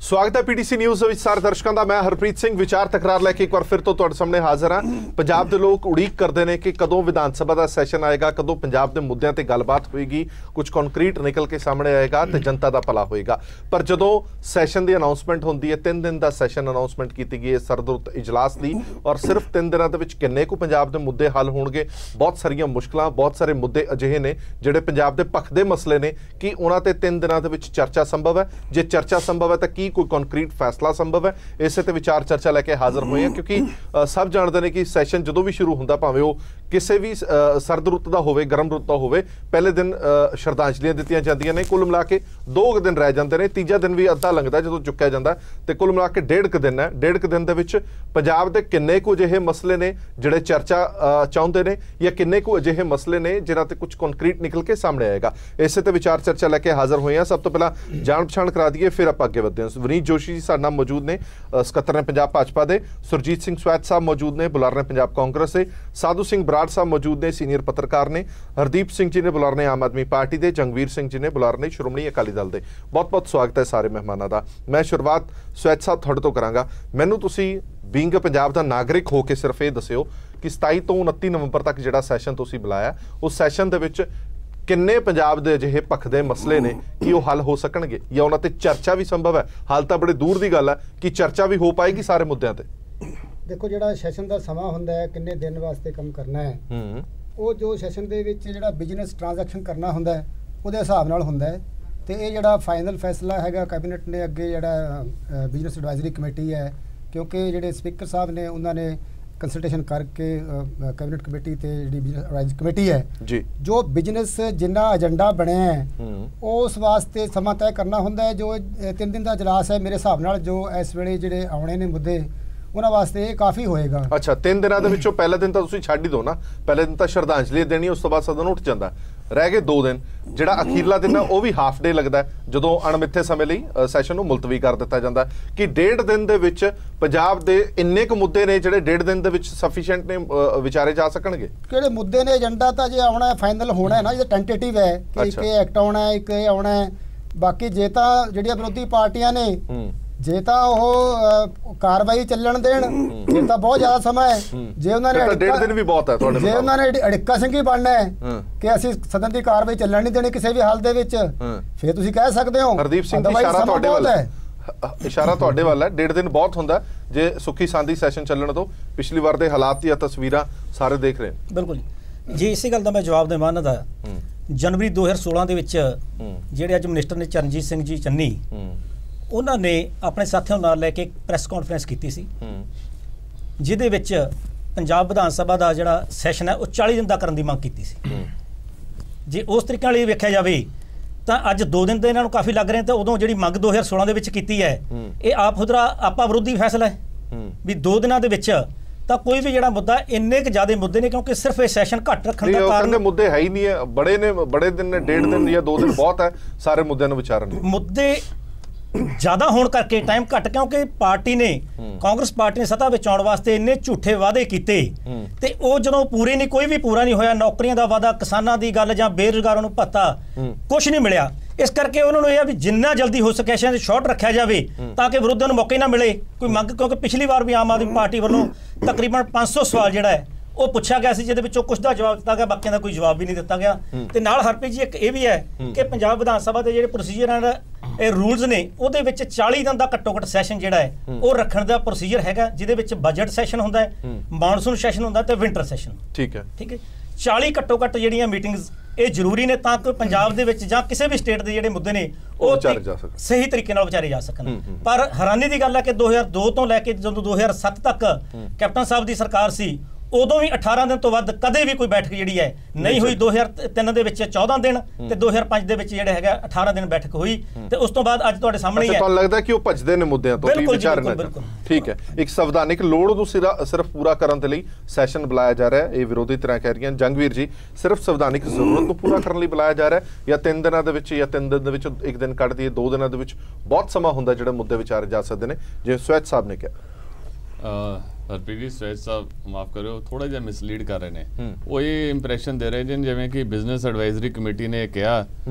स्वागत है PTC news ਵਿੱਚ ਸਾਰੇ ਦਰਸ਼ਕਾਂ ਦਾ। ਮੈਂ ਹਰਪ੍ਰੀਤ ਸਿੰਘ ਵਿਚਾਰ ਤਕਰਾਰ ਲੈ ਕੇ ਇੱਕ ਵਾਰ ਫਿਰ ਤੋਂ ਤੁਹਾਡੇ ਸਾਹਮਣੇ ਹਾਜ਼ਰ ਹਾਂ। ਪੰਜਾਬ ਦੇ ਲੋਕ ਉਡੀਕ ਕਰਦੇ ਨੇ ਕਿ ਕਦੋਂ ਵਿਧਾਨ ਸਭਾ ਦਾ ਸੈਸ਼ਨ ਆਏਗਾ, ਕਦੋਂ ਪੰਜਾਬ ਦੇ ਮੁੱਦਿਆਂ ਤੇ ਗੱਲਬਾਤ ਹੋਏਗੀ, ਕੁਝ ਕੰਕਰੀਟ ਨਿਕਲ ਕੇ ਸਾਹਮਣੇ ਆਏਗਾ ਤੇ ਜਨਤਾ ਦਾ ਭਲਾ ਹੋਏਗਾ। ਪਰ ਜਦੋਂ ਸੈਸ਼ਨ ਦੀ ਅਨਾਉਂਸਮੈਂਟ ਹੁੰਦੀ ਹੈ, 3 ਦਿਨ ਦਾ ਸੈਸ਼ਨ ਅਨਾਉਂਸਮੈਂਟ ਕੀਤੀ ਗਈ ਹੈ ਸਰਦਰੁੱਤ ਇਜਲਾਸ ਦੀ, ਔਰ ਸਿਰਫ 3 ਦਿਨਾਂ ਦੇ ਵਿੱਚ ਕਿੰਨੇ ਕੁ ਪੰਜਾਬ ਦੇ ਮੁੱਦੇ ਹੱਲ ਹੋਣਗੇ। ਬਹੁਤ ਸਾਰੀਆਂ ਮੁਸ਼ਕਲਾਂ, ਬਹੁਤ ਸਾਰੇ ਮੁੱਦੇ ਅਜਿਹੇ ਨੇ ਜਿਹੜੇ ਪੰਜਾਬ ਦੇ ਭਖ ਦੇ ਮਸਲੇ ਨੇ ਕਿ ਉਹਨਾਂ ਤੇ 3 ਦਿਨਾਂ ਦੇ ਵਿੱਚ ਚਰਚਾ ਸੰਭਵ ਹੈ। ਜੇ ਚਰਚਾ ਸੰਭਵ ਹੈ ਤਾਂ ਕੀ ਕੋਈ ਕੰਕਰੀਟ फैसला संभव है। इसे ते विचार चर्चा लैके हाजिर हुए हैं क्योंकि सब जानते हैं कि सैशन जो भी शुरू होंदा भावें वो किसी भी सर्द रुत का होवे, गर्म रुत का होवे, पहले दिन श्रद्धांजलियां दित्तियां जांदियां ने। कुल मिला के 2 दिन रह जाते हैं, तीजा दिन भी अद्धा लंघदा जो चुक्या जाता है, तो कुल मिला के 1.5 दिन है। 1.5 दिन दे विच पंजाब दे किन्ने कुछ अजिहे मसले ने जिहड़े चर्चा चाहुंदे ने या किन्ने कुछ अजिहे मसले ने जिन्हां ते कुछ कंक्रीट निकल के सामने आएगा। इसे ते विचार चर्चा लैके हाजिर हुए हैं। सब तो पहला जान पछाण करा दीए, फिर आप अगे वधदे हां। वनीत जोशी जी साडे नाल मौजूद ने, ਸਕੱਤਰ ने पंजाब भाजपा के। सुरजीत सिंह स्वैत साहब मौजूद ने, बुलार ने पंजाब कांग्रेस से। साधु सिंह बराड़ साहब मौजूद ने, सीनियर पत्रकार ने। हरदीप सिंह जी ने बुलार ने आम आदमी पार्टी के। जंगवीर सिंह जी ने बुलार ने श्रोमणी अकाली दल के। बहुत बहुत स्वागत है सारे मेहमानों का। मैं शुरुआत स्वैत साहब तुहाडे तो करांगा। मैनूं तुसीं बीइंग पंजाब का नागरिक हो के सिर्फ ये दस्सिओ कि 27 तो 29 नवंबर तक जिहड़ा सैशन तुसीं बुलाया, उस सैशन दे विच किन्ने पंजाब दे अजिहे भखदे मसले ने कि वो हल हो सकणगे या उन्हां ते चर्चा भी संभव है। हाल तो बड़े दूर की गल है कि चर्चा भी हो पाएगी सारे मुद्दों ते। देखो जिहड़ा सैशन का समा हुंदा है, किन्ने दिन वास्ते काम करना है, वो जो सैशन दे विच जिहड़ा बिजनेस ट्रांजैक्शन करना हुंदा है उहदे हिसाब नाल हुंदा है। ते ये जिहड़ा फाइनल फैसला हैगा कैबिनेट ने अगे जिहड़ा बिजनेस एडवाइजरी कमेटी है, क्योंकि जिहड़े स्पीकर साहब ने उन्होंने कंसल्टेशन करके कैबिनेट कमेटी ते जिहड़ी बिजनेस एडवाइजरी कमेटी है जी, जो बिजनेस जिन्ना एजेंडा बनया है उस वास्ते समा तय करना हुंदा है। जो 3 दिन का इजलास है मेरे हिसाब नाल जो इस वेले जिहड़े आउणे ने मुद्दे उन्हां वास्ते काफ़ी होएगा। अच्छा, 3 दिनों के विचों पहले दिन तो तुसीं छड्ड ही दो ना, पहले दिन तो श्रद्धांजलि देनी, उस तो बाद सदन उठ जाता, रह गए 2 दिन। जिहड़ा अखीरला दिन है वह भी हाफ डे लगता है जदों अणमिथे समय लई सैशन नूं मुलतवी कर दिता जाता है। कि 1.5 दिन दे विच पंजाब दे इन्ने क मुद्दे ने जिहड़े 1.5 दिन दे विच सफिशिएंट ने विचारे जा सकणगे। किहड़े मुद्दे ने, एजेंडा तो जे आउणा फाइनल होना है ना, ये टेंटेटिव है कि एक एक्ट आउणा है, एक आउणा है। बाकी जे तां जिहड़ियां विरोधी पार्टियां ने जे तो कार्रवाई चलन देन, जे तो बहुत ज्यादा समय है, जे उन्होंने 1.5 दिन भी बहुत है, जे उन्होंने अड़िक्का सिंह ही बनना है कि असीं सदन की कार्रवाई चलन नहीं देनी किसी भी हाल दे विच, फिर तुसीं कह सकते हो। हरदीप सिंह दी इशारा तुहाडे वल है, इशारा तुहाडे वल है। 1.5 दिन बहुत हुंदा जे सुखी सांदी सैशन चलण तो। पिछली बार दे हालात दी तस्वीरां सारे देख रहे हैं। बिल्कुल जी, इसी गल दा मैं जवाब देवां ना दा। जनवरी 2016 दे विच जिहड़े अज मिनिस्टर ने चरणजीत सिंह जी चन्नी, उन्होंने अपने साथियों नाल लैके प्रैस कॉन्फ्रेंस की सी, जिहदे विच पंजाब विधान सभा का जिहड़ा सैशन है वो 40 दिन का करने की मांग की सी। जे उस तरीके नाल वेख्या जाए तो अज 2 दिन तो इन्होंने काफ़ी लग रहे हैं, तो उदों जिहड़ी मंग 2016 दे विच कीती है ये आप खुदरा आपा विरोधी फैसला है भी 2 दिनों दे विच ਤਾਂ ਕੋਈ ਵੀ ਜਿਹੜਾ ਮੁੱਦਾ ਇੰਨੇ ਕੁ ਜ਼ਿਆਦਾ ਮੁੱਦੇ ਨੇ, ਕਿਉਂਕਿ ਸਿਰਫ ਇਹ ਸੈਸ਼ਨ ਘੱਟ ਰੱਖਣ ਦਾ ਕਾਰਨ ਮੁੱਦੇ ਹੈ ਹੀ ਨਹੀਂ ਹੈ। ਬੜੇ ਨੇ, ਬੜੇ ਦਿਨ ਨੇ, 1.5 ਦਿਨ ਜਾਂ 2 ਦਿਨ ਬਹੁਤ ਹੈ ਸਾਰੇ ਮੁੱਦਿਆਂ ਨੂੰ ਵਿਚਾਰਨ ਲਈ। ਮੁੱਦੇ ਜ਼ਿਆਦਾ ਹੋਣ ਕਰਕੇ ਟਾਈਮ ਘੱਟ, ਕਿਉਂਕਿ ਪਾਰਟੀ ਨੇ, ਕਾਂਗਰਸ ਪਾਰਟੀ ਨੇ ਸੱਤਾ ਵਿੱਚ ਆਉਣ ਵਾਸਤੇ ਇੰਨੇ ਝੂਠੇ ਵਾਅਦੇ ਕੀਤੇ ਤੇ ਉਹ ਜਦੋਂ ਪੂਰੇ ਨਹੀਂ, ਕੋਈ ਵੀ ਪੂਰਾ ਨਹੀਂ ਹੋਇਆ। ਨੌਕਰੀਆਂ ਦਾ ਵਾਅਦਾ, ਕਿਸਾਨਾਂ ਦੀ ਗੱਲ ਜਾਂ ਬੇਰੁਜ਼ਗਾਰਾਂ ਨੂੰ ਭੱਤਾ, ਕੁਝ ਨਹੀਂ ਮਿਲਿਆ। ਇਸ ਕਰਕੇ ਉਹਨਾਂ ਨੂੰ ਇਹ ਆ ਵੀ ਜਿੰਨਾ ਜਲਦੀ ਹੋ ਸਕੇ ਸੈਸ਼ਨ ਸ਼ਾਰਟ ਰੱਖਿਆ ਜਾਵੇ ਤਾਂ ਕਿ ਵਿਰੋਧੀਆਂ ਨੂੰ ਮੌਕੇ ਨਾ ਮਿਲੇ ਕੋਈ ਮੰਗ। ਕਿਉਂਕਿ ਪਿਛਲੀ ਵਾਰ ਵੀ ਆਮ ਆਦਮੀ ਪਾਰਟੀ ਵੱਲੋਂ ਤਕਰੀਬਨ 500 ਸਵਾਲ ਜਿਹੜਾ ਹੈ ਉਹ ਪੁੱਛਿਆ ਗਿਆ ਸੀ, ਜਿਹਦੇ ਵਿੱਚੋਂ ਕੁਝ ਦਾ ਜਵਾਬ ਦਿੱਤਾ ਗਿਆ, ਬਾਕੀਆਂ ਦਾ ਕੋਈ ਜਵਾਬ ਵੀ ਨਹੀਂ ਦਿੱਤਾ ਗਿਆ। ਤੇ ਨਾਲ ਹਰਪ੍ਰੀਤ ਜੀ ਇੱਕ ਇਹ ਵੀ ਹੈ ਕਿ ਪੰਜਾਬ ਵਿਧਾਨ ਸਭਾ ਦੇ ਜਿਹੜੇ ਪ੍ਰੋਸੀਜਰ ਐਂਡ ਇਹ ਰੂਲਸ ਨੇ ਉਹਦੇ ਵਿੱਚ 40 ਦਿਨ ਦਾ ਘੱਟੋ ਘੱਟ ਸੈਸ਼ਨ ਜਿਹੜਾ ਹੈ ਉਹ ਰੱਖਣ ਦਾ ਪ੍ਰੋਸੀਜਰ ਹੈਗਾ, ਜਿਹਦੇ ਵਿੱਚ ਬਜਟ ਸੈਸ਼ਨ ਹੁੰਦਾ ਹੈ, ਮਾਨਸੂਨ ਸੈਸ਼ਨ ਹੁੰਦਾ ਤੇ ਵਿੰਟਰ ਸੈਸ਼ਨ। ਠੀਕ ਹੈ 40 ਘੱਟੋ ਘੱਟ ਜਿਹੜੀਆਂ ਮੀਟਿੰਗਸ ਇਹ ਜ਼ਰੂਰੀ ਨੇ ਤਾਂ ਕਿ ਪੰਜਾਬ ਦੇ ਵਿੱਚ ਜਾਂ ਕਿਸੇ ਵੀ ਸਟੇਟ ਦੇ ਜਿਹੜੇ ਮੁੱਦੇ ਨੇ ਉਹ ਸਹੀ ਤਰੀਕੇ ਨਾਲ ਵਿਚਾਰੇ ਜਾ ਸਕਣ। ਪਰ ਹੈਰਾਨੀ ਦੀ ਗੱਲ ਹੈ ਕਿ 2002 ਤੋਂ ਲੈ ਕੇ ਜਦੋਂ 2007 ਤੱਕ ਕੈਪਟਨ ਸਾਹਿਬ ਦੀ ਸਰਕਾਰ ਸੀ, ਉਦੋਂ ਵੀ 18 दिन तो ਵੱਧ ਕਦੇ ਵੀ ਕੋਈ ਬੈਠਕ ਜਿਹੜੀ ਹੈ ਨਹੀਂ ਹੋਈ। 2003 ਦੇ ਵਿੱਚ 14 ਦਿਨ ਤੇ 2005 ਦੇ ਵਿੱਚ ਜਿਹੜਾ ਹੈਗਾ 18 ਦਿਨ ਬੈਠਕ ਹੋਈ ਤੇ ਉਸ ਤੋਂ ਬਾਅਦ ਅੱਜ ਤੁਹਾਡੇ ਸਾਹਮਣੇ ਹੀ ਹੈ। ਤੁਹਾਨੂੰ ਲੱਗਦਾ ਕਿ ਉਹ ਭੱਜਦੇ ਨੇ ਮੁੱਦਿਆਂ ਤੋਂ ਵੀ ਵਿਚਾਰਨਾ। ਠੀਕ ਹੈ, ਇੱਕ ਸੰਵਿਧਾਨਿਕ ਲੋੜ ਨੂੰ ਸਿਰਫ ਪੂਰਾ ਕਰਨ ਦੇ ਲਈ ਸੈਸ਼ਨ ਬੁਲਾਇਆ ਜਾ ਰਿਹਾ ਹੈ। ਇਹ ਵਿਰੋਧੀ ਧਿਰਾਂ ਕਹਿ ਰਹੀਆਂ। ਜੰਗਵੀਰ ਜੀ, ਸਿਰਫ ਸੰਵਿਧਾਨਿਕ ਜ਼ਰੂਰਤ ਨੂੰ ਪੂਰਾ ਕਰਨ ਲਈ ਬੁਲਾਇਆ ਜਾ ਰਿਹਾ ਹੈ ਜਾਂ 3 ਦਿਨਾਂ ਦੇ ਵਿੱਚ ਜਾਂ 3 ਦਿਨ ਦੇ ਵਿੱਚ ਇੱਕ ਦਿਨ ਕੱਢ ਦਈਏ, 2 ਦਿਨਾਂ ਦੇ ਵਿੱਚ ਬਹੁਤ ਸਮਾਂ ਹੁੰਦਾ ਜਿਹੜੇ ਮੁੱਦੇ ਵਿਚਾਰੇ ਜਾ ਸਕਦੇ ਨੇ, ਜਿਵੇਂ ਸਵੈਤ ਸਾਹਿਬ ਨੇ ਕਿਹਾ। ਹਰਪ੍ਰੀਤ ਜੀ ਸਵੈਜ ਸਾਹਿਬ ਮਾਫ ਕਰਿਓ, ਥੋੜਾ ਜਿਹਾ ਮਿਸਲੀਡ ਕਰ ਰਹੇ ਨੇ। ਉਹ ਇਹ ਇੰਪ੍ਰੈਸ਼ਨ ਦੇ ਰਹੇ ਨੇ ਜਿਵੇਂ ਕਿ ਬਿਜ਼ਨਸ ਐਡਵਾਈਜ਼ਰੀ ਕਮੇਟੀ ਨੇ ਕਿਹਾ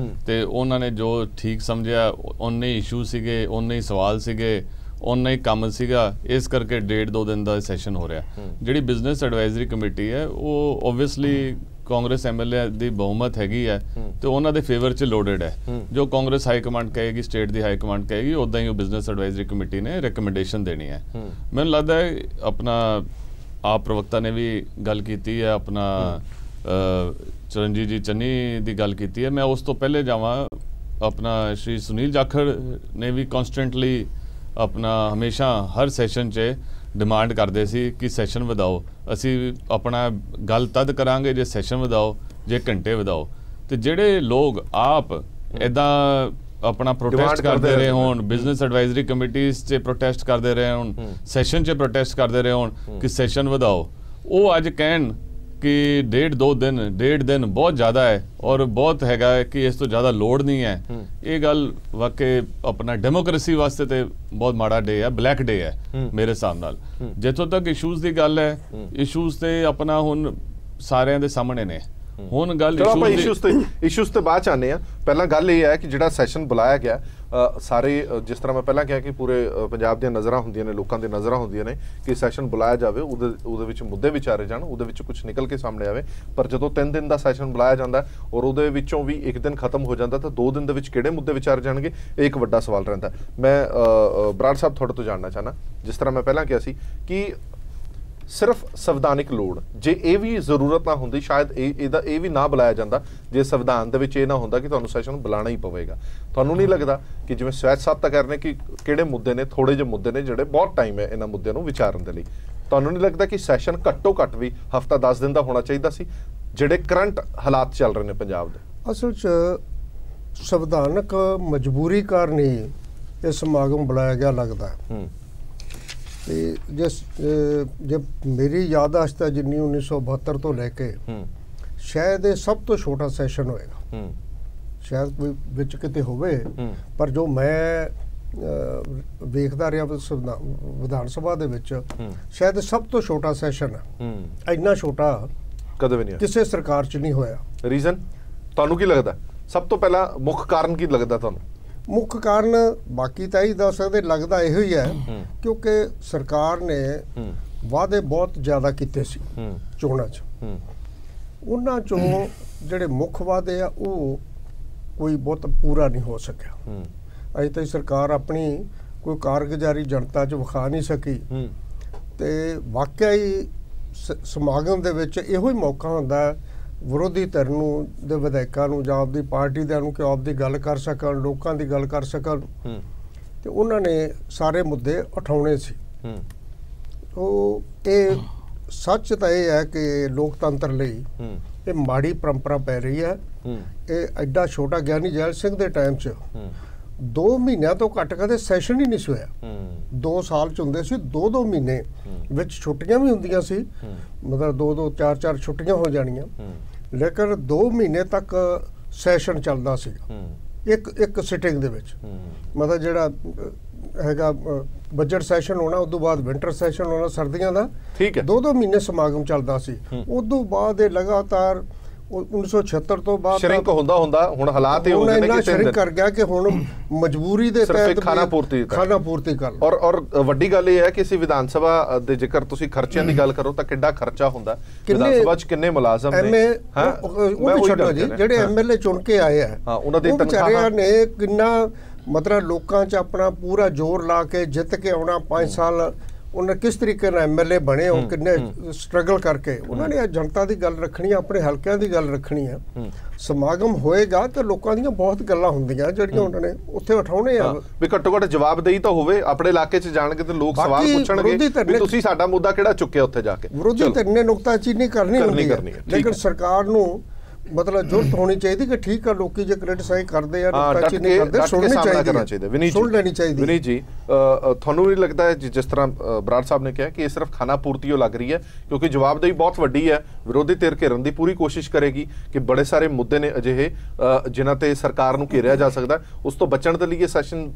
ਤੇ ਉਹਨਾਂ ਨੇ ਜੋ ਠੀਕ ਸਮਝਿਆ ਉਹਨੇ ਇਸ਼ੂ ਸੀਗੇ, ਉਹਨੇ ਹੀ ਸਵਾਲ ਸੀਗੇ, ਉਹਨਾਂ ਹੀ ਕੰਮ ਸੀਗਾ, ਇਸ ਕਰਕੇ 1.5-2 ਦਿਨ ਦਾ ਸੈਸ਼ਨ ਹੋ ਰਿਹਾ। ਜਿਹੜੀ ਬਿਜ਼ਨਸ ਐਡਵਾਈਜ਼ਰੀ ਕਮੇਟੀ ਹੈ ਉਹ ਓਬਵੀਅਸਲੀ ਕਾਂਗਰਸ ਐਮਐਲਏ ਦੀ ਬਹੁਮਤ ਹੈਗੀ ਹੈ ਤੇ ਉਹਨਾਂ ਦੇ ਫੇਵਰ 'ਚ ਲੋਡਡ ਹੈ। ਜੋ ਕਾਂਗਰਸ ਹਾਈ ਕਮਾਂਡ ਕਹੇਗੀ, ਸਟੇਟ ਦੀ ਹਾਈ ਕਮਾਂਡ ਕਹੇਗੀ, ਉਦਾਂ ਹੀ ਉਹ ਬਿਜ਼ਨਸ ਐਡਵਾਈਜ਼ਰੀ ਕਮੇਟੀ ਨੇ ਰეკਮੈਂਡੇਸ਼ਨ ਦੇਣੀ ਹੈ। ਮੈਨੂੰ ਲੱਗਦਾ ਹੈ ਆਪਣਾ ਆਪ ਪ੍ਰਵਕਤਾ ਨੇ ਵੀ ਗੱਲ ਕੀਤੀ ਹੈ, ਆਪਣਾ ਚਰਨਜੀਤ ਜੀ ਚੰਨੀ ਦੀ ਗੱਲ ਕੀਤੀ ਹੈ। ਮੈਂ ਉਸ ਤੋਂ ਪਹਿਲੇ ਜਾਵਾਂ, ਆਪਣਾ ਸ਼੍ਰੀ ਸੁਨੀਲ ਜਾਖੜ ਨੇ ਵੀ ਕਨਸਟੈਂਟਲੀ ਆਪਣਾ ਹਮੇਸ਼ਾ ਹਰ ਸੈਸ਼ਨ 'ਚ ਡਿਮਾਂਡ ਕਰਦੇ ਸੀ ਕਿ ਸੈਸ਼ਨ ਵਧਾਓ, ਅਸੀਂ ਆਪਣਾ ਗੱਲ ਤਦ ਕਰਾਂਗੇ ਜੇ ਸੈਸ਼ਨ ਵਧਾਓ, ਜੇ ਘੰਟੇ ਵਧਾਓ। ਤੇ ਜਿਹੜੇ ਲੋਕ ਆਪ ਇੱਦਾਂ ਆਪਣਾ ਪ੍ਰੋਟੈਸਟ ਕਰਦੇ ਰਹੇ ਹੋਣ, ਬਿਜ਼ਨਸ ਐਡਵਾਈਜ਼ਰੀ ਕਮੇਟੀਜ਼ 'ਚ ਪ੍ਰੋਟੈਸਟ ਕਰਦੇ ਰਹੇ ਹੋਣ, ਸੈਸ਼ਨ 'ਚ ਪ੍ਰੋਟੈਸਟ ਕਰਦੇ ਰਹੇ ਹੋਣ ਕਿ ਸੈਸ਼ਨ ਵਧਾਓ, ਉਹ ਅੱਜ ਕਹਿਣ कि 1.5 दिन बहुत ज़्यादा है और बहुत हैगा है कि इस तो ज़्यादा लोड नहीं है। ये गल वाकई अपना डेमोक्रेसी वास्ते ते बहुत माड़ा डे है, ब्लैक डे है मेरे हिसाब नाल। जिथों तक इशूज़ की गल है, इशूज़ ते अपना हुण सारिਆਂ ਦੇ सामने ने। ਹੁਣ ਗੱਲ ਇਸ਼ੂਜ਼ ਤੇ ਬਾਅਦ ਚ ਆਨੇ ਆ। ਪਹਿਲਾਂ ਗੱਲ ਇਹ ਹੈ ਕਿ ਜਿਹੜਾ ਸੈਸ਼ਨ ਬੁਲਾਇਆ ਗਿਆ, ਸਾਰੇ ਜਿਸ ਤਰ੍ਹਾਂ ਮੈਂ ਪਹਿਲਾਂ ਕਿਹਾ ਕਿ ਪੂਰੇ ਪੰਜਾਬ ਦੀਆਂ ਨਜ਼ਰਾਂ ਹੁੰਦੀਆਂ ਨੇ, ਲੋਕਾਂ ਦੀਆਂ ਨਜ਼ਰਾਂ ਹੁੰਦੀਆਂ ਨੇ ਕਿ ਸੈਸ਼ਨ ਬੁਲਾਇਆ ਜਾਵੇ, ਉਹਦੇ ਵਿੱਚ ਮੁੱਦੇ ਵਿਚਾਰੇ ਜਾਣ, ਉਹਦੇ ਵਿੱਚ ਕੁਝ ਨਿਕਲ ਕੇ ਸਾਹਮਣੇ ਆਵੇ। ਪਰ ਜਦੋਂ 3 ਦਿਨ ਦਾ ਸੈਸ਼ਨ ਬੁਲਾਇਆ ਜਾਂਦਾ ਔਰ ਉਹਦੇ ਵਿੱਚੋਂ ਵੀ 1 ਦਿਨ ਖਤਮ ਹੋ ਜਾਂਦਾ ਤਾਂ 2 ਦਿਨ ਦੇ ਵਿੱਚ ਕਿਹੜੇ ਮੁੱਦੇ ਵਿਚਾਰੇ ਜਾਣਗੇ, ਇਹ ਇੱਕ ਵੱਡਾ ਸਵਾਲ ਰਹਿੰਦਾ। ਮੈਂ ਬਰਾੜ ਸਾਹਿਬ ਤੁਹਾਡੇ ਤੋਂ ਜਾਣਨਾ ਚਾਹਨਾ, ਜਿਸ ਤਰ੍ਹਾਂ ਮੈਂ ਪਹਿਲਾਂ ਕਿਹਾ ਸੀ ਕਿ ਸਿਰਫ ਸੰਵਿਧਾਨਿਕ ਲੋੜ, ਜੇ ਇਹ ਵੀ ਜ਼ਰੂਰਤ ਨਾ ਹੁੰਦੀ ਸ਼ਾਇਦ ਇਹਦਾ ਇਹ ਵੀ ਨਾ ਬੁਲਾਇਆ ਜਾਂਦਾ, ਜੇ ਸੰਵਿਧਾਨ ਦੇ ਵਿੱਚ ਇਹ ਨਾ ਹੁੰਦਾ ਕਿ ਤੁਹਾਨੂੰ ਸੈਸ਼ਨ ਬੁਲਾਣਾ ਹੀ ਪਵੇਗਾ। ਤੁਹਾਨੂੰ ਨਹੀਂ ਲੱਗਦਾ ਕਿ ਜਿਵੇਂ ਸਵੈਜ ਸਾਹਿਬ ਤਾਂ ਕਹਿ ਰਹੇ ਨੇ ਕਿ ਕਿਹੜੇ ਮੁੱਦੇ ਨੇ, ਥੋੜੇ ਜਿਹੇ ਮੁੱਦੇ ਨੇ ਜਿਹੜੇ ਬਹੁਤ ਟਾਈਮ ਹੈ ਇਹਨਾਂ ਮੁੱਦਿਆਂ ਨੂੰ ਵਿਚਾਰਨ ਦੇ ਲਈ, ਤੁਹਾਨੂੰ ਨਹੀਂ ਲੱਗਦਾ ਕਿ ਸੈਸ਼ਨ ਘੱਟੋ ਘੱਟ ਵੀ ਹਫ਼ਤਾ 10 ਦਿਨ ਦਾ ਹੋਣਾ ਚਾਹੀਦਾ ਸੀ, ਜਿਹੜੇ ਕਰੰਟ ਹਾਲਾਤ ਚੱਲ ਰਹੇ ਨੇ ਪੰਜਾਬ ਦੇ? ਅਸਲ 'ਚ ਸੰਵਿਧਾਨਕ ਮਜਬੂਰੀ ਕਾਰਨ ਹੀ ਇਹ ਸਮਾਗਮ ਬੁਲਾਇਆ ਗਿਆ ਲੱਗਦਾ। ਤੇ ਜੇ ਮੇਰੀ ਯਾਦਾਸ਼ਤ ਹੈ ਜਿੰਨੀ 1972 ਤੋਂ ਲੈ ਕੇ ਸ਼ਾਇਦ ਇਹ ਸਭ ਤੋਂ ਛੋਟਾ ਸੈਸ਼ਨ ਹੋਏਗਾ, ਸ਼ਾਇਦ ਕੋਈ ਵਿੱਚ ਕਿਤੇ ਹੋਵੇ, ਪਰ ਜੋ ਮੈਂ ਵੇਖਦਾ ਰਿਹਾ ਵਿਧਾਨ ਸਭਾ ਦੇ ਵਿੱਚ ਸ਼ਾਇਦ ਸਭ ਤੋਂ ਛੋਟਾ ਸੈਸ਼ਨ ਹੈ। ਇੰਨਾ ਛੋਟਾ ਕਦੇ ਵੀ ਨਹੀਂ ਕਿਸੇ ਸਰਕਾਰ 'ਚ ਨਹੀਂ ਹੋਇਆ। ਰੀਜ਼ਨ ਤੁਹਾਨੂੰ ਕੀ ਲੱਗਦਾ? ਸਭ ਤੋਂ ਪਹਿਲਾਂ ਮੁੱਖ ਕਾਰਨ ਕੀ ਲੱਗਦਾ ਤੁਹਾਨੂੰ? ਮੁੱਖ ਕਾਰਨ ਬਾਕੀ ਤਾਂ ਹੀ ਦੱਸ ਸਕਦੇ, ਲੱਗਦਾ ਇਹੋ ਹੀ ਹੈ ਕਿਉਂਕਿ ਸਰਕਾਰ ਨੇ ਵਾਅਦੇ ਬਹੁਤ ਜ਼ਿਆਦਾ ਕੀਤੇ ਸੀ ਚੋਣਾਂ 'ਚ। ਉਹਨਾਂ 'ਚੋਂ ਜਿਹੜੇ ਮੁੱਖ ਵਾਅਦੇ ਆ ਉਹ ਕੋਈ ਬਹੁਤ ਪੂਰਾ ਨਹੀਂ ਹੋ ਸਕਿਆ। ਅਜੇ ਤਾਈਂ ਸਰਕਾਰ ਆਪਣੀ ਕੋਈ ਕਾਰਗੁਜ਼ਾਰੀ ਜਨਤਾ 'ਚ ਵਿਖਾ ਨਹੀਂ ਸਕੀ। ਤੇ ਵਾਕਿਆ ਹੀ ਸਮਾਗਮ ਦੇ ਵਿੱਚ ਇਹੋ ਹੀ ਮੌਕਾ ਹੁੰਦਾ ਵਿਰੋਧੀ ਧਿਰ ਨੂੰ ਦੇ ਵਿਧਾਇਕਾਂ ਨੂੰ ਜਾਂ ਆਪਦੀ ਪਾਰਟੀ ਦੇ ਨੂੰ ਕਿ ਆਪਦੀ ਗੱਲ ਕਰ ਸਕਣ, ਲੋਕਾਂ ਦੀ ਗੱਲ ਕਰ ਸਕਣ, ਤੇ ਉਹਨਾਂ ਨੇ ਸਾਰੇ ਮੁੱਦੇ ਉਠਾਉਣੇ ਸੀ। ਉਹ ਇਹ ਸੱਚ ਤਾਂ ਇਹ ਹੈ ਕਿ ਲੋਕਤੰਤਰ ਲਈ ਇਹ ਮਾੜੀ ਪਰੰਪਰਾ ਪੈ ਰਹੀ ਹੈ। ਇਹ ਐਡਾ ਛੋਟਾ ਗਿਆਨੀ ਜੈਲ ਸਿੰਘ ਦੇ ਟਾਈਮ 'ਚ 2 ਮਹੀਨਿਆਂ ਤੋਂ ਘੱਟ ਕਦੇ ਸੈਸ਼ਨ ਹੀ ਨਹੀਂ ਸੀ ਹੋਇਆ। 2 ਸਾਲ 'ਚ ਹੁੰਦੇ ਸੀ, 2-2 ਮਹੀਨੇ ਵਿੱਚ ਛੁੱਟੀਆਂ ਵੀ ਹੁੰਦੀਆਂ ਸੀ, ਮਤਲਬ 2-2 4-4 ਛੁੱਟੀਆਂ ਹੋ ਜਾਣੀਆਂ, ਲੇਕਿਨ 2 ਮਹੀਨੇ ਤੱਕ ਸੈਸ਼ਨ ਚੱਲਦਾ ਸੀ ਇੱਕ ਸਿਟਿੰਗ ਦੇ ਵਿੱਚ। ਮਤਲਬ ਜਿਹੜਾ ਹੈਗਾ ਬਜਟ ਸੈਸ਼ਨ ਹੋਣਾ, ਉਸ ਤੋਂ ਬਾਅਦ ਵਿੰਟਰ ਸੈਸ਼ਨ ਹੋਣਾ ਸਰਦੀਆਂ ਦਾ, 2-2 ਮਹੀਨੇ ਸਮਾਗਮ ਚੱਲਦਾ ਸੀ। ਉਸ ਤੋਂ ਬਾਅਦ ਇਹ ਲਗਾਤਾਰ 1976 ਤੋਂ ਬਾਅਦ ਸ਼ਰਿੰਕ ਹੁੰਦਾ ਹੁਣ ਹਾਲਾਤ ਇਹ ਹੋ ਗਏ ਨੇ ਕਿ ਸ਼ਰਿੰਕ ਕਰ ਗਿਆ ਕਿ ਹੁਣ ਮਜਬੂਰੀ ਦੇ ਤਹਿਤ ਖਾਣਾ ਪੂਰਤੀ ਕਰ। ਔਰ ਵੱਡੀ ਗੱਲ ਇਹ ਹੈ ਕਿ ਅਸੀਂ ਵਿਧਾਨ ਸਭਾ ਦੇ ਜੇਕਰ ਤੁਸੀਂ ਖਰਚਿਆਂ ਦੀ ਗੱਲ ਕਰੋ ਤਾਂ ਕਿੰਨਾ ਖਰਚਾ ਹੁੰਦਾ ਵਿਧਾਨ ਸਭਾ 'ਚ, ਕਿੰਨੇ ਮੁਲਾਜ਼ਮ ਨੇ, ਉਹ ਛੱਡੋ ਜੀ, ਜਿਹੜੇ ਐਮਐਲਏ ਚੁਣ ਕੇ ਆਏ ਆ ਉਹਨਾਂ ਦੀ ਤਨਖਾਹਾਂ ਨੇ ਕਿੰਨਾ ਮਤਲਬ ਲੋਕਾਂ 'ਚ ਆਪਣਾ ਪੂਰਾ ਜ਼ੋਰ ਲਾ ਕੇ ਜਿੱਤ ਕੇ ਆਉਣਾ 5 ਸਾਲ, ਉਹਨਾਂ ਕਿਸ ਤਰੀਕੇ ਨਾਲ ਐਮਐਲਏ ਬਣੇ, ਉਹ ਕਿੰਨੇ ਸਟਰਗਲ ਕਰਕੇ ਉਹਨਾਂ ਨੇ ਜਨਤਾ ਦੀ ਗੱਲ ਰੱਖਣੀ, ਆਪਣੇ ਹਲਕਿਆਂ ਦੀ ਗੱਲ ਰੱਖਣੀ ਹੈ। ਸਮਾਗਮ ਹੋਏਗਾ ਤਾਂ ਲੋਕਾਂ ਦੀਆਂ ਬਹੁਤ ਗੱਲਾਂ ਹੁੰਦੀਆਂ ਜਿਹੜੀਆਂ ਉਹਨਾਂ ਨੇ ਉੱਥੇ ਉਠਾਉਣੇ ਆ ਵੀ ਘੱਟੋ ਘੱਟ ਜਵਾਬਦੇਹੀ ਤਾਂ ਹੋਵੇ। ਆਪਣੇ ਇਲਾਕੇ 'ਚ ਜਾਣਗੇ ਤੇ ਲੋਕ ਸਵਾਲ ਪੁੱਛਣਗੇ ਵੀ ਤੁਸੀਂ ਸਾਡਾ ਮੁੱਦਾ ਕਿਹੜਾ ਚੁੱਕਿਆ ਉੱਥੇ ਜਾ ਕੇ। ਵਿਰੋਧੀ ਧਿਰ ਨੇ ਨੁਕਤਾਚੀਨੀ ਕਰਨੀ ਹੁੰਦੀ ਹੈ, ਲੇਕਿਨ ਸਰਕਾਰ ਨੂੰ ਮਤਲਬ ਜ਼ਰੂਰਤ ਹੋਣੀ ਚਾਹੀਦੀ ਕਿ ਠੀਕ ਆ, ਲੋਕੀ ਜੇ ਕ੍ਰਿਟਿਸਾਈਜ਼ ਕਰਦੇ ਆ, ਨੁਕਤਾਚੀਨੀ ਕਰਦੇ, ਸੁਣਨੀ ਚਾਹੀਦੀ, ਸੁਣ ਲੈਣੀ ਚਾਹੀਦੀ। ਵਿਨੀਤ ਜੀ, ਤੁਹਾਨੂੰ ਵੀ ਲੱਗਦਾ ਹੈ ਜਿਸ ਤਰ੍ਹਾਂ ਬਰਾੜ ਸਾਹਿਬ ਨੇ ਕਿਹਾ ਕਿ ਇਹ ਸਿਰਫ ਖਾਣਾ ਪੂਰਤੀ ਲੱਗ ਰਹੀ ਹੈ ਕਿਉਂਕਿ ਜਵਾਬਦੇਹੀ ਬਹੁਤ ਵੱਡੀ ਹੈ, ਵਿਰੋਧੀ ਧਿਰ ਘੇਰਨ ਦੀ ਪੂਰੀ ਕੋਸ਼ਿਸ਼ ਕਰੇਗੀ ਕਿ ਬੜੇ ਸਾਰੇ ਮੁੱਦੇ ਨੇ ਅਜਿਹੇ ਜਿਨ੍ਹਾਂ ਤੇ ਸਰਕਾਰ ਨੂੰ ਘੇਰਿਆ ਜਾ ਸਕਦਾ, ਉਸ ਤੋਂ ਬਚਣ ਦੇ ਲਈ ਇਹ ਸੈਸ਼ਨ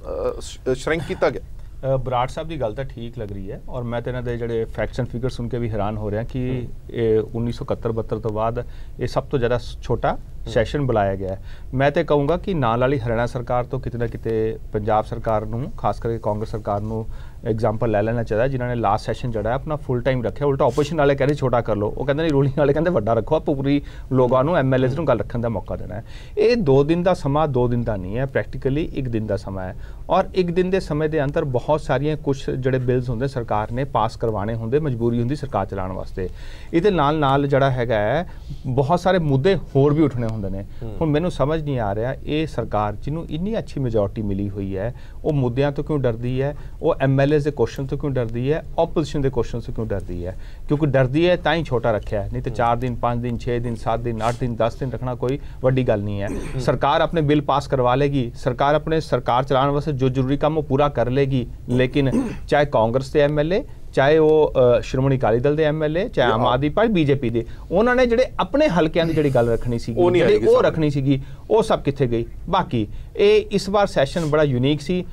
ਸ਼ਰਿੰਕ ਕੀਤਾ ਗਿਆ? ਬਰਾੜ ਸਾਹਿਬ ਦੀ ਗੱਲ ਤਾਂ ਠੀਕ ਲੱਗ ਰਹੀ ਹੈ ਔਰ ਮੈਂ ਤਾਂ ਇਹਨਾਂ ਦੇ ਜਿਹੜੇ ਫੈਕਟਸ ਐਂਡ ਫਿਗਰ ਸੁਣ ਕੇ ਵੀ ਹੈਰਾਨ ਹੋ ਰਿਹਾ ਕਿ ਇਹ 1971-72 ਤੋਂ ਬਾਅਦ ਇਹ ਸਭ ਤੋਂ ਜ਼ਿਆਦਾ ਛੋਟਾ ਸੈਸ਼ਨ ਬੁਲਾਇਆ ਗਿਆ ਹੈ। ਮੈਂ ਤਾਂ ਕਹੂੰਗਾ ਕਿ ਨਾਲ ਵਾਲੀ ਹਰਿਆਣਾ ਸਰਕਾਰ ਤੋਂ ਕਿਤੇ ਨਾ ਕਿਤੇ ਪੰਜਾਬ ਸਰਕਾਰ ਨੂੰ, ਖਾਸ ਕਰਕੇ ਕਾਂਗਰਸ ਸਰਕਾਰ ਨੂੰ ਐਗਜ਼ਾਮਪਲ ਲੈ ਲੈਣਾ ਚਾਹੀਦਾ, ਜਿਨ੍ਹਾਂ ਨੇ ਲਾਸਟ ਸੈਸ਼ਨ ਜਿਹੜਾ ਆਪਣਾ ਫੁੱਲ ਟਾਈਮ ਰੱਖਿਆ। ਉਲਟਾ ਆਪੋਜੀਸ਼ਨ ਵਾਲੇ ਕਹਿੰਦੇ ਛੋਟਾ ਕਰ ਲਓ, ਉਹ ਕਹਿੰਦੇ ਨਹੀਂ, ਰੂਲਿੰਗ ਵਾਲੇ ਕਹਿੰਦੇ ਵੱਡਾ ਰੱਖੋ, ਆਪਾਂ ਪੂਰੀ ਲੋਕਾਂ ਨੂੰ MLAs ਨੂੰ ਗੱਲ ਰੱਖਣ ਦਾ ਮੌਕਾ ਦੇਣਾ ਹੈ। ਇਹ 2 ਦਿਨ ਦਾ ਸਮਾਂ 2 ਦਿਨ ਦਾ ਨਹੀਂ ਹੈ, ਪ੍ਰੈਕਟੀਕਲੀ 1 ਦਿਨ ਦਾ ਸਮਾਂ ਹੈ ਔਰ 1 ਦਿਨ ਦੇ ਸਮੇਂ ਦੇ ਅੰਦਰ ਬਹੁਤ ਸਾਰੀਆਂ ਕੁਝ ਜਿਹੜੇ ਬਿਲਸ ਹੁੰਦੇ ਸਰਕਾਰ ਨੇ ਪਾਸ ਕਰਵਾਉਣੇ ਹੁੰਦੇ, ਮਜਬੂਰੀ ਹੁੰਦੀ ਸਰਕਾਰ ਚਲਾਉਣ ਵਾਸਤੇ। ਇਹਦੇ ਨਾਲ ਜਿਹੜਾ ਹੈਗਾ ਹੈ ਬਹੁਤ ਸਾਰੇ ਮੁੱਦੇ ਹੋਰ ਵੀ ਉੱਠਣੇ ਹੁੰਦੇ ਨੇ। ਹੁਣ ਮੈਨੂੰ ਸਮਝ ਨਹੀਂ ਆ ਰਿਹਾ ਇਹ ਸਰਕਾਰ ਜਿਹਨੂੰ ਇੰਨੀ ਅੱਛੀ ਮੈਜੋਰਟੀ ਮਿਲੀ ਹੋਈ ਹੈ ਉਹ ਮੁੱਦਿਆਂ ਤੋਂ ਕਿਉਂ ਡਰਦੀ ਹੈ, ਉਹ MLAs ਦੇ ਕੁਐਸਚਨ ਤੋਂ ਕਿਉਂ ਡਰਦੀ ਹੈ, ਆਪੋਜੀਸ਼ਨ ਦੇ ਕੁਐਸਚਨ ਤੋਂ ਕਿਉਂ ਡਰਦੀ ਹੈ? ਕਿਉਂਕਿ ਡਰਦੀ ਹੈ ਤਾਂ ਹੀ ਛੋਟਾ ਰੱਖਿਆ, ਨਹੀਂ ਤਾਂ 4 ਦਿਨ 5 ਦਿਨ 6 ਦਿਨ 7 ਦਿਨ 8 ਦਿਨ 10 ਦਿਨ ਰੱਖਣਾ ਕੋਈ ਵੱਡੀ ਗੱਲ ਨਹੀਂ ਹੈ। ਸਰਕਾਰ ਆਪਣੇ ਬਿੱਲ ਪਾਸ ਕਰਵਾ ਲੇਗੀ, ਸਰਕਾਰ ਆਪਣੇ ਸਰਕਾਰ ਚਲਾਉਣ ਵਾਸਤੇ ਜੋ ਜ਼ਰੂਰੀ ਕੰਮ ਉਹ ਪੂਰਾ ਕਰ ਲੇਗੀ, ਲੇਕਿਨ ਚਾਹੇ ਕਾਂਗਰਸ ਦੇ MLA, ਚਾਹੇ ਉਹ ਸ਼੍ਰੋਮਣੀ ਅਕਾਲੀ ਦਲ ਦੇ MLA, ਚਾਹੇ ਆਮ ਆਦਮੀ ਪਾਰਟੀ BJP ਦੇ, ਉਹਨਾਂ ਨੇ ਜਿਹੜੇ ਆਪਣੇ ਹਲਕਿਆਂ ਦੀ ਜਿਹੜੀ ਗੱਲ ਰੱਖਣੀ ਸੀਗੀ, ਜਿਹੜੀ ਉਹ ਰੱਖਣੀ ਸੀਗੀ, ਉਹ ਸਭ ਕਿੱਥੇ ਗਈ? ਬਾਕੀ ਇਹ ਇਸ ਵਾਰ ਸੈਸ਼ਨ ਬੜਾ ਯੂਨੀਕ ਸੀ।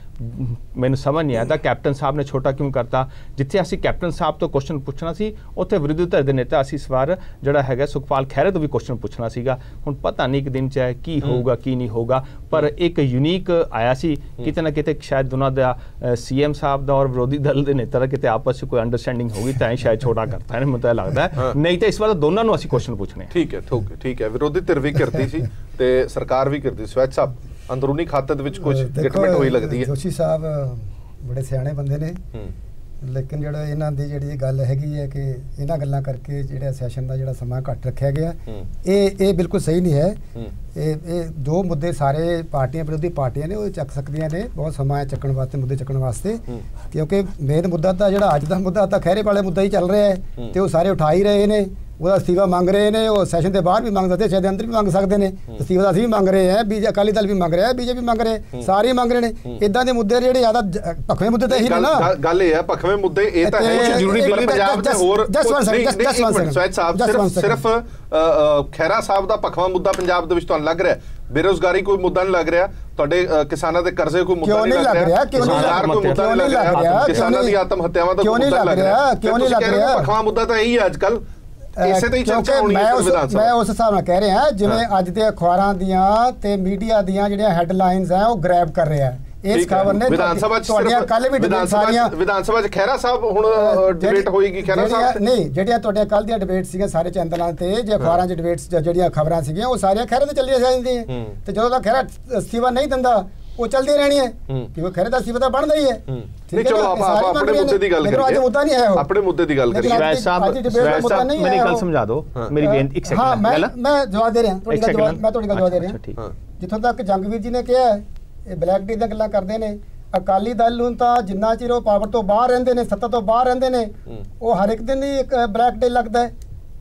ਮੈਨੂੰ ਸਮਝ ਨਹੀਂ ਆਇਆ ਕੈਪਟਨ ਸਾਹਿਬ ਨੇ ਛੋਟਾ ਕਿਉਂ ਕਰਤਾ। ਜਿੱਥੇ ਅਸੀਂ ਕੈਪਟਨ ਸਾਹਿਬ ਤੋਂ ਕੁਐਸਚਨ ਪੁੱਛਣਾ ਸੀ ਉੱਥੇ ਵਿਰੋਧੀ ਧਿਰ ਦੇ ਨੇਤਾ ਅਸੀਂ ਇਸ ਵਾਰ ਜਿਹੜਾ ਹੈਗਾ ਸੁਖਪਾਲ ਖਹਿਰੇ ਤੋਂ ਵੀ ਕੁਐਸਚਨ ਪੁੱਛਣਾ ਸੀਗਾ। ਹੁਣ ਪਤਾ ਨਹੀਂ 1 ਦਿਨ 'ਚ ਹੈ ਕੀ ਹੋਊਗਾ ਕੀ ਨਹੀਂ ਹੋਊਗਾ, ਪਰ ਇੱਕ ਯੂਨੀਕ ਆਇਆ ਸੀ ਕਿਤੇ ਨਾ ਕਿਤੇ। ਸ਼ਾਇਦ ਦੋਨਾਂ ਦਾ CM ਸਾਹਿਬ ਦਾ ਔਰ ਵਿਰੋਧੀ ਦਲ ਦੇ ਨੇਤਾ ਦਾ ਕਿਤੇ ਆਪਸ 'ਚ ਕੋਈ ਅੰਡਰਸਟੈਂਡਿੰਗ ਹੋਗੀ ਤਾਂ ਸ਼ਾਇਦ ਛੋਟਾ ਕਰਤਾ ਹੈ, ਮੈਨੂੰ ਤਾਂ ਲੱਗਦਾ ਹੈ। ਨਹੀਂ ਤਾਂ ਇਸ ਵਾਰ ਦੋਨਾਂ ਨੂੰ ਅਸੀਂ ਕੁਐਸਚਨ ਪੁੱਛਣੇ। ਠੀਕ ਹੈ ਵਿਰੋਧੀ ਧਿਰ ਵੀ ਕਰਦੀ ਸੀ ਤੇ ਸਰਕਾਰ ਵੀ ਕਰਦੀ। ਸਵੈਚ ਸਾਹਿਬ ਅੰਦਰੂਨੀ ਖਾਤੇ ਦੇ ਵਿੱਚ ਕੁਝ ਗਿਟਮਿਟ ਹੋਈ ਲੱਗਦੀ ਹੈ। ਜੋਸ਼ੀ ਸਾਹਿਬ ਬੜੇ ਸਿਆਣੇ ਬੰਦੇ ਨੇ, ਲੇਕਿਨ ਜਿਹੜਾ ਇਹਨਾਂ ਦੀ ਜਿਹੜੀ ਗੱਲ ਹੈਗੀ ਹੈ ਕਿ ਇਹਨਾਂ ਗੱਲਾਂ ਕਰਕੇ ਜਿਹੜਾ ਸੈਸ਼ਨ ਦਾ ਜਿਹੜਾ ਸਮਾਂ ਘੱਟ ਰੱਖਿਆ ਗਿਆ, ਇਹ ਬਿਲਕੁਲ ਸਹੀ ਨਹੀਂ ਹੈ। ਇਹ 2 ਮੁੱਦੇ ਸਾਰੇ ਪਾਰਟੀਆਂ, ਵਿਰੋਧੀ ਪਾਰਟੀਆਂ ਨੇ ਉਹ ਚੱਕ ਸਕਦੀਆਂ ਨੇ, ਬਹੁਤ ਸਮਾਂ ਹੈ ਚੱਕਣ ਵਾਸਤੇ, ਮੁੱਦੇ ਚੱਕਣ ਵਾਸਤੇ। ਕਿਉਂਕਿ ਮੇਨ ਮੁੱਦਾ ਤਾਂ ਜਿਹੜਾ ਅੱਜ ਦਾ ਮੁੱਦਾ ਤਾਂ ਖਹਿਰੇ ਵਾਲੇ ਮੁੱਦਾ ਹੀ ਚੱਲ ਰਿਹਾ ਹੈ ਤੇ ਉਹ ਸਾਰੇ ਉਠਾ ਹੀ ਰਹੇ ਨੇ। ਉਹਦਾ ਅਸਤੀਫਾ ਮੰਗ ਰਹੇ ਨੇ, ਉਹ ਸੈਸ਼ਨ ਦੇ ਬਾਹਰ ਵੀ ਮੰਗ ਸਕਦੇ, ਸੈਸ਼ਨ ਦੇ ਅੰਦਰ ਵੀ ਮੰਗ ਸਕਦੇ ਨੇ। ਅਸਤੀਫਾ ਦਾ ਅਸੀਂ ਵੀ ਮੰਗ ਰਹੇ ਹਾਂ, ਅਕਾਲੀ ਦਲ ਵੀ ਮੰਗ ਰਿਹਾ, BJP ਮੰਗ ਰਹੇ, ਸਾਰੇ ਮੰਗ ਰਹੇ ਨੇ। ਇਦਾਂ ਦੇ ਮੁੱਦੇ ਜਿਹੜੇ ਜ਼ਿਆਦਾ ਭਖਵੇਂ ਮੁੱਦੇ ਤਾਂ ਇਹੀ ਨੇ ਨਾ। ਗੱਲ ਇਹ ਹੈ ਭਖਵੇਂ ਮੁੱਦੇ ਇਹ ਤਾਂ ਹੈ ਜ਼ਰੂਰੀ ਬਿੱਲ ਪੰਜਾਬ ਦੇ ਹੋਰ ਸਵੈਚ ਸਾਹਿਬ ਸਿਰਫ ਖਹਿਰਾ ਸਾਹਿਬ ਦਾ ਭਖਵਾ ਮੁੱਦਾ ਪੰਜਾਬ ਦੇ ਵਿੱਚ ਤੁਹਾਨੂੰ ਲੱਗ ਰਿਹਾ? ਬੇਰੋਜ਼ਗਾਰੀ ਕੋਈ ਮੁੱਦਾ ਨਹੀਂ ਲੱਗ ਰਿਹਾ ਤੁਹਾਡੇ? ਕਿਸਾਨਾਂ ਦੇ ਕਰਜ਼ੇ ਕੋਈ ਮੁੱਦਾ ਨਹੀਂ ਲੱਗ ਰਿਹਾ? ਰੋਜ਼ਗਾਰ ਕੋਈ ਮੁੱਦਾ ਨਹੀਂ ਲੱਗ ਰਿਹਾ? ਕਿਸਾਨਾਂ ਦੀ ਆਤਮ ਹੱਤਿਆਵਾਂ ਦਾ ਕੋਈ ਮੁੱਦਾ ਲੱਗ ਰਿਹਾ? ਕਿਉਂ ਨਹੀਂ ਲੱਗ ਰਿਹਾ? ਭਖਵਾ ਮੁੱਦਾ ਤਾਂ ਇਹੀ ਹੈ ਅੱਜ ਕੱਲ। ਇਸੇ ਤੇ ਹੀ ਚਰਚਾ ਹੋਣੀ ਹੈ ਵਿਧਾਨ ਸਭਾ। ਮੈਂ ਉਸ ਹਿਸਾਬ ਨਾਲ ਕਹਿ ਰਿਹਾ ਜਿਵੇਂ ਅੱਜ ਦੇ ਅਖਬਾਰਾਂ ਦੀਆਂ ਤੇ ਮੀਡੀਆ ਦੀਆਂ ਜਿਹੜੀਆਂ ਹੈਡਲਾਈਨਸ ਆ ਉਹ ਗ੍ਰੈਬ ਕਰ ਰਿਹਾ ਇਸ ਖਬਰ ਨੇ। ਵਿਧਾਨ ਸਭਾ ਤੁਹਾਡੀਆਂ ਕੱਲ ਵੀ ਵਿਧਾਨ ਸਭਾ 'ਚ ਖਹਿਰਾ ਸਾਹਿਬ ਹੁਣ ਡਿਬੇਟ ਹੋਏਗੀ ਖਹਿਰਾ ਸਾਹਿਬ ਨਹੀਂ, ਜਿਹੜੀਆਂ ਤੁਹਾਡੀਆਂ ਕੱਲ ਦੀਆਂ ਡਿਬੇਟ ਸੀਗੀਆਂ ਸਾਰੇ ਚੈਨਲਾਂ ਤੇ, ਜੇ ਅਖਬਾਰਾਂ 'ਚ ਡਿਬੇਟਸ ਜਿਹੜੀਆਂ ਖਬਰਾਂ ਸੀਗੀਆਂ ਉਹ ਸਾਰੀਆਂ ਖਹਿਰੇ ਤੇ ਚੱਲੀਆਂ ਜਾਂਦੀਆਂ ਤੇ ਜਦੋਂ ਤੱਕ ਖਹਿਰਾ ਅਸਤੀਫਾ ਨਹੀਂ ਦਿੰਦਾ ਉਹ ਚੱਲਦੀ ਰਹਿਣੀ ਹੈ ਕਿਉਂਕਿ ਖਹਿਰੇ ਦਾ ਅਸਤੀਫਾ ਤਾਂ ਬਣਦਾ ਹੀ ਹੈ। ਨਹੀਂ ਚਲੋ ਆਪਾਂ ਆਪਣੇ ਮੁੱਦੇ ਦੀ ਗੱਲ ਕਰੀਏ, ਮੁੱਦਾ ਨਹੀਂ ਹੈ ਉਹ ਆਪਣੇ ਮੁੱਦੇ ਦੀ ਗੱਲ ਕਰੀਏ। ਵੈਸ ਸਾਹਿਬ ਮੇਰੀ ਗੱਲ ਸਮਝਾ ਦਿਓ, ਮੇਰੀ ਬੇਨਤੀ 1 ਸੈਕਿੰਡ। ਹਾਂ ਮੈਂ ਜਵਾਬ ਦੇ ਰਿਹਾ, ਤੁਹਾਡੀ ਗੱਲ ਜਵਾਬ ਦੇ ਰਿਹਾ। ਜਿੱਥੋਂ ਤੱਕ ਜੰਗਵੀਰ ਜੀ ਨੇ ਕਿਹਾ ਇਹ ਬਲੈਕ ਡੀ ਦੀਆਂ ਗੱਲਾਂ ਕਰਦੇ ਨੇ, ਅਕਾਲੀ ਦਲ ਨੂੰ ਤਾਂ ਜਿੰਨਾ ਚਿਰ ਉਹ ਪਾਵਰ ਤੋਂ ਬਾਹਰ ਰਹਿੰਦੇ ਨੇ, ਸੱਤਾ ਤੋਂ ਬਾਹਰ ਰਹਿੰਦੇ ਨੇ, ਉਹ ਹਰ ਇੱਕ ਦਿਨ ਹੀ ਇੱਕ ਬਲੈਕ ਡੇ ਲੱਗਦਾ ਹੈ।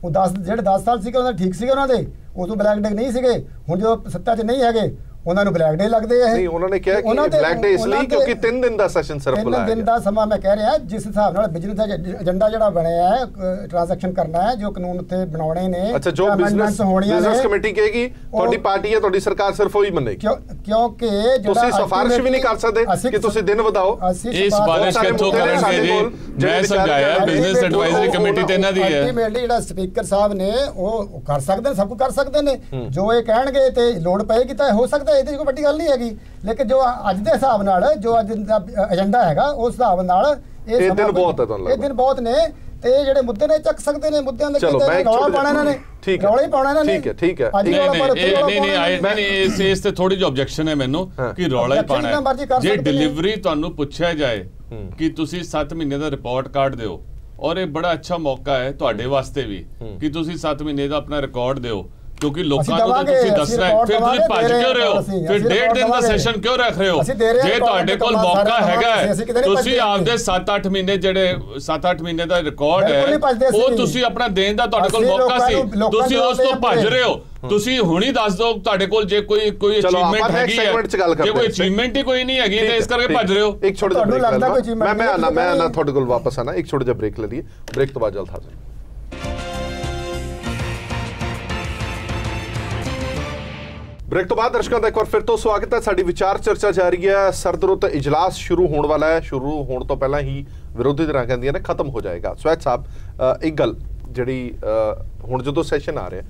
ਉਹ 10 ਸਾਲ ਸੀਗੇ ਉਹਨਾਂ ਠੀਕ ਸੀਗੇ, ਉਹਨਾਂ ਦੇ ਉਦੋਂ ਬਲੈਕ ਡੇ ਨਹੀਂ ਸੀਗੇ। ਹੁਣ ਜਦੋਂ ਸੱਤਾ 'ਚ ਨਹੀਂ ਹੈਗੇ ਉਹਨਾਂ ਨੂੰ ਬਲੈਕ ਡੇ ਲੱਗਦੇ ਆ। ਨਹੀਂ ਉਹਨਾਂ ਨੇ ਕਿਹਾ ਕਿ ਬਲੈਕ ਡੇ ਇਸ ਲਈ ਕਿਉਂਕਿ 3 ਦਿਨ ਦਾ ਸੈਸ਼ਨ ਸਿਰਫ ਬੁਲਾਇਆ ਗਿਆ। 3 ਦਿਨ ਦਾ ਸਮਾਂ ਮੈਂ ਕਹਿ ਰਿਹਾ ਜਿਸ ਹਿਸਾਬ ਨਾਲ ਬਿਜ਼ਨਸ ਦਾ ਏਜੰਡਾ ਜਿਹੜਾ ਬਣਿਆ ਹੈ, ਟ੍ਰਾਂਜੈਕਸ਼ਨ ਕਰਨਾ ਹੈ, ਜੋ ਕਾਨੂੰਨ ਉੱਤੇ ਬਣਾਉਣੇ ਨੇ। ਅੱਛਾ, ਜੋ ਬਿਜ਼ਨਸ ਕਮੇਟੀ ਕਹੇਗੀ ਤੁਹਾਡੀ ਪਾਰਟੀ ਹੈ, ਤੁਹਾਡੀ ਸਰਕਾਰ ਸਿਰਫ ਉਹੀ ਮੰਨੇਗੀ ਕਿਉਂਕਿ ਤੁਸੀਂ ਸਿਫਾਰਿਸ਼ ਵੀ ਨਹੀਂ ਕਰ ਸਕਦੇ ਕਿ ਤੁਸੀਂ ਦਿਨ ਵਧਾਓ। ਇਸ ਬਾਰਿਸ਼ ਕਿੱਥੋਂ ਕਰਨਗੇ ਜੀ? ਮੈਂ ਸਮਝਾਇਆ ਬਿਜ਼ਨਸ ਐਡਵਾਈਜ਼ਰੀ ਕਮੇਟੀ ਤੇ ਇਹਨਾਂ ਦੀ ਹੈ। ਅਲਟੀਮੇਟਲੀ ਜਿਹੜਾ ਸਪੀਕਰ ਸਾਹਿਬ ਨੇ ਉਹ ਕਰ ਸਕਦੇ ਨੇ, ਸਭ ਕੁਝ ਕਰ ਸਕਦੇ ਨੇ। ਜੋ ਇਹ ਕਹਿਣਗੇ ਤੇ ਲੋੜ ਪਏਗੀ ਤਾਂ ਹੋ ਸਕਦਾ, ਇਹਦੇ 'ਚ ਕੋਈ ਵੱਡੀ ਗੱਲ ਨਹੀਂ ਹੈਗੀ। ਲੇਕਿਨ ਜੋ ਅੱਜ ਦੇ ਹਿਸਾਬ ਨਾਲ ਜੋ ਅੱਜ ਦਾ ਏਜੰਡਾ ਹੈਗਾ ਉਸ ਹਿਸਾਬ ਨਾਲ ਇਹ ਦਿਨ ਬਹੁਤ ਹੈ, ਤੁਹਾਨੂੰ ਇਹ ਦਿਨ ਬਹੁਤ ਨੇ ਤੇ ਇਹ ਜਿਹੜੇ ਮੁੱਦੇ ਨੇ ਚੱਕ ਸਕਦੇ ਨੇ। ਮੁੱਦਿਆਂ ਦੇ ਰੌਲਾ ਪਾਉਣਾ ਇਹਨਾਂ ਨੇ, ਰੌਲਾ ਹੀ ਪਾਉਣਾ ਇਹਨਾਂ ਨੇ। ਠੀਕ ਹੈ ਨਹੀਂ ਇਸ ਤੇ ਥੋੜੀ ਜਿਹੀ ਆਬਜੈਕਸ਼ਨ ਹੈ ਮੈਨੂੰ ਕਿ ਰੌਲਾ ਹੀ ਪਾਉਣਾ ਹੈ। ਜੇ ਡਿਲੀਵਰੀ ਤੁਹਾਨੂੰ ਪੁੱਛਿਆ ਜਾਏ ਕਿ ਤੁਸੀਂ 7 ਮਹੀਨੇ ਦਾ ਰਿਪੋਰਟ ਕਾਰਡ ਦਿਓ, ਔਰ ਇਹ ਬੜਾ ਅੱਛਾ ਮੌਕਾ ਹੈ ਤੁਹਾਡੇ ਵਾਸਤੇ ਵੀ ਕਿ ਤੁਸੀਂ 7 ਮਹੀਨੇ ਦਾ ਆਪਣਾ ਰਿਕਾਰਡ ਦਿਓ, ਕਿਉਂਕਿ ਲੋਕਾਂ ਨੂੰ ਤਾਂ ਤੁਸੀਂ ਦੱਸਣਾ ਹੈ। ਫਿਰ ਤੁਸੀਂ ਭੱਜ ਕਿਉਂ ਰਹੇ ਹੋ? ਫਿਰ 1.5 ਦਿਨ ਦਾ ਸੈਸ਼ਨ ਕਿਉਂ ਰੱਖ ਰਹੇ ਹੋ? ਜੇ ਤੁਹਾਡੇ ਕੋਲ ਮੌਕਾ ਹੈਗਾ ਤੁਸੀਂ ਆਪਦੇ 7-8 ਮਹੀਨੇ ਜਿਹੜੇ 7-8 ਮਹੀਨੇ ਦਾ ਰਿਕਾਰਡ ਹੈ ਉਹ ਤੁਸੀਂ ਆਪਣਾ ਦੇਣ ਦਾ ਤੁਹਾਡੇ ਕੋਲ ਮੌਕਾ ਸੀ, ਤੁਸੀਂ ਉਸ ਤੋਂ ਭੱਜ ਰਹੇ ਹੋ। ਤੁਸੀਂ ਹੁਣੀ ਦੱਸ ਦਿਓ ਤੁਹਾਡੇ ਕੋਲ ਜੇ ਕੋਈ ਅਚੀਵਮੈਂਟ ਹੈਗੀ ਹੈ, ਜੇ ਕੋਈ ਅਚੀਵਮੈਂਟ ਹੀ ਕੋਈ ਨਹੀਂ ਹੈਗੀ ਤੇ ਇਸ ਕਰਕੇ ਭੱਜ ਰਹੇ ਹੋ। ਇੱਕ ਛੋਟਾ ਜਿਹਾ ਬ੍ਰੇਕ ਮੈਂ ਆਣਾ ਤੁਹਾਡੇ ਕੋਲ ਵਾਪਸ ਆਣਾ, ਇੱਕ ਛੋਟਾ ਜਿਹਾ ਬ੍ਰੇਕ ਲੈ ਲਈਏ, ਬ੍ਰੇਕ ਤੋਂ ਬਾਅਦ ਜਲਦ ਹਾਜ਼ਰ। ਬ੍ਰੇਕ ਤੋਂ ਬਾਅਦ ਦਰਸ਼ਕਾਂ ਦਾ ਇੱਕ ਵਾਰ ਫਿਰ ਤੋਂ ਸਵਾਗਤ ਹੈ। ਸਾਡੀ ਵਿਚਾਰ ਚਰਚਾ ਜਾਰੀ ਹੈ। ਸਰਦਰੁੱਤ ਇਜਲਾਸ ਸ਼ੁਰੂ ਹੋਣ ਵਾਲਾ ਹੈ। ਸ਼ੁਰੂ ਹੋਣ ਤੋਂ ਪਹਿਲਾਂ ਹੀ ਵਿਰੋਧੀ ਧਿਰਾਂ ਕਹਿੰਦੀਆਂ ਨੇ ਖਤਮ ਹੋ ਜਾਏਗਾ। ਸਵੈਤ ਸਾਹਿਬ, ਇੱਕ ਗੱਲ ਜਿਹੜੀ ਹੁਣ ਜਦੋਂ ਸੈਸ਼ਨ ਆ ਰਿਹਾ,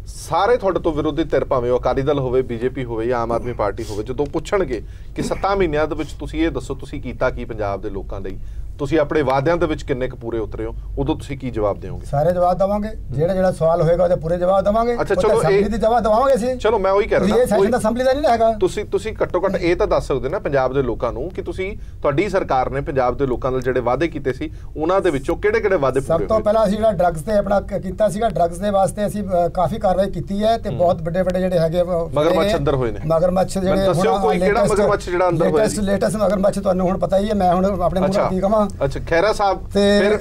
ਸਾਰੇ ਤੁਹਾਡੇ ਤੋਂ ਵਿਰੋਧੀ ਧਿਰ ਭਾਵੇਂ ਉਹ ਅਕਾਲੀ ਦਲ ਹੋਵੇ, ਬੀਜੇਪੀ ਹੋਵੇ ਜਾਂ ਆਮ ਆਦਮੀ ਪਾਰਟੀ ਹੋਵੇ, ਜਦੋਂ ਪੁੱਛਣਗੇ ਕਿ 7 ਮਹੀਨਿਆਂ ਦੇ ਵਿੱਚ ਤੁਸੀਂ ਇਹ ਦੱਸੋ ਤੁਸੀਂ ਕੀਤਾ ਕੀ ਪੰਜਾਬ ਦੇ ਲੋਕਾਂ ਲਈ, ਤੁਸੀਂ ਆਪਣੇ ਵਾਅਦਿਆਂ ਦੇ ਵਿੱਚ ਕਿੰਨੇ ਕੁ ਪੂਰੇ ਉਤਰੇ ਹੋ, ਉਦੋਂ ਤੁਸੀਂ ਕੀ ਜਵਾਬ ਦਿਓਗੇ? ਸਾਰੇ ਜਵਾਬ ਦਵਾਂਗੇ। ਜਿਹੜਾ ਸਵਾਲ ਹੋਏਗਾ ਉਹਦੇ ਪੂਰੇ ਜਵਾਬ ਦਵਾਂਗੇ। ਅੱਛਾ ਚਲੋ ਅਸੈਂਬਲੀ ਦੀ ਜਵਾਬ ਦਵਾਂਗੇ ਅਸੀਂ। ਚਲੋ ਮੈਂ ਉਹੀ ਕਹਿ ਰਿਹਾ, ਇਹ ਸੈਸ਼ਨ ਦਾ ਅਸੈਂਬਲੀ ਦਾ ਨਹੀਂ ਹੈਗਾ। ਤੁਸੀਂ ਘੱਟੋ ਘੱਟ ਇਹ ਤਾਂ ਦੱਸ ਸਕਦੇ ਨਾ ਪੰਜਾਬ ਦੇ ਲੋਕਾਂ ਨੂੰ ਕਿ ਤੁਸੀਂ, ਤੁਹਾਡੀ ਸਰਕਾਰ ਨੇ ਪੰਜਾਬ ਦੇ ਲੋਕਾਂ ਨਾਲ ਜਿਹੜੇ ਵਾਅਦੇ ਕੀਤੇ ਸੀ ਉਹਨਾਂ ਦੇ ਵਿੱਚੋਂ ਕਿਹੜੇ ਵਾਅਦੇ ਪੂਰੇ ਹੋਏ? ਸਭ ਤੋਂ ਪਹਿਲਾਂ ਅਸੀਂ ਜਿਹੜਾ ਡਰੱਗਸ ਤੇ ਆਪਣਾ ਕੀਤਾ ਸੀਗਾ, ਡਰੱਗਸ ਦੇ ਵਾਸਤੇ ਅਸੀਂ ਕਾਫੀ ਕਾਰਵਾਈ ਕੀਤੀ ਹੈ ਤੇ ਬਹੁਤ ਵੱਡੇ ਜਿਹੜੇ ਹੈਗੇ ਮਗਰਮੱਛ ਅੰਦਰ ਹੋਏ ਨੇ। ਮਗਰਮੱਛ ਜਿਹੜੇ ਦੱਸਿਓ ਕੋਈ ਕਿਹੜਾ ਮਗਰਮੱਛ ਜਿਹੜਾ ਅੰਦਰ ਹੋਇਆ ਸੀ? ਲੇਟੈਸਟ ਮਗਰਮੱਛ ਤੁਹਾਨੂੰ ਹੁਣ ਪਤਾ ਹੀ ਹੈ, ਮੈਂ ਹੁਣ ਆਪਣੇ ਮੂੰਹ ਨਾਲ ਕੀ ਕਹਾਂ। ਅੱਛਾ ਖੈਰਾ ਸਾਹਿਬ, ਫਿਰ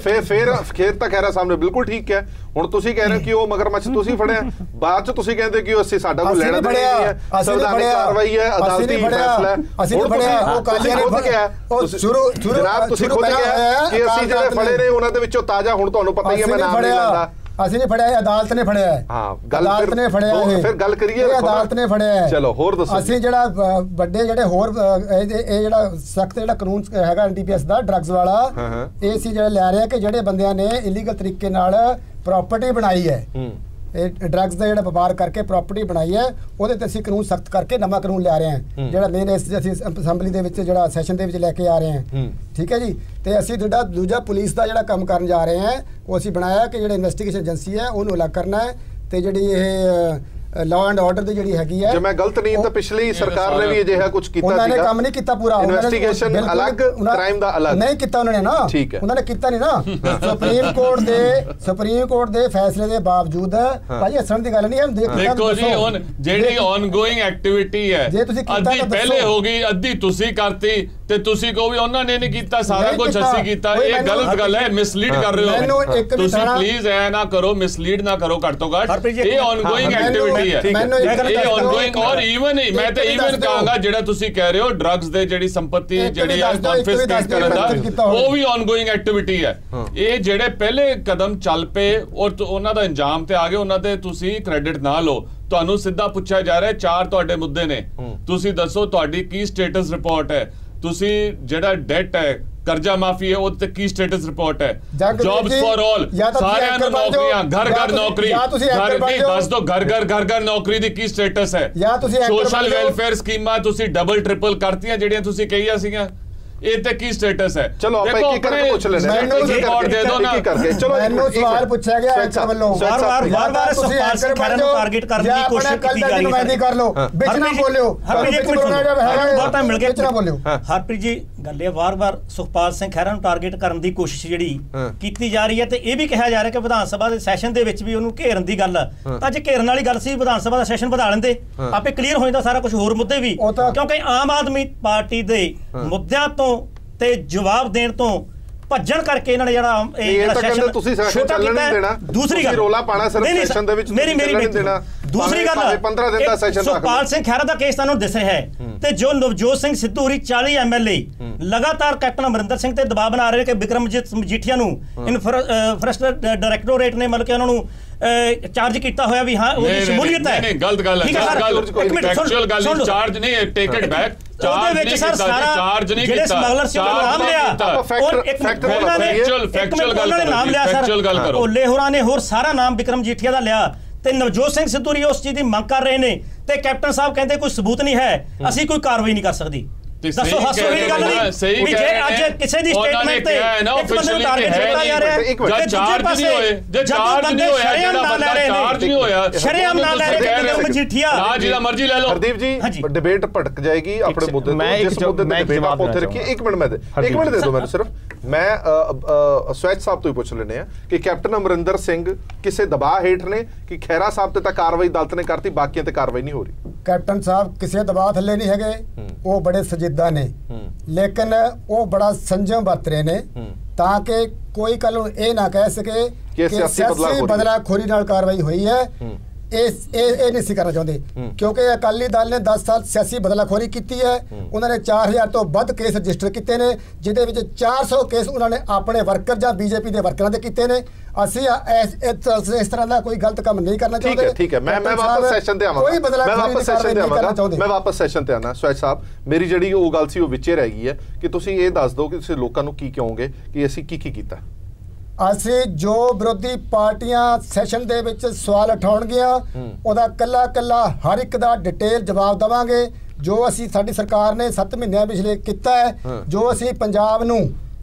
ਤਾਂ ਖੈਰਾ ਸਾਹਿਬ ਨੇ ਬਿਲਕੁਲ ਠੀਕ ਕਿਹਾ। ਹੁਣ ਤੁਸੀਂ ਕਹਿ ਰਹੇ ਹੋ ਕਿ ਉਹ ਮਗਰਮੱਛ ਤੁਸੀਂ ਫੜਿਆ, ਬਾਅਦ ਚ ਤੁਸੀਂ ਕਹਿੰਦੇ ਕਿ ਅਸੀਂ ਸਾਡਾ ਕੋਈ ਲੈਣਾ ਦੇਣਾ ਨਹੀਂ ਹੈ, ਸੰਵਿਧਾਨਿਕ ਕਾਰਵਾਈ ਹੈ, ਅਦਾਲਤੀ ਫੈਸਲਾ ਹੈ। ਅਸੀਂ ਨਹੀਂ ਫੜਿਆ, ਉਹ ਕਾਲੀਆਂ ਨੇ ਖੁਦ ਕਿਹਾ, ਜਨਾਬ ਤੁਸੀਂ ਖੁਦ ਕਿਹਾ ਕਿ ਅਸੀਂ ਜਿਹੜੇ ਫੜੇ ਨੇ ਉਹਨਾਂ ਦੇ ਵਿੱਚੋਂ ਤਾਜ਼ਾ, ਹੁਣ ਤੁਹਾਨੂੰ ਪਤਾ ਹੀ ਹੈ ਮੈਂ ਨਾਮ ਨਹੀਂ ਲੈਂਦਾ, ਅਸੀਂ ਨਹੀਂ ਫੜਿਆ, ਅਦਾਲਤ ਨੇ ਫੜਿਆ ਹੈ। ਹਾਂ, ਅਦਾਲਤ ਨੇ ਫੜਿਆ ਹੈ। ਫਿਰ ਗੱਲ ਕਰੀਏ, ਅਦਾਲਤ ਨੇ ਫੜਿਆ ਹੈ। ਚਲੋ ਹੋਰ ਦੱਸੋ। ਅਸੀਂ ਜਿਹੜਾ ਵੱਡੇ ਜਿਹੜੇ ਹੋਰ ਇਹ ਜਿਹੜਾ ਸਖਤ ਜਿਹੜਾ ਕਾਨੂੰਨ ਹੈਗਾ ਐਨਡੀਪੀਐਸ ਦਾ ਡਰੱਗਸ ਵਾਲਾ, ਇਹ ਸੀ ਜਿਹੜਾ ਲੈ ਰਿਹਾ ਕਿ ਜਿਹੜੇ ਬੰਦਿਆਂ ਨੇ ਇਲੀਗਲ ਤਰੀਕੇ ਨਾਲ ਪ੍ਰਾਪਰਟੀ ਬਣਾਈ ਹੈ, ਇਹ ਡਰੱਗਸ ਦਾ ਜਿਹੜਾ ਵਪਾਰ ਕਰਕੇ ਪ੍ਰਾਪਰਟੀ ਬਣਾਈ ਹੈ, ਉਹਦੇ ਤੇ ਅਸੀਂ ਕਾਨੂੰਨ ਸਖਤ ਕਰਕੇ ਨਵਾਂ ਕਾਨੂੰਨ ਲਿਆ ਰਹੇ ਹਾਂ, ਜਿਹੜਾ ਮੇਨ ਅਸੀਂ ਅਸੈਂਬਲੀ ਦੇ ਵਿੱਚ ਜਿਹੜਾ ਸੈਸ਼ਨ ਦੇ ਵਿੱਚ ਲੈ ਕੇ ਆ ਰਹੇ ਹਾਂ। ਠੀਕ ਹੈ ਜੀ। ਤੇ ਅਸੀਂ ਦੂਜਾ ਪੁਲਿਸ ਦਾ ਜਿਹੜਾ ਕੰਮ ਕਰਨ ਜਾ ਰਹੇ ਹਾਂ, ਉਹ ਅਸੀਂ ਬਣਾਇਆ ਕਿ ਜਿਹੜਾ ਇਨਵੈਸਟੀਗੇਸ਼ਨ ਏਜੰਸੀ ਹੈ ਉਹਨੂੰ ਅਲੱਗ ਕਰਨਾ ਹੈ, ਤੇ ਜਿਹੜੀ ਇਹ ਲਾਅ ਐਂਡ ਆਰਡਰ ਦੀ ਜਿਹੜੀ ਹੈਗੀ ਹੈ, ਜੇ ਮੈਂ ਗਲਤ ਨਹੀਂ ਤਾਂ ਪਿਛਲੀ ਸਰਕਾਰ ਨੇ ਵੀ ਅਜਿਹਾ ਕੁਝ ਕੀਤਾ ਸੀਗਾ। ਉਹਨਾਂ ਨੇ ਕੰਮ ਨਹੀਂ ਕੀਤਾ ਪੂਰਾ, ਇਨਵੈਸਟੀਗੇਸ਼ਨ ਅਲੱਗ, ਕ੍ਰਾਈਮ ਦਾ ਅਲੱਗ ਨਹੀਂ ਕੀਤਾ ਉਹਨਾਂ ਨੇ ਨਾ। ਠੀਕ ਹੈ, ਉਹਨਾਂ ਨੇ ਕੀਤਾ ਨਹੀਂ ਨਾ। ਸੁਪਰੀਮ ਕੋਰਟ ਦੇ ਫੈਸਲੇ ਦੇ ਬਾਵਜੂਦ ਭਾਈ ਹੱਸਣ ਦੀ ਗੱਲ ਨਹੀਂ ਹੈ। ਦੇਖੋ ਜੀ, ਹੁਣ ਜਿਹੜੀ ਆਨਗੋਇੰਗ ਐਕਟੀਵਿਟੀ ਹੈ, ਅੱਧੀ ਪਹਿਲੇ ਹੋ ਗਈ, ਅੱਧੀ ਤੁਸੀਂ ਕਰਤੀ, ਤੇ ਤੁਸੀਂ ਕਹੋ ਵੀ ਉਹਨਾਂ ਨੇ ਨਹੀਂ ਕੀਤਾ, ਸਾਰਾ ਕੁਝ ਅਸੀਂ ਕੀਤਾ। ਇਹ ਗਲਤ ਗੱਲ ਹੈ, ਮਿਸਲੀਡ ਕਰ ਰਹੇ ਹੋ ਤੁਸੀਂ। ਪਲੀਜ਼ ਐ ਨਾ ਕਰੋ, ਮਿਸਲੀਡ ਨਾ ਕਰੋ। ਘੱਟ ਤੋਂ ਘੱਟ ਇਹ ਆਨਗੋਇੰਗ ਐਕਟੀਵਿਟੀ ਹੈ, ਇਹ ਆਨਗੋਇੰਗ। ਔਰ ਈਵਨ ਹੀ ਮੈਂ ਤਾਂ ਈਵਨ ਕਹਾਂਗਾ ਜਿਹੜਾ ਤੁਸੀਂ ਕਹਿ ਰਹੇ ਹੋ ਡਰੱਗਸ ਦੇ ਜਿਹੜੀ ਸੰਪਤੀ ਜਿਹੜੀ ਆ ਕਨਫਿਸਕੇਟ ਕਰਨ ਦਾ, ਉਹ ਵੀ ਆਨਗੋਇੰਗ ਐਕਟੀਵਿਟੀ ਹੈ। ਇਹ ਜਿਹੜੇ ਪਹਿਲੇ ਕਦਮ ਚੱਲ ਪਏ ਔਰ ਉਹਨਾਂ ਦਾ ਅੰਜਾਮ ਤੇ ਆ ਗਏ, ਉਹਨਾਂ ਤੇ ਤੁਸੀਂ ਕ੍ਰੈਡਿਟ ਨਾ ਲਓ। ਤੁਹਾਨੂੰ ਸਿੱਧਾ ਪੁੱਛਿਆ ਜਾ ਰਿਹਾ, 4 ਤੁਹਾਡੇ ਮੁੱਦੇ ਨੇ, ਤੁਸੀਂ ਦੱਸੋ ਤੁਹਾਡੀ ਕੀ ਸਟੇਟਸ ਰਿਪੋਰਟ ਹੈ? ਤੁਸੀਂ ਜਿਹੜਾ ਡੈਟ ਹੈ, ਕਰਜ਼ਾ ਮਾਫੀ ਹੈ, ਉਹ ਤੇ ਕੀ ਸਟੇਟਸ ਰਿਪੋਰਟ ਹੈ? ਜੌਬਸ ਫॉर ਆਲ, ਸਾਰਿਆਂ ਨੂੰ ਨੌਕਰੀਆਂ, ਘਰ ਨੌਕਰੀ, ਦੱਸ ਦੋ ਘਰ ਨੌਕਰੀ ਦੀ ਕੀ ਸਟੇਟਸ ਹੈ? ਸੋਸ਼ਲ ਵੈਲਫੇਅਰ ਸਕੀਮਾਂ ਤੁਸੀਂ ਡਬਲ ਟ੍ਰਿਪਲ ਕਰਤੀਆਂ ਜਿਹੜੀਆਂ ਤੁਸੀਂ ਕਹੀਆਂ ਸੀਗੀਆਂ, ਇਹ ਤੇ ਕੀ ਸਟੇਟਸ ਹੈ? ਚਲੋ ਆਪਾਂ ਇੱਕ ਕਰਕੇ ਪੁੱਛ ਲੈਣੇ, ਰਿਪੋਰਟ ਦੇ ਦਿਓ ਨਾ। ਚਲੋ ਮੈਨੂੰ ਸਵਾਲ ਪੁੱਛਿਆ ਗਿਆ ਐਂਕਰ ਵੱਲੋਂ, ਵਾਰ-ਵਾਰ ਸੁਖਪਾਲ ਸਿੰਘ ਖਹਿਰਾ ਨੂੰ ਟਾਰਗੇਟ ਕਰਨ ਦੀ ਕੋਸ਼ਿਸ਼ ਕੀਤੀ ਜਾ ਰਹੀ ਹੈ। ਕਰ ਲਓ, ਵਿੱਚ ਨਾ ਬੋਲਿਓ, ਬਹੁਤਾ ਮਿਲ ਗਿਆ, ਵਿੱਚ ਨਾ ਬੋਲਿਓ। ਹਰਪ੍ਰੀਤ ਜੀ, ਗੱਲ ਇਹ ਵਾਰ-ਵਾਰ ਸੁਖਪਾਲ ਸਿੰਘ ਖਹਿਰਾ ਨੂੰ ਟਾਰਗੇਟ ਕਰਨ ਦੀ ਕੋਸ਼ਿਸ਼ ਜਿਹੜੀ ਕੀਤੀ ਜਾ ਰਹੀ ਹੈ, ਤੇ ਇਹ ਵੀ ਕਿਹਾ ਜਾ ਰਿਹਾ ਕਿ ਵਿਧਾਨ ਸਭਾ ਦੇ ਸੈਸ਼ਨ ਦੇ ਵਿੱਚ ਵੀ ਉਹਨੂੰ ਘੇਰਨ ਦੀ ਗੱਲ, ਤਾਂ ਜੇ ਘੇਰਨ ਵਾਲੀ ਗੱਲ ਸੀ, ਵਿਧਾਨ ਸਭਾ ਦਾ ਸੈਸ਼ਨ ਵਧਾ ਲੈਂਦੇ, ਆਪੇ ਕਲੀਅਰ ਹੋ ਜਾਂਦਾ ਸਾਰਾ ਕੁਝ। ਹੋਰ ਮੁੱਦੇ ਵੀ, ਕਿਉਂਕਿ ਆਮ ਆਦਮੀ ਪਾਰਟੀ ਦੇ ਮੁੱਦਿਆਂ ਤੋਂ ਤੇ ਜਵਾਬ ਦੇਣ ਤੋਂ ਭੱਜਣ ਕਰਕੇ ਇਹਨਾਂ ਨੇ ਜਿਹੜਾ ਸੈਸ਼ਨ ਤੁਸੀਂ ਛੋਟਾ ਨਹੀਂ ਦੇਣਾ। ਦੂਸਰੀ ਗੱਲ, ਰੋਲਾ ਪਾਣਾ ਸਿਰਫ ਸੈਸ਼ਨ ਦੇ ਵਿੱਚ ਮੇਰੀ ਦੇਣਾ। ਦੂਸਰੀ ਗੱਲ, 15 ਦਿਨ ਦਾ ਸੈਸ਼ਨ ਸੁਖਪਾਲ ਸਿੰਘ ਖਹਿਰਾ ਦਾ ਕੇਸ ਤੁਹਾਨੂੰ ਦਿਸ ਰਿਹਾ ਹੈ, ਤੇ ਜੋ ਨਵਜੋਤ ਸਿੰਘ ਸਿੱਧੂ ਹੋਰੀ 40 ਐਮਐਲਏ ਲਗਾਤਾਰ ਕੈਪਟਨ ਅਮਰਿੰਦਰ ਸਿੰਘ ਤੇ ਦਬਾਅ ਬਣਾ ਰਹੇ ਕਿ ਬਿਕਰਮਜੀਤ ਮਜੀਠੀਆ ਨੂੰ ਇਨਫਰਾਸਟ੍ਰਕਚਰ ਡਾਇਰੈਕਟੋਰੇਟ ਨੇ ਮਤਲਬ ਕਿ ਉਹਨਾਂ ਨੂੰ ਚਾਰਜ ਕੀਤਾ ਹੋਇਆ ਵੀ ਹਾਂ ਉਹਦੀ ਸ਼ਮੂਲੀਅਤ ਹੈ। ਨਹੀਂ, ਗਲਤ ਗੱਲ ਹੈ, ਫੈਕਚੁਅਲ ਗੱਲ ਹੈ, ਚਾਰਜ ਨਹੀਂ, ਟੇਕ ਇਟ ਬੈਕ। ਉਹਦੇ ਵਿੱਚ ਸਰ ਸਾਰਾ ਜਿਹੜੇ ਸਮਗਲਰ ਸੀ ਉਹਨਾਂ ਨਾਮ ਲਿਆ, ਔਰ ਇੱਕ ਫੈਕਚੁਅਲ ਗੱਲ ਕਰੋ। ਓਲੇ ਹੋਰਾਂ ਨੇ ਹੋਰ ਸਾਰਾ ਨਾਮ ਬਿਕਰਮ ਜੀਠੀਆ ਦਾ ਲਿਆ, ਤੇ ਨਵਜੋਤ ਸਿੰਘ ਸਿੱਧੂ ਉਸ ਚੀਜ਼ ਦੀ ਮੰਗ ਕਰ ਰਹੇ ਨੇ, ਤੇ ਕੈਪਟਨ ਸਾਹਿਬ ਕਹਿੰਦੇ ਕੋਈ ਸਬੂਤ ਨਹੀਂ ਹੈ, ਅਸੀਂ ਕੋਈ ਕਾਰਵਾਈ ਨਹੀਂ ਕਰ ਸਕਦੇ। ਦੱਸੋ, ਹੱਸੋ ਇਹ ਗੱਲ ਨਹੀਂ ਵੀ ਜੇ ਅੱਜ ਕਿਸੇ ਦੀ ਸਟੇਟਮੈਂਟ ਤੇ ਇੱਕ ਬੰਦੇ ਨੂੰ ਟਾਰਗੇਟ ਕੀਤਾ ਜਾ ਰਿਹਾ ਹੈ, ਜੇ ਚਾਰਜ ਨਹੀਂ ਹੋਏ, ਜੇ ਚਾਰਜ ਨਹੀਂ ਹੋਇਆ, ਜਿਹੜਾ ਬੰਦਾ ਚਾਰਜ ਨਹੀਂ ਹੋਇਆ, ਸ਼ਰੇਆਮ ਨਾਲ ਲੈ ਰਹੇ ਨੇ ਮਜੀਠੀਆ, ਨਾ ਜਿਹਦਾ ਮਰਜ਼ੀ ਲੈ ਲਓ। ਹਰਦੀਪ ਜੀ, ਡਿਬੇਟ ਭਟਕ ਜਾਏਗੀ ਆਪਣੇ ਮੁੱਦੇ ਤੇ, ਜਿਸ ਮੁੱਦੇ ਤੇ ਡਿਬੇਟ ਆਪਾਂ ਉੱਥੇ ਰੱਖੀਏ। ਇੱਕ ਮਿੰਟ ਦੇ ਦਿਓ ਮੈਨੂੰ ਸਿਰਫ। ਮੈਂ ਸਵੈਚ ਸਾਹਿਬ ਤੋਂ ਹੀ ਪੁੱਛ ਲੈਣੇ ਆ ਕਿ ਕੈਪਟਨ ਅਮਰਿੰਦਰ ਸਿੰਘ ਕਿਸੇ ਦਬਾਅ ਹੇਠ ਨੇ ਕਿ ਖਹਿਰਾ ਸਾਹਿਬ ਤੇ ਤਾਂ ਕਾਰਵਾਈ ਅਦਾਲਤ ਨੇ ਕਰਤੀ, ਬਾਕੀਆਂ ਤੇ ਕਾਰਵਾਈ ਨਹੀਂ ਹੋ ਰਹੀ? ਕੈਪਟਨ ਸਾਹਿਬ ਕਿਸੇ ਦਬਾਅ ਥੱਲੇ ਨਹੀਂ ਹੈਗੇ, ਉਹ ਬੜੇ ਸਜੀਦਾ ਨੇ, ਲੇਕਿਨ ਉਹ ਬੜਾ ਸੰਜਮ ਵਰਤ ਰਹੇ ਨੇ ਤਾਂ ਕਿ ਕੋਈ ਕੱਲ ਨੂੰ ਇਹ ਨਾ ਕਹਿ ਸਕੇ ਕਿ ਸਿਆਸੀ ਬਦਲਾਖੋਰੀ ਨਾਲ ਕਾਰਵਾਈ ਹੋਈ ਹੈ। ਇਹ ਨਹੀਂ ਸੀ ਕਰਨਾ ਚਾਹੁੰਦੇ, ਕਿਉਂਕਿ ਅਕਾਲੀ ਦਲ ਨੇ 10 ਸਾਲ ਸਿਆਸੀ ਬਦਲਾਖੋਰੀ ਕੀਤੀ ਹੈ। ਉਹਨਾਂ ਨੇ 4000 ਤੋਂ ਵੱਧ ਕੇਸ ਰਜਿਸਟਰ ਕੀਤੇ ਨੇ, ਜਿਹਦੇ ਵਿੱਚ 400 ਕੇਸ ਉਹਨਾਂ ਨੇ ਆਪਣੇ ਵਰਕਰ ਜਾਂ ਬੀਜੇਪੀ ਦੇ ਵਰਕਰਾਂ ਦੇ ਕੀਤੇ ਨੇ। ਅਸੀਂ ਇਸ ਤਰ੍ਹਾਂ ਦਾ ਕੋਈ ਗਲਤ ਕੰਮ ਨਹੀਂ ਕਰਨਾ ਚਾਹੁੰਦੇ। ਠੀਕ ਹੈ ਮੈਂ ਵਾਪਸ ਸੈਸ਼ਨ ਤੇ ਆਵਾਂਗਾ, ਕੋਈ ਬਦਲਾਅ ਮੈਂ ਵਾਪਸ ਸੈਸ਼ਨ ਤੇ ਆਣਾ। ਸਵੈਚ ਸਾਹਿਬ, ਮੇਰੀ ਜਿਹੜੀ ਉਹ ਗੱਲ ਸੀ ਉਹ ਵਿੱਚੇ ਰਹਿ ਗਈ ਹੈ ਕਿ ਤੁਸੀਂ ਇਹ ਦੱਸ ਦਿਓ ਕਿ ਤੁਸੀਂ ਲੋਕਾਂ ਨੂੰ ਕੀ ਕਹੋਗੇ ਕਿ ਅਸੀਂ ਕੀ ਕੀਤਾ। ਅਸੀਂ ਜੋ ਵਿਰੋਧੀ ਪਾਰਟੀਆਂ ਸੈਸ਼ਨ ਦੇ ਵਿੱਚ ਸਵਾਲ ਉਠਾਉਣਗੀਆਂ ਉਹਦਾ ਕੱਲਾ ਹਰ ਇੱਕ ਦਾ ਡਿਟੇਲ ਜਵਾਬ ਦੇਵਾਂਗੇ। ਜੋ ਅਸੀਂ ਸਾਡੀ ਸਰਕਾਰ ਨੇ 7 ਮਹੀਨਿਆਂ ਪਿਛਲੇ ਕੀਤਾ ਹੈ, ਜੋ ਅਸੀਂ ਪੰਜਾਬ ਨੂੰ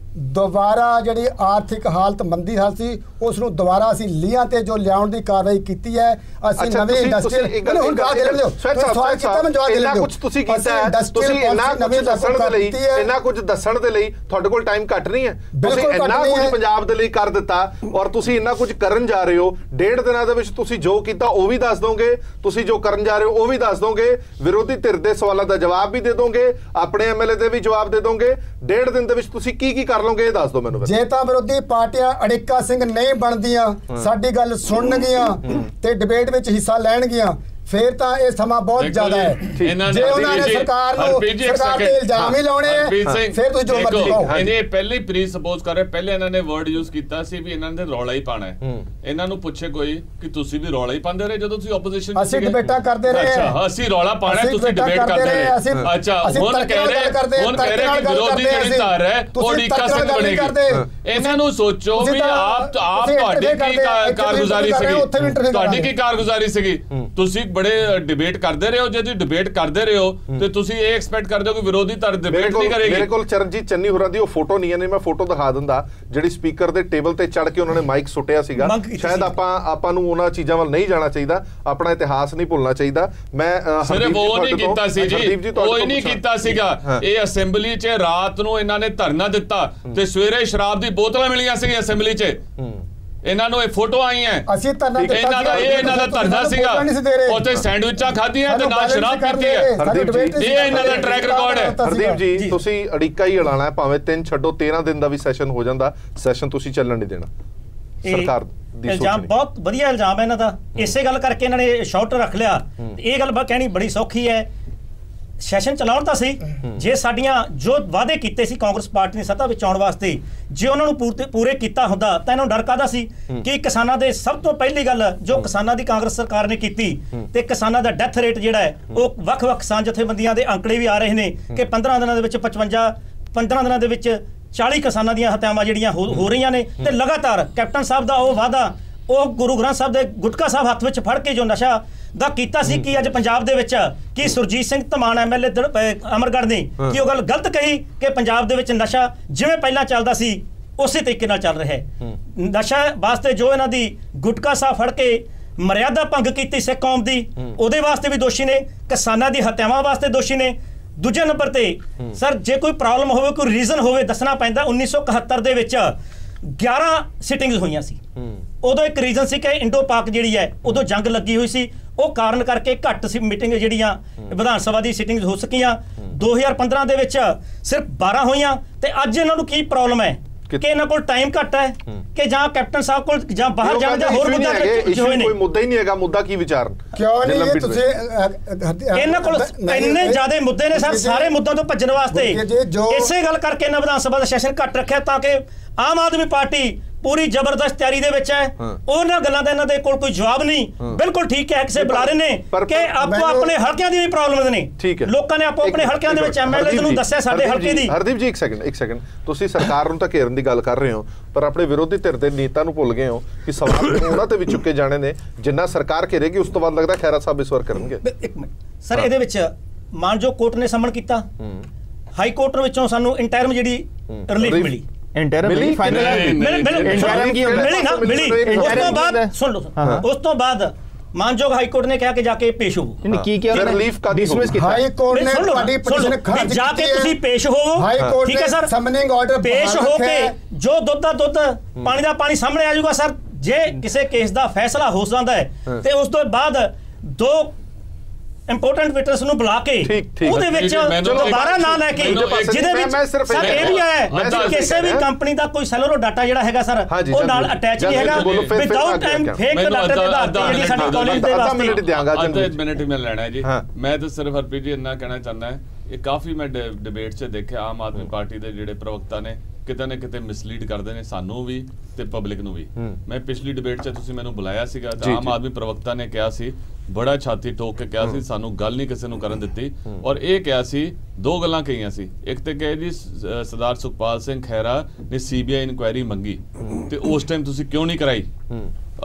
ਦੁਬਾਰਾ ਜਿਹੜੀ ਆਰਥਿਕ ਹਾਲਤ ਮੰਦੀ ਹਾਲਤ ਸੀ ਉਸ ਨੂੰ ਦੁਬਾਰਾ ਅਸੀਂ ਲੀਹਾਂ ਤੇ ਜੋ ਲਿਆਉਣ ਦੀ ਕਾਰਵਾਈ ਕੀਤੀ ਹੈ। ਅਸੀਂ ਨਵੇਂ ਇੰਡਸਟਰੀਅਲ ਹੁਣ ਜਵਾਬ ਦੇ ਦਿਓ, ਸਵਾਲ ਕੀਤਾ ਮੈਂ ਜਵਾਬ ਦੇ ਦਿਓ। ਕੁਝ ਤੁਸੀਂ ਕੀਤਾ ਹੈ, ਤੁਸੀਂ ਇੰਨਾ ਕੁਝ ਦੱਸਣ ਦੇ ਲਈ, ਇੰਨਾ ਕੁਝ ਦੱਸਣ ਦੇ ਲਈ ਤੁਹਾਡੇ ਕੋਲ ਟਾਈਮ ਘੱਟ ਨਹੀਂ ਹੈ। ਤੁਸੀਂ ਇੰਨਾ ਕੁਝ ਪੰਜਾਬ ਦੇ ਲਈ ਕਰ ਦਿੱਤਾ ਔਰ ਤੁਸੀਂ ਇੰਨਾ ਕੁਝ ਕਰਨ ਜਾ ਰਹੇ ਹੋ। 1.5 ਦਿਨਾਂ ਦੇ ਵਿੱਚ ਤੁਸੀਂ ਜੋ ਕੀਤਾ ਉਹ ਵੀ ਦੱਸ ਦੋਗੇ, ਤੁਸੀਂ ਜੋ ਕਰਨ ਜਾ ਰਹੇ ਹੋ ਉਹ ਵੀ ਦੱਸ ਦੋਗੇ, ਵਿਰੋਧੀ ਧਿਰ ਦੇ ਸਵਾਲਾਂ ਦਾ ਜਵਾਬ ਵੀ ਦੇ ਦੋਗੇ, ਆਪਣੇ ਐਮਐਲਏ ਦੇ ਵੀ ਜਵਾਬ ਦੇ ਦੋਗੇ। 1.5 ਦਿਨ ਦੇ ਵਿੱਚ ਤੁਸੀਂ ਕੀ ਕਰ ਲਓਗੇ, ਇਹ ਦੱਸ ਦਿਓ ਮੈਨੂੰ। ਜੇ ਤਾਂ ਵਿਰੋਧੀ ਪਾਰਟੀਆਂ ਅੜਿੱਕਾ ਸਿੰਘ ਨਹੀਂ ਬਣਦੀਆਂ, ਸਾਡੀ ਗੱਲ ਸੁਣਨਗੀਆਂ ਤੇ ਡਿਬੇਟ ਵਿੱਚ ਹਿੱਸਾ ਲੈਣਗੀਆਂ, ਫਿਰ ਤਾਂ ਇਹ ਸਮਾਂ ਬਹੁਤ ਜ਼ਿਆਦਾ ਹੈ। ਜੇ ਉਹਨਾਂ ਨੇ ਸਰਕਾਰ ਤੇ ਇਲਜ਼ਾਮ ਹੀ ਲਾਉਣੇ ਫਿਰ ਤੁਸੀਂ ਜੋ ਮਰਜ਼ੀ ਕਹੋ। ਇਹਨੇ ਪਹਿਲੇ ਪ੍ਰੀ ਸਪੋਜ਼ ਕਰ ਰਹੇ, ਪਹਿਲੇ ਇਹਨਾਂ ਨੇ ਵਰਡ ਯੂਜ਼ ਕੀਤਾ ਸੀ ਵੀ ਇਹਨਾਂ ਨੇ ਰੌਲਾ ਹੀ ਪਾਣਾ ਹੈ। ਇਹਨਾਂ ਨੂੰ ਪੁੱਛੇ ਕੋਈ ਕਿ ਤੁਸੀਂ ਵੀ ਰੌਲਾ ਹੀ ਪਾਉਂਦੇ ਰਹੇ ਜਦੋਂ ਤੁਸੀਂ ਆਪੋਜੀਸ਼ਨ ਅਸੀਂ ਡਿਬੇਟਾਂ ਕਰਦੇ ਰਹੇ। ਅੱਛਾ, ਅਸੀਂ ਰੌਲਾ ਪਾਣਾ, ਤੁਸੀਂ ਡਿਬੇਟ ਕਰਦੇ ਰਹੇ। ਅੱਛਾ, ਹੁਣ ਕਹਿ ਰਹੇ ਕਿ ਵਿਰੋਧੀ ਜਿਹੜੀ ਧਾਰ ਹੈ ਉਹ ਅੜਿੱਕਾ ਸਿੰਘ ਬਣੇਗੀ। ਇਹਨਾਂ ਨੂੰ ਸੋਚੋ ਵੀ ਆਪ ਤੁਹਾਡੀ ਕੀ ਕਾਰਗੁਜ਼ਾਰੀ ਸੀਗੀ, ਤੁਹਾਡੀ ਕੀ ਕਾਰਗੁਜ਼ਾਰੀ ਸੀਗੀ। ਤੁਸੀਂ ਬੜੇ ਡਿਬੇਟ ਕਰਦੇ ਰਹੇ ਹੋ। ਜੇ ਤੁਸੀਂ ਡਿਬੇਟ ਕਰਦੇ ਰਹੇ ਹੋ ਤੇ ਤੁਸੀਂ ਇਹ ਐਕਸਪੈਕਟ ਕਰਦੇ ਹੋ ਕਿ ਵਿਰੋਧੀ ਧਿਰ ਡਿਬੇਟ ਨਹੀਂ ਕਰੇਗੀ। ਮੇਰੇ ਕੋਲ ਚਰਨਜੀਤ ਚੰਨੀ ਹੋਰਾਂ ਦੀ ਉਹ ਫੋਟੋ ਨਹੀਂ ਹੈ, ਨਹੀਂ ਮੈਂ ਫੋਟੋ ਦਿਖਾ ਦਿੰਦਾ ਜਿਹੜੀ ਸਪੀਕਰ ਦੇ ਟੇਬਲ ਤੇ ਚੜ ਕੇ ਉਹਨਾਂ ਨੇ ਮਾਈਕ ਸੁੱਟਿਆ ਸੀਗਾ। ਸ਼ਾਇਦ ਆਪਾਂ ਨੂੰ ਉਹਨਾਂ ਚੀਜ਼ਾਂ ਵੱਲ ਨਹੀਂ ਜਾਣਾ ਚਾਹੀਦਾ, ਆਪਣਾ ਇਤਿਹਾਸ ਨਹੀਂ ਭੁੱਲਣਾ ਚਾਹੀਦਾ। ਮੈਂ ਸਿਰਫ ਉਹ ਨਹੀਂ ਕੀਤਾ ਸੀ ਜੀ, ਉਹ ਹੀ ਨਹੀਂ ਕੀਤਾ ਸੀਗਾ। ਇਹ ਅਸੈਂਬਲੀ 'ਚ ਰਾਤ ਨੂੰ ਇਹਨਾਂ ਨੇ ਧਰਨਾ ਦਿੱਤਾ ਤੇ ਸਵੇਰੇ ਸ਼ਰਾਬ ਦੀ ਬੋਤਲਾਂ ਮਿਲੀਆਂ ਸੀ ਅਸੈਂਬਲੀ 'ਚ। ਇਹਨਾਂ ਨੂੰ ਇਹ ਫੋਟੋ ਆਈਆਂ, ਅਸੀਂ ਧਰਨਾ ਦਿੱਤਾ, ਇਹਨਾਂ ਦਾ ਧਰਨਾ ਸੀਗਾ, ਉੱਥੇ ਸੈਂਡਵਿਚਾਂ ਖਾਧੀਆਂ ਤੇ ਨਾਲ ਸ਼ਰਾਬ ਪੀਤੀ ਹੈ। ਇਹ ਇਹਨਾਂ ਦਾ ਟਰੈਕ ਰਿਕਾਰਡ ਹੈ। ਹਰਦੀਪ ਜੀ, ਤੁਸੀਂ ਅੜਿੱਕਾ ਹੀ ਅਲਾਣਾ ਹੈ, ਭਾਵੇਂ 3 ਛੱਡੋ 13 ਦਿਨ ਦਾ ਵੀ ਸੈਸ਼ਨ ਹੋ ਜਾਂਦਾ, ਸੈਸ਼ਨ ਤੁਸੀਂ ਚੱਲਣ ਨਹੀਂ ਦੇਣਾ। ਸਰਕਾਰ ਦੀ ਇਲਜ਼ਾਮ ਬਹੁਤ ਵਧੀਆ ਇਲਜ਼ਾਮ ਹੈ ਇਹਨਾਂ ਦਾ, ਇਸੇ ਗੱਲ ਕਰਕੇ ਇਹਨਾਂ ਨੇ ਸ਼ਾਰਟ ਰੱਖ ਲਿਆ। ਇਹ ਗੱਲ ਕਹਿਣੀ ਬੜੀ ਸੌਖੀ ਹੈ, ਸੈਸ਼ਨ ਚਲਾਉਣ ਤਾਂ ਸੀ। ਜੇ ਸਾਡੀਆਂ ਜੋ ਵਾਅਦੇ ਕੀਤੇ ਸੀ ਕਾਂਗਰਸ ਪਾਰਟੀ ਨੇ ਸੱਤਾ ਵਿੱਚ ਆਉਣ ਵਾਸਤੇ, ਜੇ ਉਹਨਾਂ ਨੂੰ ਪੂਰੇ ਕੀਤਾ ਹੁੰਦਾ ਤਾਂ ਇਹਨਾਂ ਨੂੰ ਡਰ ਕਾਹਦਾ ਸੀ ਕਿ ਕਿਸਾਨਾਂ ਦੇ ਸਭ ਤੋਂ ਪਹਿਲੀ ਗੱਲ ਜੋ ਕਿਸਾਨਾਂ ਦੀ ਕਾਂਗਰਸ ਸਰਕਾਰ ਨੇ ਕੀਤੀ ਤੇ ਕਿਸਾਨਾਂ ਦਾ ਡੈਥ ਰੇਟ ਜਿਹੜਾ ਹੈ ਉਹ ਵੱਖ-ਵੱਖ ਕਿਸਾਨ ਜਥੇਬੰਦੀਆਂ ਦੇ ਅੰਕੜੇ ਵੀ ਆ ਰਹੇ ਨੇ ਕਿ 15 ਦਿਨਾਂ ਦੇ ਵਿੱਚ 15 ਦਿਨਾਂ ਦੇ ਵਿੱਚ 40 ਕਿਸਾਨਾਂ ਦੀਆਂ ਹੱਤਿਆਵਾਂ ਜਿਹੜੀਆਂ ਹੋ ਰਹੀਆਂ ਨੇ। ਤੇ ਲਗਾਤਾਰ ਕੈਪਟਨ ਸਾਹਿਬ ਦਾ ਉਹ ਵਾਅਦਾ, ਉਹ ਗੁਰੂ ਗ੍ਰੰਥ ਸਾਹਿਬ ਦੇ ਗੁਟਕਾ ਸਾਹਿਬ ਹੱਥ ਵਿੱਚ ਫੜ ਕੇ ਜੋ ਨਸ਼ਾ ਦਾ ਕੀਤਾ ਸੀ ਕਿ ਅੱਜ ਪੰਜਾਬ ਦੇ ਵਿੱਚ ਕੀ ਸੁਰਜੀਤ ਸਿੰਘ ਧਮਾਨ ਐਮਐਲਏ ਅਮਰਗੜ੍ਹ ਨੇ ਕੀ ਉਹ ਗੱਲ ਗਲਤ ਕਹੀ ਕਿ ਪੰਜਾਬ ਦੇ ਵਿੱਚ ਨਸ਼ਾ ਜਿਵੇਂ ਪਹਿਲਾਂ ਚੱਲਦਾ ਸੀ ਉਸੇ ਤਰੀਕੇ ਨਾਲ ਚੱਲ ਰਿਹਾ ਹੈ। ਨਸ਼ਾ ਵਾਸਤੇ ਜੋ ਇਹਨਾਂ ਦੀ ਗੁਟਕਾ ਸਾਹਿਬ ਫੜ ਕੇ ਮਰਿਆਦਾ ਭੰਗ ਕੀਤੀ ਸਿੱਖ ਕੌਮ ਦੀ, ਉਹਦੇ ਵਾਸਤੇ ਵੀ ਦੋਸ਼ੀ ਨੇ, ਕਿਸਾਨਾਂ ਦੀ ਹੱਤਿਆਵਾਂ ਵਾਸਤੇ ਦੋਸ਼ੀ ਨੇ। ਦੂਜੇ ਨੰਬਰ ਤੇ ਸਰ ਜੇ ਕੋਈ ਪ੍ਰੋਬਲਮ ਹੋਵੇ, ਕੋਈ ਰੀਜ਼ਨ ਹੋਵੇ, ਦੱਸਣਾ ਪੈਂਦਾ। 1971 ਦੇ ਵਿੱਚ 11 ਸਿਟਿੰਗਸ ਹੋਈਆਂ ਸੀ। ਉਦੋਂ ਇੱਕ ਰੀਜ਼ਨ ਸੀ ਕਿ ਇੰਡੋ ਪਾਕ ਜਿਹੜੀ ਹੈ ਉਦੋਂ ਜੰਗ ਲੱਗੀ ਹੋਈ ਸੀ, ਉਹ ਕਾਰਨ ਕਰਕੇ ਘੱਟ ਸੀ ਮੀਟਿੰਗ ਜਿਹੜੀਆਂ ਵਿਧਾਨ ਸਭਾ ਦੀ ਸਿਟਿੰਗਸ ਹੋ ਸਕੀਆਂ। 2015 ਦੇ ਵਿੱਚ ਸਿਰਫ 12 ਹੋਈਆਂ। ਤੇ ਅੱਜ ਇਹਨਾਂ ਨੂੰ ਕੀ ਪ੍ਰੋਬਲਮ ਹੈ ਕਿ ਇਹਨਾਂ ਕੋਲ ਟਾਈਮ ਘੱਟ ਹੈ ਕਿ ਜਾਂ ਕੈਪਟਨ ਸਾਹਿਬ ਕੋਲ ਜਾਂ ਬਾਹਰ ਜਾਣ ਜਾਂ ਹੋਰ ਮੁੱਦਾ ਕੋਈ ਮੁੱਦਾ ਹੀ ਨਹੀਂ ਹੈਗਾ। ਮੁੱਦਾ ਕੀ ਵਿਚਾਰ ਕਿਉਂ ਨਹੀਂ ਤੁਸੀਂ ਇਹਨਾਂ ਕੋਲ ਇੰਨੇ ਜ਼ਿਆਦਾ ਮੁੱਦੇ ਨੇ ਸਰ, ਸਾਰੇ ਮੁੱਦਿਆਂ ਤੋਂ ਭੱਜਣ ਵਾਸਤੇ। ਇਸੇ ਗੱਲ ਕਰਕੇ ਇਹਨਾਂ ਵਿਧਾਨ ਸਭਾ ਦਾ ਸੈਸ਼ਨ ਘੱਟ ਰੱਖਿਆ ਤਾਂ ਕਿ ਆਮ ਆਦਮੀ ਪਾਰਟੀ ਪੂਰੀ ਜ਼ਬਰਦਸਤ ਤਿਆਰੀ ਦੇ ਵਿੱਚ ਹੈ। ਉਹਨਾਂ ਗੱਲਾਂ ਦਾ ਇਹਨਾਂ ਦੇ ਕੋਲ ਕੋਈ ਜਵਾਬ ਨਹੀਂ। ਬਿਲਕੁਲ ਠੀਕ ਹੈ, ਕਿਸੇ ਬੁਲਾਰੇ ਨੇ ਕਿ ਆਪੋ ਆਪਣੇ ਹਲਕਿਆਂ ਦੀ ਵੀ ਪ੍ਰੋਬਲਮਸ ਨੇ। ਲੋਕਾਂ ਨੇ ਆਪੋ ਆਪਣੇ ਹਲਕਿਆਂ ਦੇ ਵਿੱਚ ਐਮਐਲਏ ਨੂੰ ਦੱਸਿਆ ਸਾਡੇ ਹਲਕੇ ਦੀ। ਹਰਦੀਪ ਜੀ ਇੱਕ ਸੈਕਿੰਡ, ਤੁਸੀਂ ਸਰਕਾਰ ਨੂੰ ਤਾਂ ਘੇਰਨ ਦੀ ਗੱਲ ਕਰ ਰਹੇ ਹੋ ਪਰ ਆਪਣੇ ਵਿਰੋਧੀ ਧਿਰ ਦੇ ਨੇਤਾ ਨੂੰ ਭੁੱਲ ਗਏ ਹੋ ਕਿ ਸਵਾਲ ਉਹਨਾਂ ਤੇ ਵੀ ਚੁੱਕੇ ਜਾਣੇ ਨੇ। ਜਿੰਨਾ ਸਰਕਾਰ ਘੇਰੇਗੀ ਉਸ ਤੋਂ ਬਾਅਦ ਲੱਗਦਾ ਖੈਰਾ ਸਾਹਿਬ ਇਸ ਵਾਰ ਕਰਨਗੇ। ਇੱਕ ਮਿੰਟ ਸਰ, ਇਹਦੇ ਵਿੱਚ ਮਾਨਜੋ ਕੋਰਟ ਨੇ ਸਮਨ ਕੀਤਾ, ਹਾਈ ਕੋਰਟ ਵਿੱਚੋਂ ਸਾਨੂੰ ਇੰਟਰਮ ਜਿਹੜੀ ਰਿਲੀਫ ਮਿਲੀ। ਮਿਲੀ ਉਸ ਤੋਂ ਬਾਅਦ ਸੁਣ ਲਓ, ਉਸ ਤੋਂ ਬਾਅਦ ਮਾਨਯੋਗ ਹਾਈ ਕੋਰਟ ਨੇ ਕਿਹਾ ਕਿ ਜਾ ਕੇ ਪੇਸ਼ ਹੋਵੋ। ਕੀ ਕਿਹਾ ਰਿਲੀਫ ਕਾ ਡਿਸਮਿਸ ਕੀਤਾ ਹਾਈ ਕੋਰਟ ਨੇ ਤੁਹਾਡੀ ਪਟੀਸ਼ਨ ਖਾਰਜ ਜਾ ਕੇ ਤੁਸੀਂ ਪੇਸ਼ ਹੋਵੋ। ਠੀਕ ਹੈ ਸਰ, ਸਮਨਿੰਗ ਆਰਡਰ ਪੇਸ਼ ਹੋ ਕੇ ਜੋ ਦੁੱਧ ਦਾ ਦੁੱਧ ਪਾਣੀ ਦਾ ਪਾਣੀ ਸਾਹਮਣੇ ਆ ਜਾਊਗਾ। ਸਰ ਜੇ ਕਿਸੇ ਕੇਸ ਦਾ ਫੈਸਲਾ ਹੋ ਜਾਂਦਾ ਹੈ ਤੇ ਉਸ ਤੋਂ ਬਾਅਦ 2 ਇੰਪੋਰਟੈਂਟ ਵਿਟਨੈਸ ਨੂੰ ਬੁਲਾ ਕੇ ਉਹਦੇ ਵਿੱਚ ਦੁਬਾਰਾ ਨਾ ਲੈ ਕੇ ਜਿਹਦੇ ਵਿੱਚ ਸਰ ਇਹ ਵੀ ਹੈ ਕਿਸੇ ਵੀ ਕੰਪਨੀ ਦਾ ਕੋਈ ਸੈਲਰ ਡਾਟਾ ਜਿਹੜਾ ਹੈਗਾ ਸਰ ਉਹ ਨਾਲ ਅਟੈਚ ਨਹੀਂ ਹੈਗਾ। ਵਿਦਆਊਟ ਟਾਈਮ ਫੇਕ ਡਾਟਾ ਦੇ ਆਧਾਰ ਤੇ ਜਿਹੜੀ ਸਾਡੀ ਕਾਲਜ ਦੇ ਵਾਸਤੇ ਇੱਕ ਮਿੰਟ ਮੈਂ ਲੈਣਾ ਹੈ ਜੀ। ਮੈਂ ਤਾਂ ਸਿਰਫ ਹਰਪ੍ਰੀਤ ਜੀ ਇੰਨਾ ਕਹਿਣਾ ਚਾਹੁੰਦਾ ਹੈ, ਇਹ ਕਾਫੀ ਮੈਂ ਡਿਬੇਟ 'ਚ ਦੇਖਿਆ ਆਮ ਆਦਮੀ ਪਾਰਟੀ ਦੇ ਜਿਹੜੇ ਪ੍ਰਵਕਤਾ ਨੇ ਕਿਤੇ ਨਾ ਕਿਤੇ ਮਿਸਲੀਡ ਕਰਦੇ ਨੇ ਸਾਨੂੰ ਵੀ ਤੇ ਪਬਲਿਕ ਨੂੰ ਵੀ। ਮੈਂ ਪਿਛਲੀ ਡਿਬੇਟ 'ਚ ਤੁਸੀਂ ਮੈਨੂੰ ਬੁਲਾਇਆ ਸੀਗਾ, ਆਮ ਆਦਮੀ ਪ੍ਰਵਕਤਾ ਨੇ ਕਿਹਾ ਸੀ, ਬੜਾ ਛਾਤੀ ਠੋਕ ਕੇ ਕਿਹਾ ਸੀ, ਸਾਨੂੰ ਗੱਲ ਨਹੀਂ ਕਿਸੇ ਨੂੰ ਕਰਨ ਦਿੱਤੀ। ਔਰ ਇਹ ਕਿਹਾ ਸੀ, ਦੋ ਗੱਲਾਂ ਕਹੀਆਂ ਸੀ, ਇੱਕ ਤੇ ਕਹੇ ਜੀ ਸਰਦਾਰ ਸੁਖਪਾਲ ਸਿੰਘ ਖਹਿਰਾ ਨੇ CBI ਇਨਕੁਆਇਰੀ ਮੰਗੀ ਤੇ ਉਸ ਟਾਈਮ ਤੁਸੀਂ ਕਿਉਂ ਨਹੀਂ ਕਰਾਈ।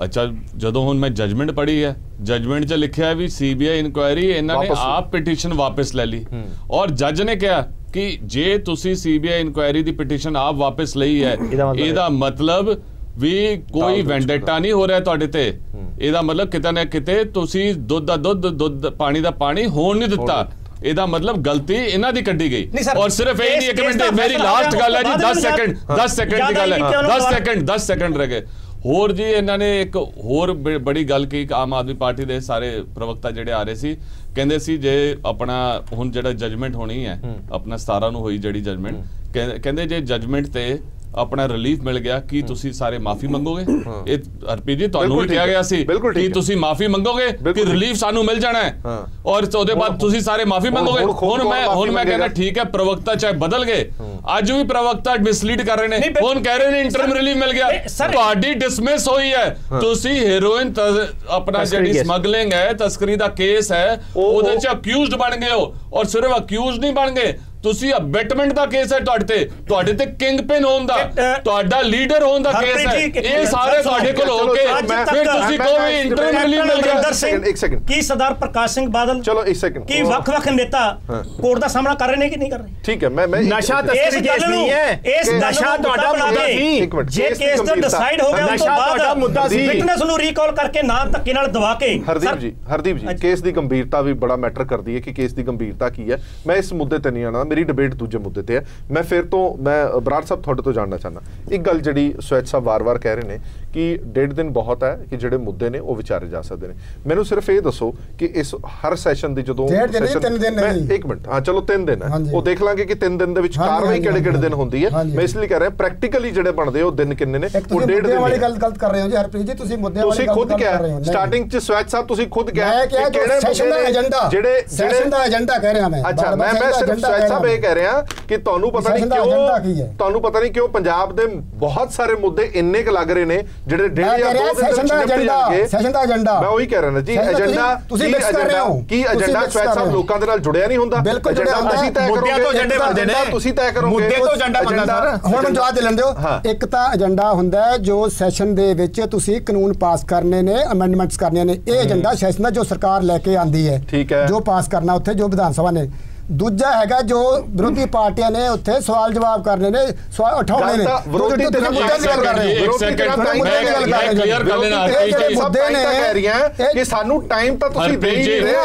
ਅੱਛਾ, ਜਦੋਂ ਹੁਣ ਮੈਂ ਜਜਮੈਂਟ ਪੜ੍ਹੀ ਹੈ, ਜਜਮੈਂਟ 'ਚ ਲਿਖਿਆ ਵੀ CBI ਇਨਕੁਆਇਰੀ ਇਹਨਾਂ ਨੇ ਆਪ ਪਿਟੀਸ਼ਨ ਵਾਪਸ ਲੈ ਲਈ। ਔਰ ਜੱਜ ਨੇ ਕਿਹਾ ਕਿ ਜੇ ਤੁਸੀਂ CBI ਇਨਕੁਆਇਰੀ ਦੀ ਪਿਟੀਸ਼ਨ ਆਪ ਵਾਪਸ ਲਈ ਹੈ, ਇਹਦਾ ਮਤਲਬ ਵੀ ਕੋਈ ਵੈਂਡੇਟਾ ਨਹੀਂ ਹੋ ਰਿਹਾ ਤੁਹਾਡੇ ਤੇ। ਇਹਦਾ ਮਤਲਬ ਕਿਤੇ ਨਾ ਕਿਤੇ ਤੁਸੀਂ ਦੁੱਧ ਦਾ ਦੁੱਧ ਪਾਣੀ ਦਾ ਪਾਣੀ ਹੋਣ ਨਹੀਂ ਦਿੱਤਾ। ਇਹਦਾ ਮਤਲਬ ਗਲਤੀ ਇਹਨਾਂ ਦੀ ਕੱਢੀ ਗਈ। ਔਰ ਸਿਰਫ ਇਹ ਨਹੀਂ, 1 ਮਿੰਟ ਮੇਰੀ ਲਾਸਟ ਗੱਲ ਹੈ ਜੀ, 10 ਸੈਕਿੰਡ ਦੀ ਗੱਲ ਹੈ, 10 ਸੈਕਿੰਡ ਰਹਿ ਗਏ। ਹੋਰ ਜੀ ਇਹਨਾਂ ਨੇ ਇੱਕ ਹੋਰ ਬੜੀ ਗੱਲ ਕੀ, ਆਮ ਆਦਮੀ ਪਾਰਟੀ ਦੇ ਸਾਰੇ ਪ੍ਰਵਕਤਾ ਜਿਹੜੇ ਆ ਰਹੇ ਸੀ, ਕਹਿੰਦੇ ਸੀ ਜੇ ਆਪਣਾ ਹੁਣ ਜਿਹੜਾ ਜਜਮੈਂਟ ਹੋਣੀ ਹੈ ਆਪਣਾ 17 ਨੂੰ ਹੋਈ ਜਿਹੜੀ ਜਜਮੈਂਟ, ਕਹਿੰਦੇ ਜੇ ਜਜਮੈਂਟ ਤੇ ਆਪਣਾ ਰਿਲੀਫ ਮਿਲ ਗਿਆ ਕਿ ਤੁਸੀਂ ਸਾਰੇ ਮਾਫੀ ਮੰਗੋਗੇ। ਇਹ ਹਰਪ੍ਰੀਤ ਜੀ ਤੁਹਾਨੂੰ ਵੀ ਕਿਹਾ ਗਿਆ ਸੀ ਕਿ ਤੁਸੀਂ ਮਾਫੀ ਮੰਗੋਗੇ ਕਿ ਰਿਲੀਫ ਸਾਨੂੰ ਮਿਲ ਜਾਣਾ ਹੈ, ਔਰ ਉਹਦੇ ਬਾਅਦ ਤੁਸੀਂ ਸਾਰੇ ਮਾਫੀ ਮੰਗੋਗੇ। ਹੁਣ ਮੈਂ ਕਹਿੰਦਾ ਠੀਕ ਹੈ, ਪ੍ਰਵਕਤਾ ਚਾਹੇ ਬਦਲ ਗਏ, ਅੱਜ ਵੀ ਪ੍ਰਵਕਤਾ ਮਿਸਲੀਡ ਕਰ ਰਹੇ ਨੇ, ਹੁਣ ਕਹਿ ਰਹੇ ਨੇ ਇੰਟਰਮ ਰਿਲੀਫ ਮਿਲ ਗਿਆ। ਤੁਹਾਡੀ ਡਿਸਮਿਸ ਹੋਈ ਹੈ, ਤੁਸੀਂ ਹੈਰੋਇਨ ਆਪਣਾ ਜਿਹੜੀ ਸਮਗਲਿੰਗ ਹੈ, ਤਸਕਰੀ ਦਾ ਕੇਸ ਹੈ, ਉਹਦੇ ਚ ਅਕਿਊਜ਼ਡ ਬਣ ਗਏ ਹੋ। ਔਰ ਸਿਰਫ ਅਕਿਊਜ਼ਡ ਨਹੀਂ ਬਣ ਗਏ, ਤੁਸੀਂ ਅਬੈਟਮੈਂਟ ਦਾ ਕੇਸ ਹੈ ਤੁਹਾਡੇ ਤੇ ਕਿੰਗ ਪਿਨ ਹੋਣ ਦਾ, ਤੁਹਾਡਾ ਲੀਡਰ ਹੋਣ ਦਾ ਕੇਸ ਹੈ। ਇਹ ਸਾਰੇ ਤੁਹਾਡੇ ਕੋਲ ਹੋ ਕੇ ਫਿਰ ਤੁਸੀਂ ਕਹੋ ਵੀ ਇੰਟਰਮ ਰਿਲੀਫ ਮਿਲ ਗਿਆ। ਇੱਕ ਸੈਕਿੰਡ, ਕੀ ਸਰਦਾਰ ਪ੍ਰਕਾਸ਼ ਸਿੰਘ ਬਾਦਲ, ਚਲੋ ਇੱਕ ਸੈਕਿੰਡ, ਕੀ ਵੱਖ-ਵੱਖ ਨੇਤਾ ਕੋਰਟ ਦਾ ਸਾਹਮਣਾ ਕਰ ਰਹੇ ਨੇ ਕਿ ਨਹੀਂ ਕਰ ਰਹੇ? ਠੀਕ ਹੈ, ਮੈਂ ਨਸ਼ਾ ਤਸਕਰੀ ਕੇਸ ਨਹੀਂ ਹੈ, ਇਸ ਨਸ਼ਾ ਤੁਹਾਡਾ ਮੁੱਦਾ ਸੀ। ਜੇ ਕੇਸ ਤੇ ਡਿਸਾਈਡ ਹੋ ਗਿਆ ਉਸ ਤੋਂ ਬਾਅਦ ਮੁੱਦਾ ਸੀ, ਵਿਟਨੈਸ ਨੂੰ ਰੀਕਾਲ ਕਰਕੇ ਨਾ ਧੱਕੇ ਨਾਲ ਦਬਾ ਕੇ। ਹਰਦੀਪ ਜੀ ਕੇਸ ਦੀ ਗੰਭੀਰਤਾ ਵੀ ਬੜਾ ਮੈਟਰ ਕਰਦੀ ਹੈ ਕਿ ਕੇਸ ਦੀ ਗੰਭੀਰਤਾ ਕੀ ਹੈ। ਮੈਂ ਇਸ ਮੁੱਦੇ ਤੇ ਨਹੀਂ ਆਣਾ, ਮੇਰੀ ਡਿਬੇਟ ਦੂਜੇ ਮੁੱਦੇ ਤੇ ਹੈ। ਮੈਂ ਫਿਰ ਤੋਂ ਬਰਾੜ ਸਾਹਿਬ ਤੁਹਾਡੇ ਤੋਂ ਜਾਣਨਾ ਚਾਹੁੰਦਾ ਇੱਕ ਗੱਲ ਜਿਹੜੀ ਸਵੈਚ ਸਾਹਿਬ ਵਾਰ-ਵਾਰ ਕਹਿ ਰਹੇ ਨੇ ਕਿ 1.5 ਦਿਨ ਬਹੁਤ ਹੈ ਕਿ ਜਿਹੜੇ ਮੁੱਦੇ ਨੇ ਉਹ ਵਿਚਾਰੇ ਜਾ ਸਕਦੇ ਨੇ। ਮੈਨੂੰ ਸਿਰਫ ਇਹ ਦੱਸੋ ਕਿ ਇਸ ਹਰ ਸੈਸ਼ਨ ਦੀ ਜਦੋਂ 3 ਦਿਨ ਨਹੀਂ, 1 ਮਿੰਟ, ਹਾਂ ਚਲੋ 3 ਦਿਨ ਹੈ, ਉਹ ਦੇਖ ਲਾਂਗੇ ਕਿ 3 ਦਿਨ ਦੇ ਵਿੱਚ ਕਾਰਵਾਈ ਕਿਹੜੇ-ਕਿਹੜੇ ਦਿਨ ਹੁੰਦੀ ਹੈ। ਮੈਂ ਇਸ ਲਈ ਕਹਿ ਰਿਹਾ ਪ੍ਰੈਕਟੀਕਲੀ ਜਿਹੜੇ ਬਣਦੇ ਉਹ ਦਿਨ ਕਿੰਨੇ ਨੇ, ਉਹ 1.5 ਦਿਨ ਵਾਲੀ ਗੱਲ ਗਲਤ ਕਰ ਰਹੇ ਹੋ ਜੀ ਹਰਪ੍ਰੀਤ ਜੀ, ਤੁਸੀਂ ਮੁੱਦਿਆਂ ਵਾਲੀ ਗੱਲ ਕਰ ਰਹੇ ਹੋ। ਸਟਾਰਟਿੰਗ 'ਚ ਸਵੈਚ ਸਾਹਿਬ ਤੁਸੀਂ ਖੁਦ ਕਿਹਾ ਕਿ ਕਿਹੜੇ ਸੈਸ਼ਨ ਦਾ ਏਜੰਡਾ, ਜਿਹੜੇ ਸੈਸ਼ਨ ਦਾ ਏਜੰਡਾ ਕਹਿ ਰਿਹਾ ਮੈਂ। ਅੱਛਾ, ਮੈਂ ਸਿਰਫ ਸਵੈਚ ਸਾਹਿਬ ਇਹ ਕਹਿ ਰਿਹਾ ਕਿ ਤੁਹਾਨੂੰ ਪਤਾ ਨਹੀਂ ਕਿਉਂ ਪੰਜਾਬ ਦੇ ਬਹੁਤ ਸਾਰੇ ਮੁੱਦੇ ਇੰਨੇ ਕੁ ਲੱਗ ਰਹੇ ਨੇ ਜਿਹੜੇ 1.5 ਜਾਂ 2 ਦਿਨ ਸੈਸ਼ਨ ਦਾ ਏਜੰਡਾ। ਮੈਂ ਉਹੀ ਕਹਿ ਰਿਹਾ ਨਾ ਜੀ, ਏਜੰਡਾ ਤੁਸੀਂ ਮਿਕਸ ਕਰ ਰਹੇ ਹੋ ਕਿ ਏਜੰਡਾ ਸਵੈਚ ਸਾਹਿਬ ਲੋਕਾਂ ਦੇ ਨਾਲ ਜੁੜਿਆ ਨਹੀਂ ਹੁੰਦਾ। ਬਿਲਕੁਲ ਜੁੜਿਆ ਹੁੰਦਾ, ਅਸੀਂ ਤੈਅ ਕਰੋਗੇ, ਮੁੱਦਿਆਂ ਤੋਂ ਏਜੰਡੇ ਬਣਦੇ ਨੇ, ਤੁਸੀਂ ਤੈਅ ਕਰੋਗੇ, ਮੁੱਦੇ ਤੋਂ ਏਜੰਡਾ ਬਣਦਾ ਸਰ। ਹੁਣ ਮੈਨੂੰ ਜਵਾਬ ਦੇ ਲੈਂਦੇ ਹੋ। ਇੱਕ ਤਾਂ ਏਜੰਡਾ ਹੁੰਦਾ ਹੈ ਜੋ ਸੈਸ਼ਨ ਦੇ ਵਿੱਚ ਤੁਸੀਂ ਕਾਨੂੰਨ ਪਾਸ ਕਰਨੇ ਨੇ, ਅਮੈਂਡਮੈਂਟਸ ਕਰਨੀਆਂ ਨੇ, ਇਹ ਏਜੰਡਾ ਸੈਸ਼ਨ ਦਾ ਜੋ ਸਰਕਾਰ ਲੈ ਕੇ ਆਂਦੀ ਹੈ, ਜੋ ਪਾਸ ਕਰਨਾ ਉੱਥੇ ਜੋ ਵਿਧਾਨ ਸਭਾ ਨੇ। ਦੂਜਾ ਹੈਗਾ ਜੋ ਵਿਰੋਧੀ ਪਾਰਟੀਆਂ ਨੇ ਉੱਥੇ ਸਵਾਲ ਜਵਾਬ ਕਰਨੇ ਨੇ, ਸਵਾਲ ਉਠਾਉਣੇ ਨੇ। ਵਿਰੋਧੀ ਤੇ ਮੁੱਦਿਆਂ ਦੀ ਗੱਲ ਕਰ ਰਹੇ ਹੋ, ਮੁੱਦੇ ਨੇ ਕਹਿ ਰਹੀਆਂ ਕਿ ਸਾਨੂੰ ਟਾਈਮ ਤਾਂ ਤੁਸੀਂ ਦੇ ਹੀ ਰਹੇ ਹੋ।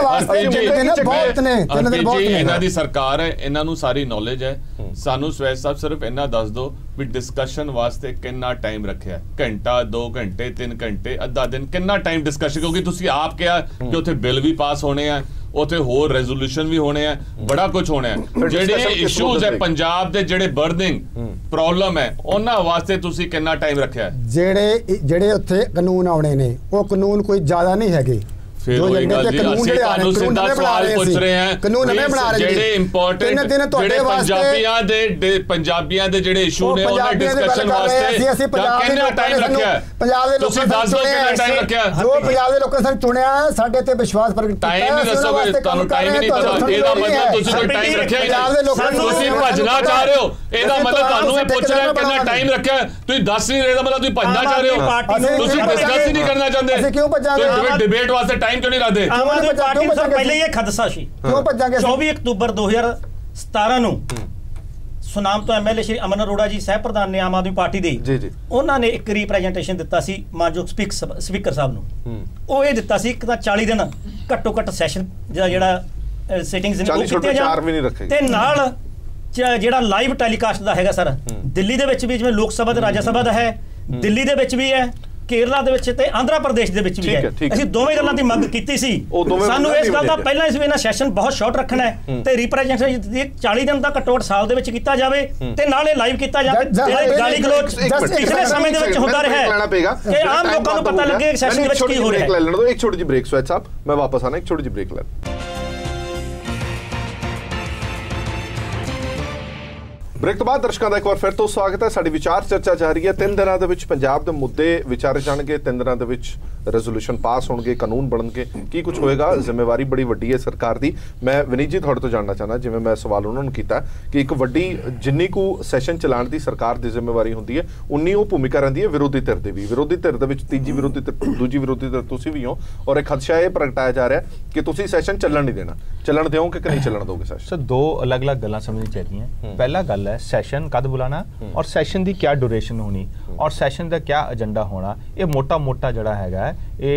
ਬਹੁਤ ਨੇ, 3 ਦਿਨ ਬਹੁਤ ਨੇ। ਇਹਨਾਂ ਦੀ ਸਰਕਾਰ ਹੈ, ਇਹਨਾਂ ਨੂੰ ਸਾਰੀ ਨੌਲੇਜ ਹੈ। ਸਾਨੂੰ ਸਵੈਚ ਸਾਹਿਬ ਸਿਰਫ ਇੰਨਾ ਦੱਸ ਦਿਓ ਵੀ ਡਿਸਕਸ਼ਨ ਵਾਸਤੇ ਕਿੰਨਾ ਟਾਈਮ ਰੱਖਿਆ, ਘੰਟਾ, 2 ਘੰਟੇ, 3 ਘੰਟੇ, ਅੱਧਾ ਦਿਨ, ਕਿੰਨਾ ਟਾਈਮ ਡਿਸਕਸ਼ਨ? ਕਿਉਂਕਿ ਤੁਸੀਂ ਆਪ ਕਿਹਾ ਕਿ ਉੱਥੇ ਬਿੱਲ ਵੀ ਪਾਸ ਹੋਣੇ ਆ, ਉੱਥੇ ਹੋਰ ਰੈਜ਼ੋਲੂਸ਼ਨ ਵੀ ਹੋਣੇ ਆ, ਬੜਾ ਕੁਝ ਹੋਣਾ ਹੈ। ਜਿਹੜੇ ਇਸ਼ੂਜ਼ ਹੈ ਪੰਜਾਬ ਦੇ, ਜਿਹੜੇ ਬਰਨਿੰਗ ਪ੍ਰੋਬਲਮ ਹੈ, ਉਹਨਾਂ ਵਾਸਤੇ ਤੁਸੀਂ ਕਿੰਨਾ ਟਾਈਮ ਰੱਖਿਆ? ਜਿਹੜੇ ਉੱਥੇ ਕਾਨੂੰਨ ਆਉਣੇ ਨੇ ਉਹ ਕਾਨੂੰਨ ਕੋਈ ਜ਼ਿਆਦਾ ਨਹੀਂ ਹੈਗੇ। ਫਿਰ ਉਹੀ ਗੱਲ ਜੀ, ਅਸੀਂ ਤੁਹਾਨੂੰ ਸਿੱਧਾ ਸਵਾਲ ਪੁੱਛ ਰਹੇ ਹਾਂ, ਜਿਹੜੇ ਇੰਪੋਰਟੈਂਟ ਜਿਹੜੇ ਪੰਜਾਬੀਆਂ ਦੇ ਜਿਹੜੇ ਇਸ਼ੂ ਨੇ ਉਹਨਾਂ ਡਿਸਕਸ਼ਨ ਵਾਸਤੇ ਕਿੰਨਾ ਟਾਈਮ ਰੱਖਿਆ? ਪੰਜਾਬ ਦੇ ਲੋਕਾਂ ਦੱਸ ਦਿਓ ਕਿੰਨਾ ਟਾਈਮ ਰੱਖਿਆ? ਜੋ ਪੰਜਾਬ ਦੇ ਲੋਕਾਂ ਨੇ ਚੁਣਿਆ, ਸਾਡੇ ਤੇ ਵਿਸ਼ਵਾਸ ਪ੍ਰਗਟ ਕੀਤਾ। ਟਾਈਮ ਨਹੀਂ ਦੱਸੋਗੇ, ਤੁਹਾਨੂੰ ਟਾਈਮ ਹੀ ਨਹੀਂ ਪਤਾ, ਇਹਦਾ ਮਤਲਬ ਤੁਸੀਂ ਕੋਈ ਟਾਈਮ ਰੱਖਿਆ ਹੀ ਨਹੀਂ। ਤੁਸੀਂ ਭੱਜਣਾ ਚਾਹ ਰਹੇ ਹੋ, ਇਹਦਾ ਮਤਲਬ ਤੁਹਾਨੂੰ ਇਹ ਪੁੱਛ ਰਿਹਾ ਕਿੰਨਾ ਟਾਈਮ ਰੱਖਿਆ, ਤੁਸੀਂ ਦੱਸ ਨਹੀਂ ਰਹੇ, ਇਹਦਾ ਮਤਲਬ ਤੁਸੀਂ ਭੱਜਣਾ ਚਾਹ ਰਹੇ ਹੋ, ਤੁਸੀਂ ਡਿਸਕਸ ਹੀ ਨਹੀਂ ਕਰਨਾ ਚਾਹੁੰਦੇ। ਅਸੀਂ ਕਿਉਂ ਭੱਜਾਂਗੇ? ਡਿਬੇਟ ਵਾਸਤੇ ਟਾਈਮ ਕਿਉਂ ਨਹੀਂ ਰੱਖਦੇ? ਆਮ ਆਦਮੀ ਪਾਰਟੀ ਨੂੰ ਸਰ ਪਹਿਲੇ ਇਹ ਖਦਸ਼ਾ ਸੀ। ਕਿਉਂ ਭੱਜਾਂਗੇ? 24 ਅਕਤੂਬਰ 2017 ਨੂੰ ਸੁਨਾਮ ਤੋਂ ਐਮਐਲਏ ਸ਼੍ਰੀ ਅਮਨ ਅਰੋੜਾ ਜੀ ਸਹਿ ਪ੍ਰਧਾਨ ਨੇ ਆਮ ਆਦਮੀ ਪਾਰਟੀ ਦੇ, ਉਹਨਾਂ ਨੇ ਇੱਕ ਰਿਪਰੈਜ਼ੈਂਟੇਸ਼ਨ ਦਿੱਤਾ ਸੀ ਮਾਨਯੋਗ ਸਪੀਕਰ ਸਾਹਿਬ ਨੂੰ। ਉਹ ਇਹ ਦਿੱਤਾ ਸੀ ਇੱਕ ਤਾਂ 40 ਦਿਨ ਘੱਟੋ ਘੱਟ ਸੈਸ਼ਨ ਜਿਹੜਾ ਸਿਟਿੰਗਸ ਨੇ ਉਹ ਕੀਤੇ ਜਾਣ, ਤੇ ਨਾਲ ਜਿਹੜਾ ਲਾਈਵ ਟੈਲੀਕਾਸਟ ਦਾ ਹੈਗਾ ਸਰ, ਦਿੱਲੀ ਦੇ ਵਿੱਚ ਵੀ ਜਿਵੇਂ ਲੋਕ ਸਭਾ ਤੇ ਰਾਜ ਸਭਾ ਦਾ ਹੈ, ਦਿੱਲੀ ਦੇ ਵਿੱਚ ਵੀ ਹੈ, ਕੇਰਲਾ ਦੇ ਵਿੱਚ ਤੇ ਆਂਧਰਾ ਪ੍ਰਦੇਸ਼ ਦੇ ਵਿੱਚ ਵੀ ਹੈ। ਅਸੀਂ ਦੋਵੇਂ ਗੱਲਾਂ ਦੀ ਮੰਗ ਕੀਤੀ ਸੀ। ਸਾਨੂੰ ਇਸ ਗੱਲ ਦਾ ਪਹਿਲਾਂ ਇਸ ਵੇਲੇ ਸੈਸ਼ਨ ਬਹੁਤ ਸ਼ਾਰਟ ਰੱਖਣਾ ਹੈ ਤੇ ਰਿਪਰੈਜ਼ੈਂਟੇਸ਼ਨ 40 ਦਿਨ ਦਾ ਘੱਟੋ ਘੱਟ ਸਾਲ ਦੇ ਵਿੱਚ ਕੀਤਾ ਜਾਵੇ ਤੇ ਨਾਲੇ ਲਾਈਵ ਕੀਤਾ ਜਾਵੇ। ਜਿਹੜੇ ਗਾਲੀ ਗਲੋਚ ਪਿਛਲੇ ਸਮੇਂ ਦੇ ਵਿੱਚ ਹੁੰਦਾ ਰਿਹਾ ਹੈ ਕਿ ਆਮ ਲੋਕਾਂ ਨੂੰ ਪਤਾ ਲੱਗੇ ਕਿ ਸੈਸ਼ਨ ਦੇ ਵਿੱਚ ਕੀ ਹੋ ਰਿਹਾ ਹੈ। ਇੱਕ ਛੋਟੀ ਜਿਹੀ ਬ੍ਰੇਕ ਸਵੈਚ ਸਾਹਿਬ, ਮੈਂ ਵਾਪਸ ਆਣਾ, ਇੱਕ ਛੋਟੀ ਜਿਹੀ ਬ੍ਰੇਕ ਲੈ। ਬ੍ਰੇਕ ਤੋਂ ਬਾਅਦ ਦਰਸ਼ਕਾਂ ਦਾ ਇੱਕ ਵਾਰ ਫਿਰ ਤੋਂ ਸਵਾਗਤ ਹੈ। ਸਾਡੀ ਵਿਚਾਰ ਚਰਚਾ ਜਾਰੀ ਹੈ। 3 ਦਿਨਾਂ ਦੇ ਵਿੱਚ ਪੰਜਾਬ ਦੇ ਮੁੱਦੇ ਵਿਚਾਰੇ ਜਾਣਗੇ, 3 ਦਿਨਾਂ ਦੇ ਵਿੱਚ ਰੈਜ਼ੋਲੂਸ਼ਨ ਪਾਸ ਹੋਣਗੇ, ਕਾਨੂੰਨ ਬਣਨਗੇ, ਕੀ ਕੁਝ ਹੋਏਗਾ। ਜ਼ਿੰਮੇਵਾਰੀ ਬੜੀ ਵੱਡੀ ਹੈ ਸਰਕਾਰ ਦੀ। ਮੈਂ ਵਿਨੀਤ ਜੀ ਤੁਹਾਡੇ ਤੋਂ ਜਾਣਨਾ ਚਾਹੁੰਦਾ, ਜਿਵੇਂ ਮੈਂ ਸਵਾਲ ਉਹਨਾਂ ਨੂੰ ਕੀਤਾ ਕਿ ਇੱਕ ਵੱਡੀ ਜਿੰਨੀ ਕੁ ਸੈਸ਼ਨ ਚਲਾਉਣ ਦੀ ਸਰਕਾਰ ਦੀ ਜ਼ਿੰਮੇਵਾਰੀ ਹੁੰਦੀ ਹੈ, ਉਨੀ ਉਹ ਭੂਮਿਕਾ ਰਹਿੰਦੀ ਹੈ ਵਿਰੋਧੀ ਧਿਰ ਦੀ ਵੀ। ਵਿਰੋਧੀ ਧਿਰ ਦੇ ਵਿੱਚ ਤੀਜੀ ਵਿਰੋਧੀ ਧਿਰ, ਦੂਜੀ ਵਿਰੋਧੀ ਧਿਰ ਤੁਸੀਂ ਵੀ ਹੋ, ਔਰ ਇੱਕ ਖਦਸ਼ਾ ਇਹ ਪ੍ਰਗਟਾਇਆ ਜਾ ਰਿਹਾ ਕਿ ਤੁਸੀਂ ਸੈਸ਼ਨ ਚੱਲਣ ਨਹੀਂ ਦੇਣਾ। ਚੱਲਣ ਦਿਓਗੇ ਕਿ ਨਹੀਂ ਚੱਲਣ ਦੋਗੇ ਸੈਸ਼ਨ? ਸਰ, ਦੋ ਅਲੱਗ-ਅਲੱਗ ਗੱਲਾਂ ਸਮਝਣੀ ਚਾਹੀਦੀਆਂ। ਪਹਿਲਾ ਗੱਲ ਹੈ ਸੈਸ਼ਨ ਕਦ बुलाना और सैशन की क्या ड्यूरेशन होनी और सैशन का क्या एजेंडा होना। ये मोटा जड़ा हैगा ये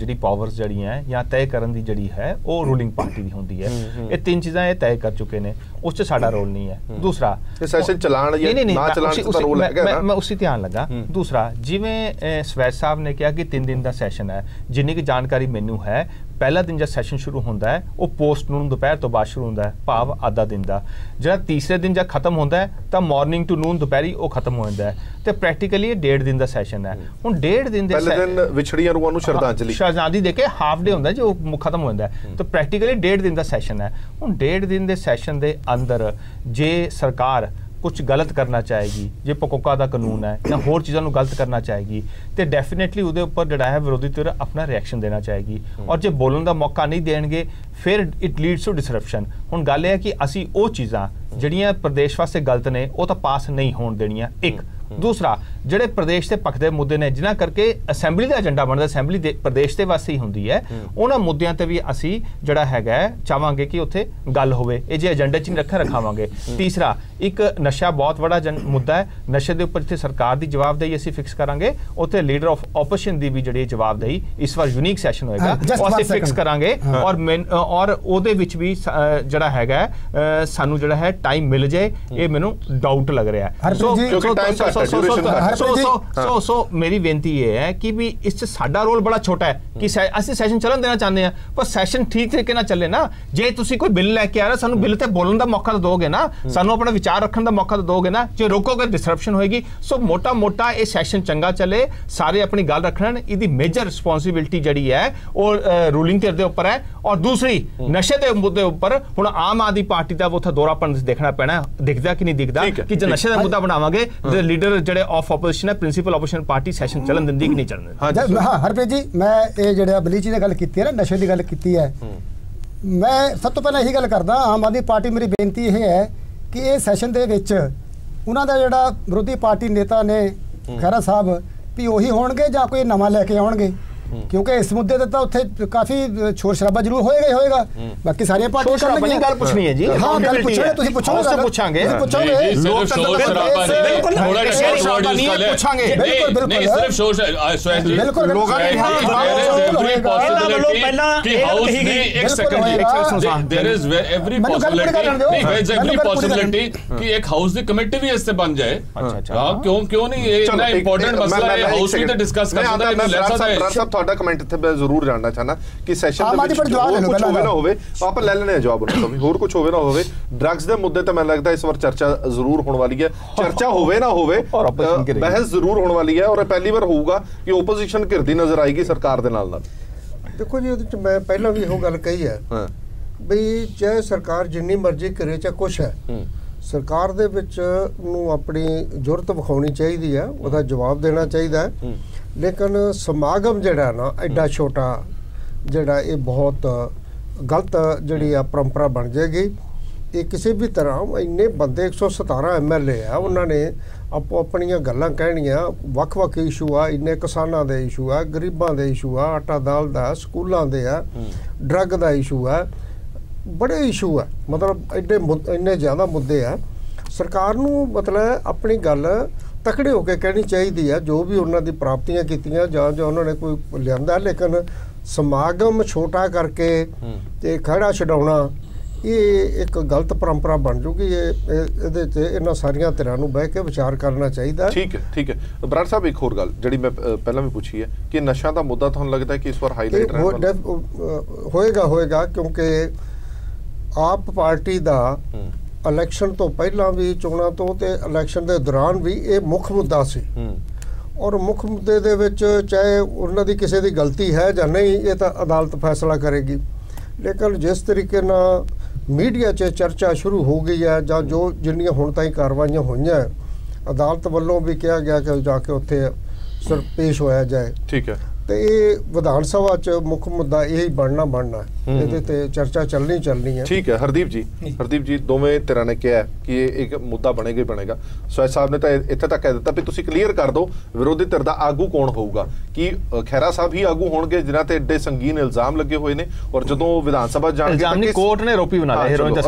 जी पावर्स जड़ी है या तय करन दी जड़ी है वो रूलिंग पार्टी दी होंदी है। ये 3 चीज़ां ये तय कर चुके ने, उस च साडा रोल नहीं है। दूसरा सैशन चलाण या ना चलाण दा रोल है। मैं उसी ध्यान लगा। दूसरा जिवें स्वैच साहब ने कहा कि 3 दिन का सैशन है, जिन्नी की जानकारी मैनू है पहला दिन जब सैशन शुरू होता है वो पोस्ट नून दोपहर तो बाद शुरू होता है, भाव आधा दिन का। जो तीसरे दिन जब खत्म होता है तो मॉर्निंग टू नून दोपहरी वो खत्म हो जाता है। तो प्रैक्टिकली 1.5 दिन का सैशन है। हुण 1.5 दिन पहले दिन विछड़ियां रूहां नूं श्रद्धांजलि दे के हाफ डे होता है जो खत्म हो जाता है। तो प्रैक्टिकली 1.5 दिन का सैशन है। हुण 1.5 दिन के सैशन के अंदर जे सरकार कुछ गलत करना चाहेगी, जे पकोका का कानून है या होर चीज़ों को गलत करना चाहेगी तो डेफिनेटली उहदे उपर जिहड़ा है विरोधी धिर अपना रिएक्शन देना चाहेगी। और जे बोलने का मौका नहीं देंगे फिर इट लीड्स टू डिसरप्शन। हुण गल है कि असी वो चीज़ां जिहड़ियां प्रदेश वास्ते गलत ने वो तो पास नहीं होण देणियां। एक दूसरा ਜਿਹੜੇ ਪ੍ਰਦੇਸ਼ ਦੇ ਪੱਖਦੇ ਮੁੱਦੇ ਨੇ ਜਿਨ੍ਹਾਂ ਕਰਕੇ ਅਸੈਂਬਲੀ ਦਾ ਏਜੰਡਾ ਬਣਦਾ, ਅਸੈਂਬਲੀ ਦੇ ਪ੍ਰਦੇਸ਼ ਦੇ ਵਾਸਤੇ ਹੀ ਹੁੰਦੀ ਹੈ, ਉਹਨਾਂ ਮੁੱਦਿਆਂ ਤੇ ਵੀ ਅਸੀਂ ਜਿਹੜਾ ਹੈਗਾ ਚਾਹਾਂਗੇ ਕਿ ਉੱਥੇ ਗੱਲ ਹੋਵੇ। ਇਹ ਜੇ ਏਜੰਡੇ 'ਚ ਨਹੀਂ ਰਖਾਵਾਂਗੇ। ਤੀਸਰਾ ਇੱਕ ਨਸ਼ਾ ਬਹੁਤ ਵੱਡਾ ਮੁੱਦਾ ਹੈ। ਨਸ਼ੇ ਦੇ ਉੱਪਰ ਜਿੱਥੇ ਸਰਕਾਰ ਦੀ ਜਵਾਬਦੇਹੀ ਅਸੀਂ ਫਿਕਸ ਕਰਾਂਗੇ, ਉੱਥੇ ਲੀਡਰ ਆਫ ਆਪੋਜੀਸ਼ਨ ਦੀ ਵੀ ਜਿਹੜੀ ਜਵਾਬਦੇਹੀ ਇਸ ਵਾਰ ਯੂਨੀਕ ਸੈਸ਼ਨ ਹੋਏਗਾ ਉਹ ਅਸੀਂ ਫਿਕਸ ਕਰਾਂਗੇ। ਔਰ ਉਹਦੇ ਵਿੱਚ ਵੀ ਜਿਹੜਾ ਹੈਗਾ ਸਾਨੂੰ ਜਿਹੜਾ ਹੈ ਟਾਈਮ ਮਿਲ ਜਾਏ, ਇਹ ਮੈਨੂੰ ਡਾਊਟ ਲੱਗ ਰਿਹਾ ਹੈ। सो मेरी बेनती ये है कि भी इस साडा रोल बड़ा छोटा है कि असि सैशन चलन देना चाहते हैं, पर सैशन ठीक तरीके ना चले ना। जे तुसी कोई बिल लैके आ रहे सानू बिल ते बोलने का मौका तो दोगे ना, सानू अपना विचार रखने का मौका तो दोगे ना। जे रोकोगे डिसरप्शन होएगी। सो मोटा ये सैशन चंगा चले, सारे अपनी गल रखन। इहदी मेजर रिस्पॉन्सिबिलिटी जिहड़ी है वो रूलिंग धिर दे उपर है। और दूसरी नशे के मुद्दे उपर हुण आम आदमी पार्टी का उत्थे दौरापन देखना पैना, दिखदा कि नहीं दिखदा कि जो नशे का मुद्दा बनावांगे लीडर ਜਿਹੜੇ ਆਫ ਆਪੋਜੀਸ਼ਨ ਹੈ ਪ੍ਰਿੰਸੀਪਲ ਆਪੋਜੀਸ਼ਨ ਪਾਰਟੀ ਸੈਸ਼ਨ ਚੱਲਣ ਦਿੰਦੀ ਕਿ ਨਹੀਂ ਚੱਲਣ ਦਿੰਦੀ। ਹਾਂ ਹਰਪ੍ਰੀਤ ਜੀ, ਮੈਂ ਇਹ ਜਿਹੜਾ ਬਲੀਚ ਦੀ ਗੱਲ ਕੀਤੀ ਹੈ ਨਾ, ਨਸ਼ੇ ਦੀ ਗੱਲ ਕੀਤੀ ਹੈ, ਮੈਂ ਸਭ ਤੋਂ ਪਹਿਲਾਂ ਇਹੀ ਗੱਲ ਕਰਦਾ ਆਮ ਆਦਮੀ ਪਾਰਟੀ ਮੇਰੀ ਬੇਨਤੀ ਇਹ ਹੈ ਕਿ ਇਹ ਸੈਸ਼ਨ ਦੇ ਵਿੱਚ ਉਹਨਾਂ ਦਾ ਜਿਹੜਾ ਵਿਰੋਧੀ ਪਾਰਟੀ ਨੇਤਾ ਨੇ ਖਹਿਰਾ ਸਾਹਿਬ ਵੀ ਉਹੀ ਹੋਣਗੇ ਜਾਂ ਕੋਈ ਨਵਾਂ ਲੈ ਕੇ ਆਉਣਗੇ, क्योंकि इस मुद्दे ते तो उत्थे काफी शोर शराबा जरूर होएगा ही होएगा। बाकी सारी पार्टियां शोर शराबा गल पूछनी है जी। हां गल पूछोगे, तुसी पूछोगे, उससे पूछांगे लोग शोर शराबा नहीं, थोड़ा शोर शराबा नहीं पूछांगे। बिल्कुल नहीं, सिर्फ शोर बिल्कुल लोगों ने एवरी पॉसिबिलिटी कि हाउस में एक second there is every possibility कि एक हाउस दी कमेटी भी इससे बन जाए। हां क्यों नहीं, ये इतना इंपॉर्टेंट मसला है, हाउस में तो डिस्कस कर सकते हैं। ਲੈਸਾ ਤੁਹਾਡਾ ਕਮੈਂਟ ਇੱਥੇ ਮੈਂ ਜ਼ਰੂਰ ਜਾਣਨਾ ਚਾਹਨਾ ਕਿ ਸੈਸ਼ਨ ਦੇ ਵਿੱਚ ਹੋਰ ਕੁਝ ਹੋਵੇ ਨਾ ਹੋਵੇ, ਆਪਾਂ ਲੈ ਲੈਣੇ ਆ ਜਵਾਬ ਉਹਨਾਂ ਤੋਂ ਵੀ। ਹੋਰ ਕੁਝ ਹੋਵੇ ਨਾ ਹੋਵੇ, ਡਰੱਗਸ ਦੇ ਮੁੱਦੇ ਤੇ ਮੈਨੂੰ ਲੱਗਦਾ ਇਸ ਵਾਰ ਚਰਚਾ ਜ਼ਰੂਰ ਹੋਣ ਵਾਲੀ ਹੈ। ਚਰਚਾ ਹੋਵੇ ਨਾ ਹੋਵੇ, ਬਹਿਸ ਜ਼ਰੂਰ ਹੋਣ ਵਾਲੀ ਹੈ। ਔਰ ਪਹਿਲੀ ਵਾਰ ਹੋਊਗਾ ਕਿ ਓਪੋਜੀਸ਼ਨ ਘਿਰਦੀ ਨਜ਼ਰ ਆਏਗੀ ਸਰਕਾਰ ਦੇ ਨਾਲ। ਦੇਖੋ ਜੀ, ਉਹਦੇ ਚ ਮੈਂ ਪਹਿਲਾਂ ਵੀ ਇਹੋ ਗੱਲ ਕਹੀ ਹੈ ਬਈ ਚਾਹੇ ਸਰਕਾਰ ਜਿੰਨੀ ਮਰਜ਼ੀ ਕਰੇ ਚਾਹੇ ਕੁਛ ਹੈ, ਸਰਕਾਰ ਦੇ ਵਿੱਚ ਨੂੰ ਆਪਣੀ ਜ਼ਰੂਰਤ ਵਿਖਾਉਣੀ ਚਾਹੀਦੀ ਹੈ, ਉਹਦਾ ਜਵਾਬ ਦੇਣਾ ਚਾਹੀਦਾ ਹੈ। ਲੇਕਿਨ ਸਮਾਗਮ ਜਿਹੜਾ ਨਾ ਐਡਾ ਛੋਟਾ ਜਿਹੜਾ ਇਹ ਬਹੁਤ ਗਲਤ ਜਿਹੜੀ ਆ ਪਰੰਪਰਾ ਬਣ ਜਾਏਗੀ। ਇਹ ਕਿਸੇ ਵੀ ਤਰ੍ਹਾਂ ਇੰਨੇ ਬੰਦੇ 117 MLA ਆ, ਉਹਨਾਂ ਨੇ ਆਪੋ ਆਪਣੀਆਂ ਗੱਲਾਂ ਕਹਿਣੀਆਂ, ਵੱਖ-ਵੱਖ ਇਸ਼ੂ ਆ, ਇੰਨੇ ਕਿਸਾਨਾਂ ਦੇ ਇਸ਼ੂ ਆ, ਗਰੀਬਾਂ ਦੇ ਇਸ਼ੂ ਆ, ਆਟਾ ਦਾਲ ਦਾ, ਸਕੂਲਾਂ ਦੇ ਆ, ਡਰੱਗ ਦਾ ਇਸ਼ੂ ਆ, ਬੜੇ ਇਸ਼ੂ ਆ। ਮਤਲਬ ਇੰਨੇ ਜ਼ਿਆਦਾ ਮੁੱਦੇ ਆ। ਸਰਕਾਰ ਨੂੰ ਮਤਲਬ ਆਪਣੀ ਗੱਲ ਤਕੜੇ ਹੋ ਕੇ ਕਹਿਣੀ ਚਾਹੀਦੀ ਹੈ, ਜੋ ਵੀ ਉਹਨਾਂ ਦੀ ਪ੍ਰਾਪਤੀਆਂ ਕੀਤੀਆਂ ਜਾਂ ਜੋ ਉਹਨਾਂ ਨੇ ਕੋਈ ਲਿਆਂਦਾ। ਲੇਕਿਨ ਸਮਾਗਮ ਛੋਟਾ ਕਰਕੇ ਤੇ ਖੜਾ ਛਡਾਉਣਾ ਇਹ ਇੱਕ ਗਲਤ ਪਰੰਪਰਾ ਬਣ ਜੂਗੀ। ਇਹਦੇ 'ਚ ਇਹਨਾਂ ਸਾਰੀਆਂ ਧਿਰਾਂ ਨੂੰ ਬਹਿ ਕੇ ਵਿਚਾਰ ਕਰਨਾ ਚਾਹੀਦਾ। ਠੀਕ ਹੈ ਬਰਾੜ ਸਾਹਿਬ, ਇੱਕ ਹੋਰ ਗੱਲ ਜਿਹੜੀ ਮੈਂ ਪਹਿਲਾਂ ਵੀ ਪੁੱਛੀ ਹੈ ਕਿ ਨਸ਼ਾ ਦਾ ਮੁੱਦਾ ਤੁਹਾਨੂੰ ਲੱਗਦਾ ਹੈ ਕਿ ਇਸ ਵਾਰ ਹਾਈਲਾਈਟ ਹੋਏਗਾ ਕਿਉਂਕਿ ਆਪ ਪਾਰਟੀ ਦਾ ਇਲੈਕਸ਼ਨ ਤੋਂ ਪਹਿਲਾਂ ਵੀ, ਚੋਣਾਂ ਤੋਂ ਤੇ ਇਲੈਕਸ਼ਨ ਦੇ ਦੌਰਾਨ ਵੀ ਇਹ ਮੁੱਖ ਮੁੱਦਾ ਸੀ। ਔਰ ਮੁੱਖ ਮੁੱਦੇ ਦੇ ਵਿੱਚ ਚਾਹੇ ਉਹਨਾਂ ਦੀ ਕਿਸੇ ਦੀ ਗਲਤੀ ਹੈ ਜਾਂ ਨਹੀਂ, ਇਹ ਤਾਂ ਅਦਾਲਤ ਫੈਸਲਾ ਕਰੇਗੀ। ਲੇਕਿਨ ਜਿਸ ਤਰੀਕੇ ਨਾਲ ਮੀਡੀਆ 'ਚ ਚਰਚਾ ਸ਼ੁਰੂ ਹੋ ਗਈ ਹੈ ਜਾਂ ਜੋ ਜਿੰਨੀਆਂ ਹੁਣ ਤਾਈਂ ਕਾਰਵਾਈਆਂ ਹੋਈਆਂ ਅਦਾਲਤ ਵੱਲੋਂ ਵੀ ਕਿਹਾ ਗਿਆ ਕਿ ਜਾ ਕੇ ਉੱਥੇ ਸਰ ਪੇਸ਼ ਹੋਇਆ ਜਾਏ। ਠੀਕ ਹੈ। ਤੇ ਇਹ ਵਿਧਾਨ ਸਭਾ 'ਚ ਮੁੱਖ ਮੁੱਦਾ ਇਹ ਹੀ ਬਣਨਾ ਇਹਦੇ ਤੇ ਚਰਚਾ ਚੱਲਣੀ ਹੈ। ਠੀਕ ਹੈ। ਹਰਦੀਪ ਜੀ ਦੋਵੇਂ ਧਿਰਾਂ ਨੇ ਕਿਹਾ ਕਿ ਇਹ ਇੱਕ ਮੁੱਦਾ ਬਣੇਗਾ ਹੀ ਬਣੇਗਾ। ਸੋਇ ਸਾਹਿਬ ਨੇ ਤਾਂ ਇੱਥੇ ਤੱਕ ਕਹਿ ਦਿੱਤਾ ਵੀ ਤੁਸੀਂ ਕਲੀਅਰ ਕਰ ਦਿਓ ਵਿਰੋਧੀ ਧਿਰ ਦਾ ਆਗੂ ਕੌਣ ਹੋਊਗਾ, ਕਿ ਖਹਿਰਾ ਸਾਹਿਬ ਹੀ ਆਗੂ ਹੋਣਗੇ ਜਿਨ੍ਹਾਂ ਤੇ ਏਡੇ ਸੰਗੀਨ ਇਲਜ਼ਾਮ ਲੱਗੇ ਹੋਏ ਨੇ, ਔਰ ਜਦੋਂ ਵਿਧਾਨ ਸਭਾ ਜਾਣਗੇ ਕੋਰਟ ਨੇ ਆਰੋਪੀ ਬਣਾ ਲਿਆ,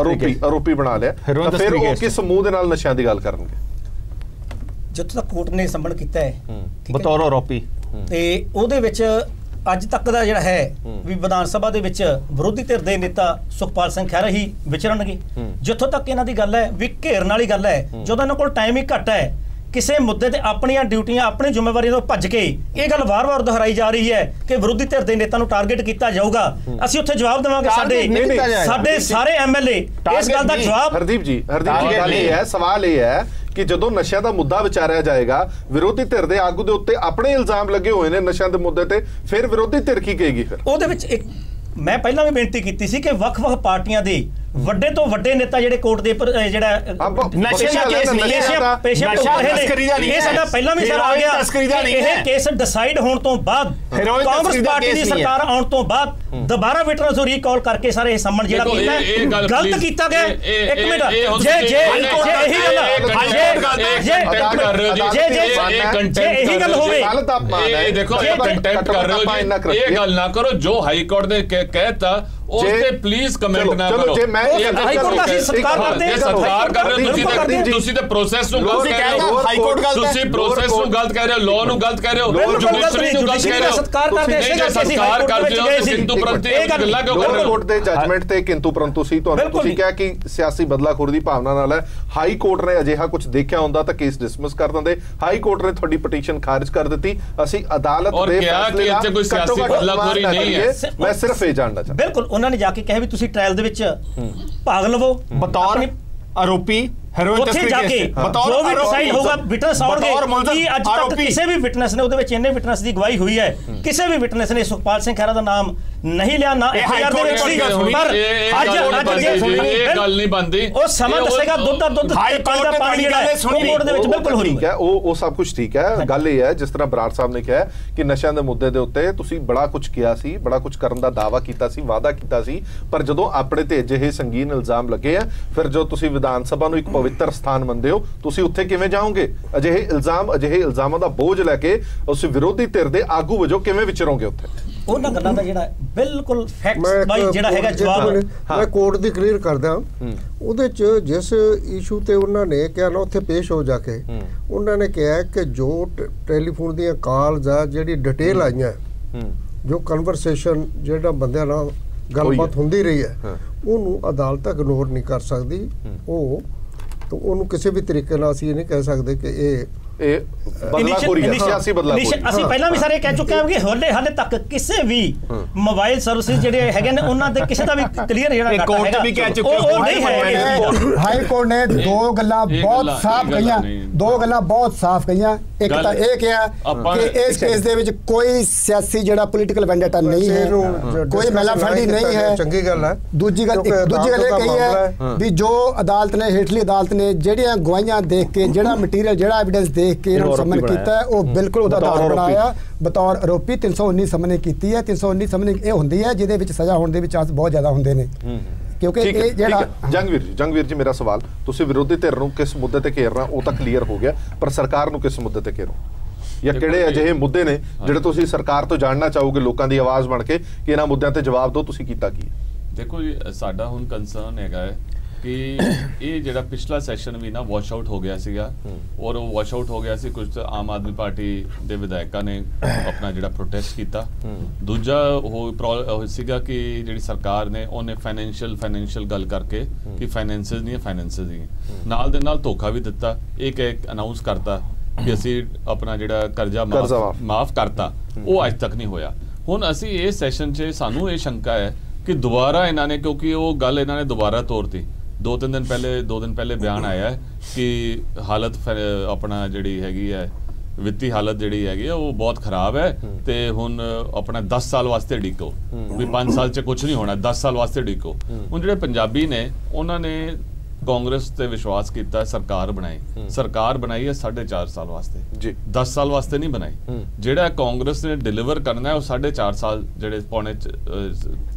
ਆਰੋਪੀ ਬਣਾ ਲਿਆ, ਤਾਂ ਫਿਰ ਉਹ ਕਿਸ ਸਮੂਹ ਦੇ ਨਾਲ ਨਸ਼ਿਆਂ ਦੀ ਗੱਲ ਕਰਨਗੇ? ਜਿੱਥੋਂ ਤੱਕ ਕੋਰਟ ਨੇ ਸੰਬੰਧ ਕੀਤਾ ਹੈ ਬਤੌਰ ਆਰੋਪੀ, ਤੇ ਉਹਦੇ ਵਿੱਚ ਅੱਜ ਤੱਕ ਦਾ ਜਿਹੜਾ ਹੈ ਵੀ ਵਿਧਾਨ ਸਭਾ ਦੇ ਵਿੱਚ ਵਿਰੋਧੀ ਧਿਰ ਦੇ ਨੇਤਾ ਸੁਖਪਾਲ ਸਿੰਘ ਖਹਿਰਾ ਹੀ ਵਿਚਰਨਗੇ। ਜਿੱਥੋਂ ਤੱਕ ਇਹਨਾਂ ਦੀ ਗੱਲ ਹੈ ਵੀ ਘੇਰਨ ਵਾਲੀ ਗੱਲ ਹੈ, ਜਦੋਂ ਇਹਨਾਂ ਕੋਲ ਟਾਈਮ ਹੀ ਘੱਟ ਹੈ, ਕਿਸੇ ਮੁੱਦੇ ਤੇ ਆਪਣੀਆਂ ਡਿਊਟੀਆਂ ਆਪਣੀ ਜ਼ਿੰਮੇਵਾਰੀਆਂ ਤੋਂ ਭੱਜ ਕੇ ਇਹ ਗੱਲ ਵਾਰ-ਵਾਰ ਦੁਹਰਾਈ ਜਾ ਰਹੀ ਹੈ ਕਿ ਵਿਰੋਧੀ ਧਿਰ ਦੇ ਨੇਤਾ ਨੂੰ ਟਾਰਗੇਟ ਕੀਤਾ ਜਾਊਗਾ, ਅਸੀਂ ਉੱਥੇ ਜਵਾਬ ਦੇਵਾਂਗੇ। ਸਾਡੇ ਸਾਰੇ ਐਮਐਲਏ ਇਸ ਗੱਲ ਦਾ ਜਵਾਬ। ਹਰਦੀਪ ਜੀ ਗੱਲ ਇਹ ਹੈ, ਸਵਾਲ ਇਹ ਹੈ ਕਿ ਜਦੋਂ ਨਸ਼ਿਆਂ ਦਾ ਮੁੱਦਾ ਵਿਚਾਰਿਆ ਜਾਏਗਾ, ਵਿਰੋਧੀ ਧਿਰ ਦੇ ਆਗੂ ਦੇ ਉੱਤੇ ਆਪਣੇ ਇਲਜ਼ਾਮ ਲੱਗੇ ਹੋਏ ਨੇ ਨਸ਼ਿਆਂ ਦੇ ਮੁੱਦੇ ਤੇ, ਫਿਰ ਵਿਰੋਧੀ ਧਿਰ ਕੀ ਕਹੇਗੀ? ਫਿਰ ਉਹਦੇ ਵਿੱਚ ਇੱਕ ਮੈਂ ਪਹਿਲਾਂ ਵੀ ਬੇਨਤੀ ਕੀਤੀ ਸੀ ਕਿ ਵੱਖ-ਵੱਖ ਪਾਰਟੀਆਂ ਦੇ ਵੱਡੇ ਤੋਂ ਵੱਡੇ ਨੇਤਾ ਜਿਹੜੇ ਕੋਰਟ ਦੇ ਜਿਹੜਾ ਨਸ਼ੇ ਦਾ ਕੇਸ ਇਹ ਸਾਡਾ ਪਹਿਲਾਂ ਵੀ ਸਰ ਆ ਗਿਆ, ਇਹ ਕੇਸ ਡਿਸਾਈਡ ਹੋਣ ਤੋਂ ਬਾਅਦ ਕਾਂਗਰਸ ਪਾਰਟੀ ਦੀ ਸਰਕਾਰ ਆਉਣ ਤੋਂ ਬਾਅਦ ਦੁਬਾਰਾ ਵਿਟਨੈਸ ਨੂੰ ਰੀਕਾਲ ਕਰਕੇ ਸਾਰੇ ਇਹ ਸੰਮਣ ਜਿਹੜਾ ਕੀਤਾ ਗਲਤ ਕੀਤਾ ਗਿਆ। ਇੱਕ ਮਿੰਟ, ਜੇ ਇਹੀ ਗੱਲ ਹੋਵੇ, ਦੇਖੋ ਕੰਟੈਂਪਟ ਕਰ ਰਹੇ ਹੋ, ਇਹ ਗੱਲ ਨਾ ਕਰੋ ਜੋ ਹਾਈ ਕੋਰਟ ਨੇ ਕਹਿਤਾ ਉਸ ਤੇ ਪਲੀਜ਼ ਕਮੈਂਟ ਨਾ ਕਰੋ। ਹਾਈ ਕੋਰਟ ਦਾ ਅਸੀਂ ਸਤਿਕਾਰ ਕਰਦੇ ਹਾਂ, ਸਤਿਕਾਰ ਕਰ ਰਹੇ ਹੋ ਤੁਸੀਂ ਤੇ ਪ੍ਰੋਸੈਸ ਨੂੰ ਗਲਤ ਕਹਿ ਰਹੇ ਹੋ, ਹਾਈ ਕੋਰਟ ਤੁਸੀਂ ਪ੍ਰੋਸੈਸ ਨੂੰ ਗਲਤ ਕਹਿ ਰਹੇ ਹੋ, ਲਾਅ ਨੂੰ ਗਲਤ ਕਹਿ ਰਹੇ ਹੋ, ਜੁਡੀਸ਼ਰੀ ਨੂੰ ਗਲਤ ਕਹਿ ਰਹੇ ਹੋ। ਸਤਿਕਾਰ ਕਰਦੇ ਕਰਦੇ ਹੋ ਕਿੰਤੂ ਪ੍ਰੰਤੂ ਗੱਲਾਂ ਕਿਉਂ ਕਰ ਰਹੇ ਹੋ? ਕੋਰਟ ਦੇ ਜੱਜਮੈਂਟ ਤੇ ਕਿੰਤੂ ਪ੍ਰੰਤੂ ਸੀ। ਤੁਸੀਂ ਕਿਹਾ ਕਿ ਸਿਆਸੀ ਬਦਲਾਖੋਰੀ ਦੀ ਭਾਵਨਾ ਨਾਲ ਹੈ। ਹਾਈ ਕੋਰਟ ਨੇ ਅਜਿਹਾ ਕੁਝ ਦੇਖਿਆ ਹੁੰਦਾ ਤਾਂ ਕੇਸ ਡਿਸਮਿਸ ਕਰ ਦਿੰਦੇ। ਹਾਈ ਕੋਰਟ ਨੇ ਤੁਹਾਡੀ ਪਟੀਸ਼ਨ ਖਾਰਿਜ ਕਰ ਦਿੱਤੀ। ਅਸੀਂ ਅਦਾਲਤ ਦੇ ਫੈਸਲੇ ਦਾ ਕੋਈ ਸਿਆਸੀ ਬਦਲਾਖੋਰੀ ਨਹੀਂ ਹੈ। ਮੈਂ ਸਿਰਫ ਇਹ ਜਾਣਨਾ ਚਾਹੁੰਦਾ। ਬਿਲਕੁਲ ਉਹਨਾਂ ਨੇ ਜਾ ਕੇ ਕਿਹਾ ਵੀ ਤੁਸੀਂ ਟ੍ਰਾਇਲ ਦੇ ਵਿੱਚ ਭਾਗ ਲਵੋ ਬਤੌਰ ਆਰੋਪੀ ਉੱਥੇ ਜਾ ਕੇ ਜੋ ਵੀ ਡਿਸਾਈਡ ਹੋਊਗਾ ਵਿਟਨੈਸ ਆਉਣਗੇ ਕਿ ਅੱਜ ਤੱਕ ਕਿਸੇ ਵੀ ਵਿਟਨੈਸ ਨੇ ਉਹਦੇ ਵਿੱਚ ਇੰਨੇ ਵਿਟਨੈਸ ਦੀ ਗਵਾਹੀ ਹੋਈ ਹੈ, ਕਿਸੇ ਵੀ ਵਿਟਨੈਸ ਨੇ ਸੁਖਪਾਲ ਸਿੰਘ ਖਹਿਰਾ ਦਾ ਨਾਮ ਨਹੀਂ ਲਿਆ, ਨਾ ਐਫਆਈਆਰ ਦੇ ਵਿੱਚ ਸੀ। ਪਰ ਅੱਜ ਇਹ ਗੱਲ ਨਹੀਂ ਬਣਦੀ। ਉਹ ਸਮਾਂ ਦੱਸੇਗਾ ਦੁੱਧ ਦਾ ਦੁੱਧ ਪਾਣੀ ਦਾ ਪਾਣੀ ਜਿਹੜਾ ਕੋਰਟ ਦੇ ਵਿੱਚ ਬਿਲਕੁਲ ਹੋ ਰਹੀ ਹੈ। ਉਹ ਸਭ ਕੁਝ ਠੀਕ ਹੈ। ਗੱਲ ਇਹ ਹੈ ਜਿਸ ਤਰ੍ਹਾਂ ਬਰਾੜ ਸਾਹਿਬ ਨੇ ਕਿਹਾ ਕਿ ਨਸ਼ਿਆਂ ਦੇ ਮੁੱਦੇ ਦੇ ਉੱਤੇ ਤੁਸੀਂ ਬੜਾ ਕੁਝ ਕਿਹਾ ਸੀ, ਬੜਾ ਕੁਝ ਕਰਨ ਦਾ ਦਾਅਵਾ ਕੀਤਾ ਸੀ, ਵਾਅਦਾ ਕੀਤਾ ਸੀ, ਪਰ ਜਦੋਂ ਆਪਣੇ ਤੇ ਅਜਿਹੇ ਸੰਗੀਨ ਇਲਜ਼ਾਮ ਲੱਗੇ ਆ, ਫਿਰ ਜੋ ਤੁਸੀਂ ਵਿਧਾਨ ਸਭਾ ਨੂੰ ਇੱਕ ਪਵਿੱਤਰ ਸਥਾਨ ਮੰਨਦੇ ਹੋ, ਤੁਸੀਂ ਉੱਥੇ ਕਿਵੇਂ ਜਾਓਗੇ? ਅਜਿਹੇ ਇਲਜ਼ਾਮਾਂ ਦਾ ਬੋਝ ਲੈ ਕੇ ਉਸ ਵਿਰੋਧੀ ਧਿਰ ਦੇ ਆਗੂ ਵਜੋਂ ਕਿਵੇਂ ਵਿਚਰੋਗੇ ਉੱਥੇ? ਉਹਨਾਂ ਗੱਲਾਂ ਦਾ ਜਿਹੜਾ ਬਿਲਕੁਲ ਫੈਕਟਸ ਬਾਈ ਜਿਹੜਾ ਹੈਗਾ ਜਵਾਬ ਮੈਂ ਕੋਰਟ ਦੀ ਕਲੀਅਰ ਕਰਦਾ। ਉਹਦੇ ਚ ਜਿਸ ਇਸ਼ੂ ਤੇ ਉਹਨਾਂ ਨੇ ਕਿਹਾ ਨਾ ਉੱਥੇ ਪੇਸ਼ ਹੋ ਜਾ ਕੇ ਉਹਨਾਂ ਨੇ ਕਿਹਾ ਕਿ ਜੋ ਟੈਲੀਫੋਨ ਦੀਆਂ ਕਾਲਸ ਆ ਜਿਹੜੀ ਡਿਟੇਲ ਆਈਆਂ, ਜੋ ਕਨਵਰਸੇਸ਼ਨ ਜਿਹੜਾ ਬੰਦਿਆਂ ਨਾਲ ਗੱਲਬਾਤ ਹੁੰਦੀ ਰਹੀ ਹੈ, ਉਹਨੂੰ ਅਦਾਲਤ ਇਗਨੋਰ ਨਹੀਂ ਕਰ ਸਕਦੀ। ਉਹਨੂੰ ਕਿਸੇ ਵੀ ਤਰੀਕੇ ਨਾਲ ਅਸੀਂ ਇਹ ਨਹੀਂ ਕਹਿ ਸਕਦੇ ਕਿ ਇਹ ਬਦਲਾਖੋਰੀ ਹੈ, ਸਿਆਸੀ ਬਦਲਾਖੋਰੀ। ਅਸੀਂ ਪਹਿਲਾਂ ਵੀ ਸਾਰੇ ਕਹਿ ਚੁੱਕੇ ਹਾਂ ਕਿ ਹਾਲੇ ਤੱਕ ਕਿਸੇ ਵੀ ਮੋਬਾਈਲ ਸਰਵਿਸਿਜ਼ ਜਿਹੜੇ ਹੈਗੇ ਨੇ ਉਹਨਾਂ ਦੇ ਕਿਸੇ ਦਾ ਵੀ ਕਲੀਅਰ ਜਿਹੜਾ ਕੋਰਟ ਵੀ ਕਹਿ ਚੁੱਕੇ ਉਹ ਨਹੀਂ ਹੈ। ਹਾਈ ਕੋਰਟ ਨੇ ਦੋ ਗੱਲਾਂ ਬਹੁਤ ਸਾਫ਼ ਕਹੀਆਂ। ਇੱਕ ਤਾਂ ਇਹ ਕਿਹਾ ਕਿ ਇਸ ਕੇਸ ਦੇ ਵਿੱਚ ਕੋਈ ਸਿਆਸੀ ਜਿਹੜਾ ਪੋਲੀਟੀਕਲ ਵੈਂਡੇਟਾ ਨਹੀਂ ਹੈ, ਕੋਈ ਮੈਲਾਫੈਂਡੀ ਨਹੀਂ ਹੈ। ਚੰਗੀ ਗੱਲ ਹੈ। ਦੂਜੀ ਗੱਲ ਇਹ ਕਹੀ ਹੈ ਵੀ ਜੋ ਅਦਾਲਤ ਨੇ, ਹੇਠਲੀ ਅਦਾਲਤ ਨੇ ਜਿਹੜੀਆਂ ਗਵਾਹੀਆਂ ਦੇਖ ਕੇ, ਜਿਹੜਾ ਮਟੀਰੀਅਲ, ਜਿਹੜਾ ਐਵੀਡੈਂਸ ਦੇਖ ਕੇ ਇਹਨਾਂ ਨੂੰ ਸਮਨ ਕੀਤਾ ਹੈ, ਉਹ ਬਿਲਕੁਲ ਉਹਦਾ ਆਧਾਰ ਬਣਾਇਆ ਬਤੌਰ ਆਰੋਪੀ 319 ਸਮਨ ਕੀਤੀ ਹੈ। 319 ਸਮਨ ਇਹ ਹੁੰਦੀ ਹੈ ਜਿਹਦੇ ਵਿੱਚ ਸਜ਼ਾ ਹੋਣ ਦੇ ਵੀ ਚਾਂਸ ਬਹੁਤ ਜ਼ਿਆਦਾ ਹੁੰਦੇ ਨੇ, ਕਿਉਂਕਿ ਇਹ ਜਿਹੜਾ ਜੰਗਵੀਰ ਜੀ ਮੇਰਾ ਸਵਾਲ, ਤੁਸੀਂ ਵਿਰੋਧੀ ਧਿਰ ਨੂੰ ਕਿਸ ਮੁੱਦੇ ਤੇ ਘੇਰਨਾ ਉਹ ਤਾਂ ਕਲੀਅਰ ਹੋ ਗਿਆ, ਪਰ ਸਰਕਾਰ ਨੂੰ ਕਿਸ ਮੁੱਦੇ ਤੇ ਘੇਰੋ? ਜਾਂ ਕਿਹੜੇ ਅਜਿਹੇ ਮੁੱਦੇ ਨੇ ਜਿਹੜੇ ਤੁਸੀਂ ਸਰਕਾਰ ਤੋਂ ਜਾਣਨਾ ਚਾਹੋਗੇ ਲੋਕਾਂ ਦੀ ਆਵਾਜ਼ ਬਣ ਕੇ ਕਿ ਇਹਨਾਂ ਮੁੱਦਿਆਂ ਤੇ ਜਵਾਬ ਦਿਓ, ਤੁਸੀਂ ਕੀਤਾ ਕੀ? ਦੇਖੋ ਜੀ, ਸਾਡਾ ਹੁਣ ਕੰਸਰਨ ਹੈਗਾ ਹੈ ਕਿ ਇਹ ਜਿਹੜਾ ਪਿਛਲਾ ਸੈਸ਼ਨ ਵੀ ਨਾ ਵਾਸ਼ ਆਊਟ ਹੋ ਗਿਆ ਸੀਗਾ, ਔਰ ਉਹ ਵਾਸ਼ ਆਊਟ ਹੋ ਗਿਆ ਸੀ ਕੁਝ ਆਮ ਆਦਮੀ ਪਾਰਟੀ ਦੇ ਵਿਧਾਇਕਾਂ ਨੇ ਆਪਣਾ ਜਿਹੜਾ ਪ੍ਰੋਟੈਸਟ ਕੀਤਾ। ਦੂਜਾ ਉਹ ਸੀਗਾ ਕਿ ਜਿਹੜੀ ਸਰਕਾਰ ਨੇ ਉਹਨੇ ਫਾਈਨੈਂਸ਼ੀਅਲ ਗੱਲ ਕਰਕੇ ਕਿ ਫਾਈਨੈਂਸਿਸ ਨਹੀਂ, ਫਾਈਨੈਂਸਿਸ ਹੀ ਨਾਲ ਦੇ ਨਾਲ ਧੋਖਾ ਵੀ ਦਿੱਤਾ। ਇੱਕ ਅਨਾਉਂਸ ਕਰਤਾ ਕਿ ਅਸੀਂ ਆਪਣਾ ਜਿਹੜਾ ਕਰਜ਼ਾ ਮਾਫ ਕਰਤਾ, ਉਹ ਅੱਜ ਤੱਕ ਨਹੀਂ ਹੋਇਆ। ਹੁਣ ਅਸੀਂ ਇਹ ਸੈਸ਼ਨ 'ਚ ਸਾਨੂੰ ਇਹ ਸ਼ੰਕਾ ਹੈ ਕਿ ਦੁਬਾਰਾ ਇਹਨਾਂ ਨੇ, ਕਿਉਂਕਿ ਉਹ ਗੱਲ ਇਹਨਾਂ ਨੇ ਦੁਬਾਰਾ ਤੋਰਤੀ। 2 ਦਿਨ ਪਹਿਲੇ ਬਿਆਨ ਆਇਆ ਹੈ ਕਿ ਹਾਲਤ ਆਪਣਾ ਜਿਹੜੀ ਹੈਗੀ ਹੈ ਵਿੱਤੀ ਹਾਲਤ ਜਿਹੜੀ ਹੈਗੀ ਆ ਉਹ ਬਹੁਤ ਖਰਾਬ ਹੈ ਤੇ ਹੁਣ ਆਪਣਾ 10 ਸਾਲ ਵਾਸਤੇ ਢੀਕੋ ਵੀ 5 ਸਾਲ 'ਚ ਕੁਝ ਨਹੀਂ ਹੋਣਾ, 10 ਸਾਲ ਵਾਸਤੇ ਢੀਕੋ। ਹੁਣ ਜਿਹੜੇ ਪੰਜਾਬੀ ਨੇ ਉਹਨਾਂ ਨੇ ਕਾਂਗਰਸ ਤੇ ਵਿਸ਼ਵਾਸ ਕੀਤਾ, ਸਰਕਾਰ ਬਣਾਈ ਹੈ 4.5 ਸਾਲ ਵਾਸਤੇ ਜੀ, 10 ਸਾਲ ਵਾਸਤੇ ਨਹੀਂ ਬਣਾਈ। ਜਿਹੜਾ ਕਾਂਗਰਸ ਨੇ ਡਿਲੀਵਰ ਕਰਨਾ ਹੈ ਉਹ 4.5 ਸਾਲ ਜਿਹੜੇ ਪੌਣੇ